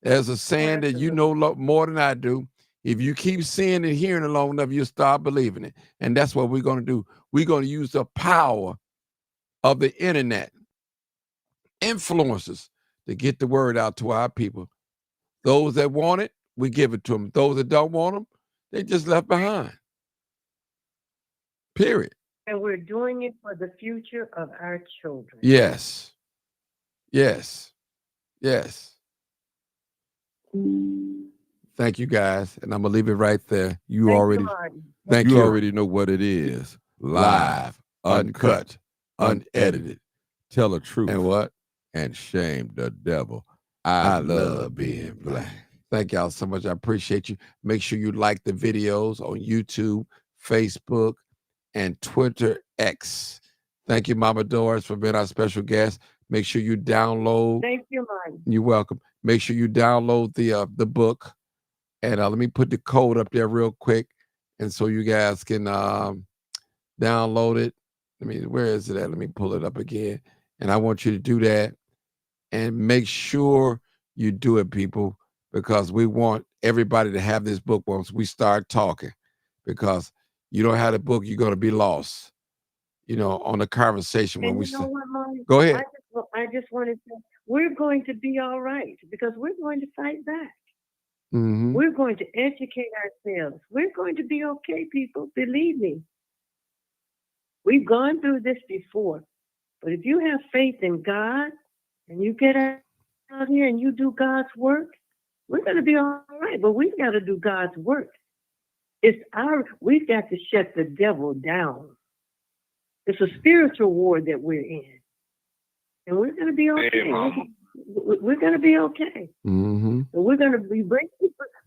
There's a saying that you know more than I do. If you keep seeing and hearing it long enough, you'll start believing it. And that's what we're going to do. We're going to use the power of the internet, influencers, to get the word out to our people. Those that want it, we give it to them. Those that don't want them, they just left behind. Period. And we're doing it for the future of our children. Yes. Yes. Yes. Thank you, guys. And I'm going to leave it right there. You Thank already you, Martin. thank You you. already know what it is. Live, uncut, unedited. Tell the truth. And what? And shame the devil. I love being black. Thank y'all so much. I appreciate you. Make sure you like the videos on YouTube, Facebook, and Twitter X. Thank you, Mama Doris, for being our special guest. Make sure you download. Thank you, Martin. You're welcome. Make sure you download the book. And let me put the code up there real quick. And so you guys can download it. Where is it at? Let me pull it up again. And I want you to do that. And make sure you do it, people, because we want everybody to have this book once we start talking. Because you don't have the book, you're going to be lost, on the conversation when And we you know start. what, Martin? Go ahead. I just want to say, we're going to be all right because we're going to fight back. Mm-hmm. We're going to educate ourselves. We're going to be okay, people. Believe me. We've gone through this before. But if you have faith in God and you get out here and you do God's work, we're going to be all right. But we've got to do God's work. We've got to shut the devil down. It's a spiritual war that we're in. And we're going to be okay. Hey, we're going to be okay. Mm-hmm. And we're going to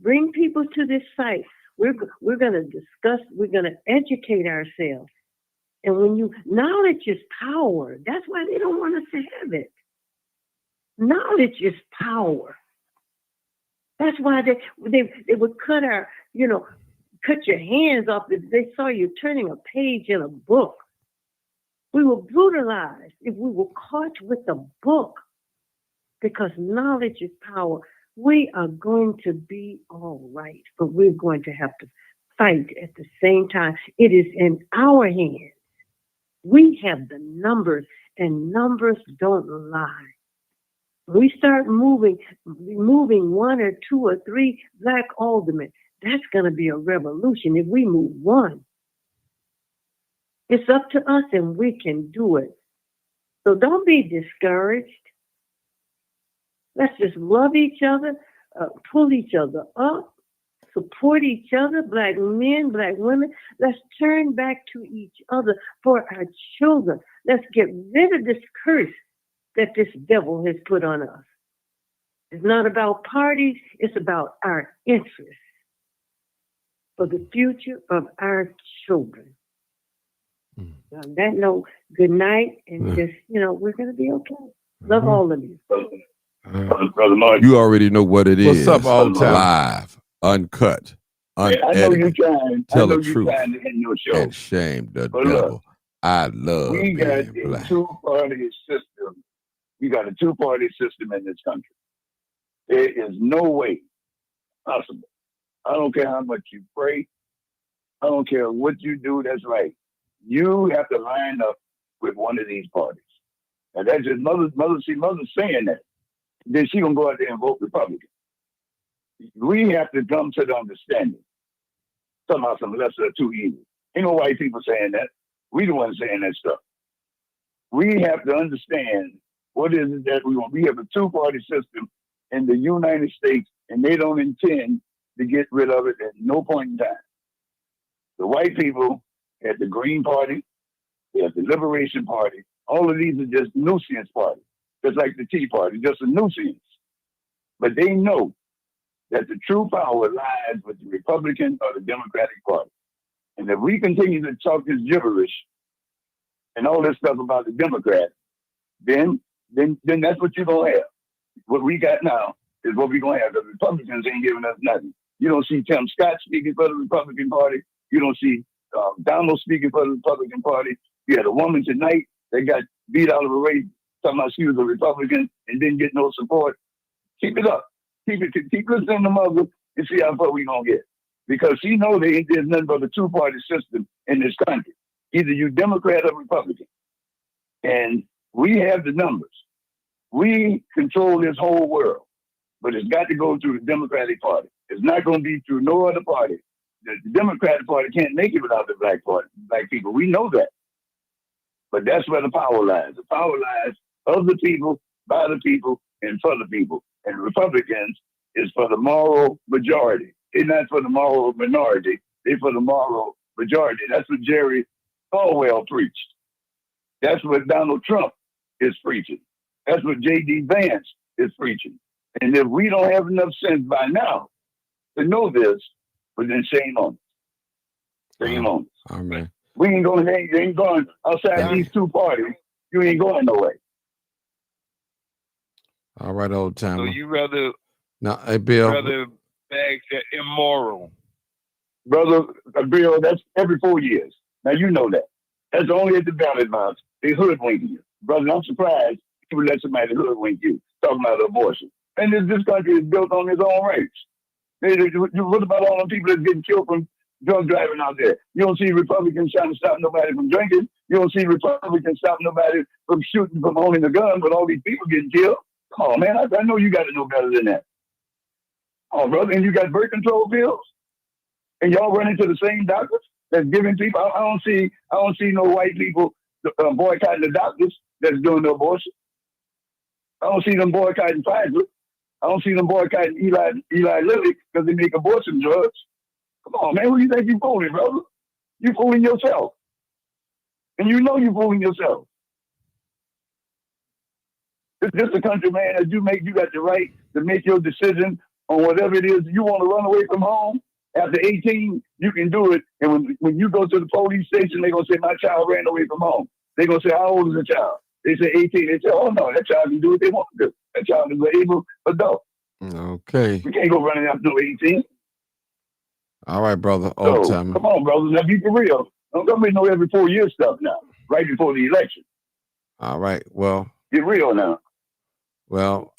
bring people to this site. We're going to discuss. We're going to educate ourselves. And knowledge is power. That's why they don't want us to have it. Knowledge is power. That's why they would cut your hands off if they saw you turning a page in a book. We were brutalized if we were caught with a book, because knowledge is power. We are going to be all right, but we're going to have to fight at the same time. It is in our hands. We have the numbers, and numbers don't lie. We start moving one or two or three black aldermen. That's going to be a revolution if we move one. It's up to us, and we can do it. So don't be discouraged. Let's just love each other, pull each other up, support each other, black men, black women. Let's turn back to each other for our children. Let's get rid of this curse that this devil has put on us. It's not about parties, it's about our interests for the future of our children. On that note, good night, and just, we're going to be okay. Love all of you. Brother Martin. You already know what it is. What's up, old town? Live, uncut, I know you're unedited. trying. Tell I know the you're truth. trying to end your show. And shame the But look, devil. I love We got being a black. two-party system. We got a two-party system in this country. There is no way possible. I don't care how much you pray. I don't care what you do that's right. You have to line up with one of these parties. And that's just mother's saying that. Then she gonna go out there and vote Republican. We have to come to the understanding. Somehow some lesser of two evils. Ain't no white people saying that. We the ones saying that stuff. We have to understand what is it that we want. We have a two-party system in the United States, and they don't intend to get rid of it at no point in time. The white people had the Green Party, they had the Liberation Party. All of these are just nuisance parties, just like the Tea Party, just a nuisance. But they know that the true power lies with the Republican or the Democratic Party. And if we continue to talk this gibberish and all this stuff about the Democrats, then that's what you're gonna have. What we got now is what we're gonna have. The Republicans ain't giving us nothing. You don't see Tim Scott speaking for the Republican Party. You don't see Donald speaking for the Republican Party. You had a woman tonight that got beat out of a race talking about she was a Republican and didn't get no support. Keep it up. Keep listening to mother and see how far we gonna get. Because she knows there's nothing but a two-party system in this country. Either you Democrat or Republican. And we have the numbers. We control this whole world. But it's got to go through the Democratic Party. It's not going to be through no other party. The Democratic Party can't make it without the black people. We know that. But that's where the power lies. The power lies of the people, by the people, and for the people. And Republicans is for the moral majority. They're not for the moral minority. They're for the moral majority. That's what Jerry Falwell preached. That's what Donald Trump is preaching. That's what J.D. Vance is preaching. And if we don't have enough sense by now to know this, but then shame on us. Shame on us. Oh, man. We ain't going. You ain't going outside these two parties. You ain't going nowhere. All right, old timer. So you rather hey, Bill. rather bags that immoral. Brother, Bill, that's every 4 years. Now you know that. That's only at the ballot box. They hoodwink you. Brother, I'm surprised you would let somebody hoodwink you talking about abortion. And this country is built on its own rights. What about all the people that's getting killed from drunk driving out there? You don't see Republicans trying to stop nobody from drinking. You don't see Republicans stopping nobody from shooting, from owning a gun, but all these people getting killed. Come on, man. I know you got to know better than that. Oh, brother, and you got birth control pills? And y'all run into the same doctors that's giving people. I don't see no white people boycotting the doctors that's doing the abortion. I don't see them boycotting Pfizer. I don't see them boycotting Eli Lilly because they make abortion drugs. Come on, man. Who do you think you're fooling, brother? You're fooling yourself. And you know you're fooling yourself. It's just a country, man, as you got the right to make your decision on whatever it is. You want to run away from home after 18, you can do it. And when you go to the police station, they're going to say, my child ran away from home. They're going to say, how old is the child? They say 18. They say, oh, no, that child can do what they want to do. That child is an able adult. Okay. We can't go running after 18. All right, brother. Old timer. Come on, brothers. Now be for real. Don't be no every 4 year stuff now, right before the election. All right. Well, get real now. Well,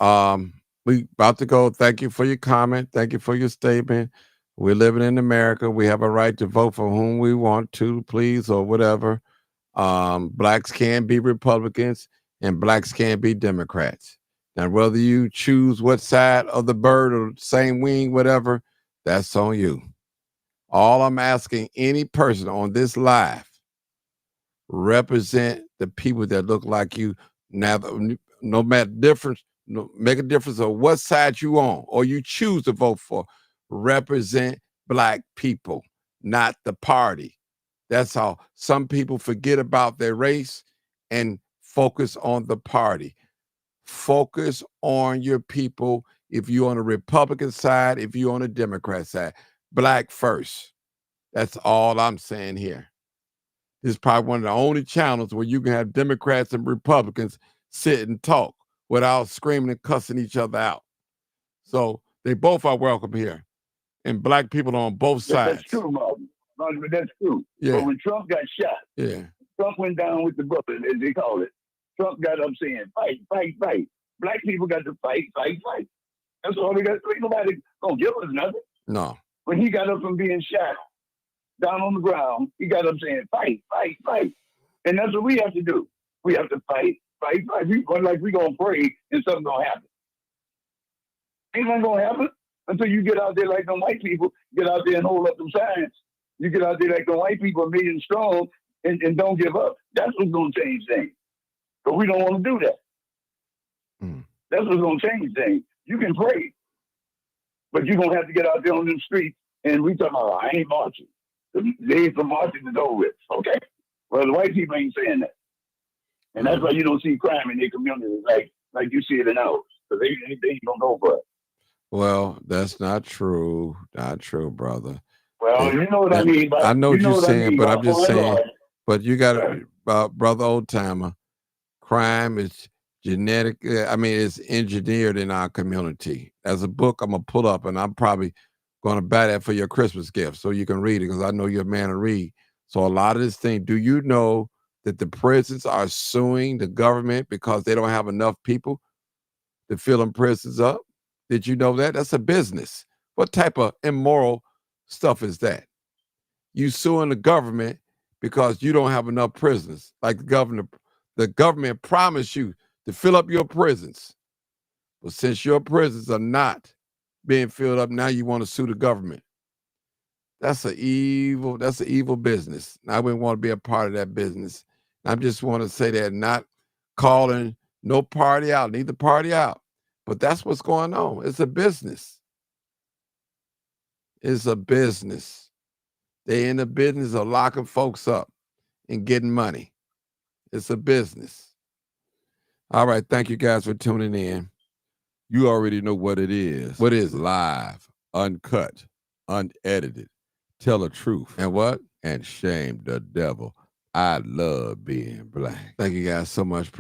we about to go. Thank you for your comment. Thank you for your statement. We're living in America. We have a right to vote for whom we want to, please, or whatever. Blacks can be Republicans and blacks can be Democrats. Now, whether you choose what side of the bird or same wing, whatever, that's on you. All I'm asking any person on this live, represent the people that look like you. Now, no matter difference, make a difference of what side you on or you choose to vote for. Represent black people, not the party. That's all. Some people forget about their race and focus on the party. Focus on your people. If you're on the Republican side, if you're on the Democrat side, black first. That's all I'm saying here. This is probably one of the only channels where you can have Democrats and Republicans sit and talk without screaming and cussing each other out. So they both are welcome here. And black people on both sides. That's true, Martin. But that's true. Yeah. But when Trump got shot, Trump went down with the brother, as they call it. Trump got up saying, fight, fight, fight. Black people got to fight, fight, fight. That's all they got to do. Ain't nobody gonna give us nothing. No. When he got up from being shot down on the ground, he got up saying, fight, fight, fight. And that's what we have to do. We have to fight, fight, fight. We gonna pray and something's gonna happen. Ain't nothing gonna happen until you get out there like them white people, get out there and hold up them signs. You get out there like the white people, a million strong, and don't give up. That's what's gonna change things. But we don't want to do that. That's what's gonna change things. You can pray, but you're gonna have to get out there on them streets. And we talking about, I ain't marching. The days for marching is over with. Okay? Well, the white people ain't saying that. And that's why you don't see crime in their communities like you see it in ours. Because they don't go for it. Well, that's not true. Not true, brother. Well, you know what I mean. I know what you're saying, but I'm just saying. But you got to, brother old timer, crime is genetic. I mean, it's engineered in our community. As a book, I'm going to pull up, and I'm probably going to buy that for your Christmas gift so you can read it, because I know you're a man to read. So a lot of this thing, do you know that the prisons are suing the government because they don't have enough people to fill them prisons up? Did you know that? That's a business. What type of immoral stuff is that? You suing the government because you don't have enough prisoners. Like the government promised you to fill up your prisons. But since your prisons are not being filled up, now you want to sue the government. That's an evil business. I wouldn't want to be a part of that business. I just want to say that, not calling no party out, neither party out. But that's what's going on. It's a business. It's a business. They in the business of locking folks up and getting money. It's a business. All right. Thank you guys for tuning in. You already know what it is. What is it? Live, uncut, unedited. Tell the truth. And what? And shame the devil. I love being black. Thank you guys so much.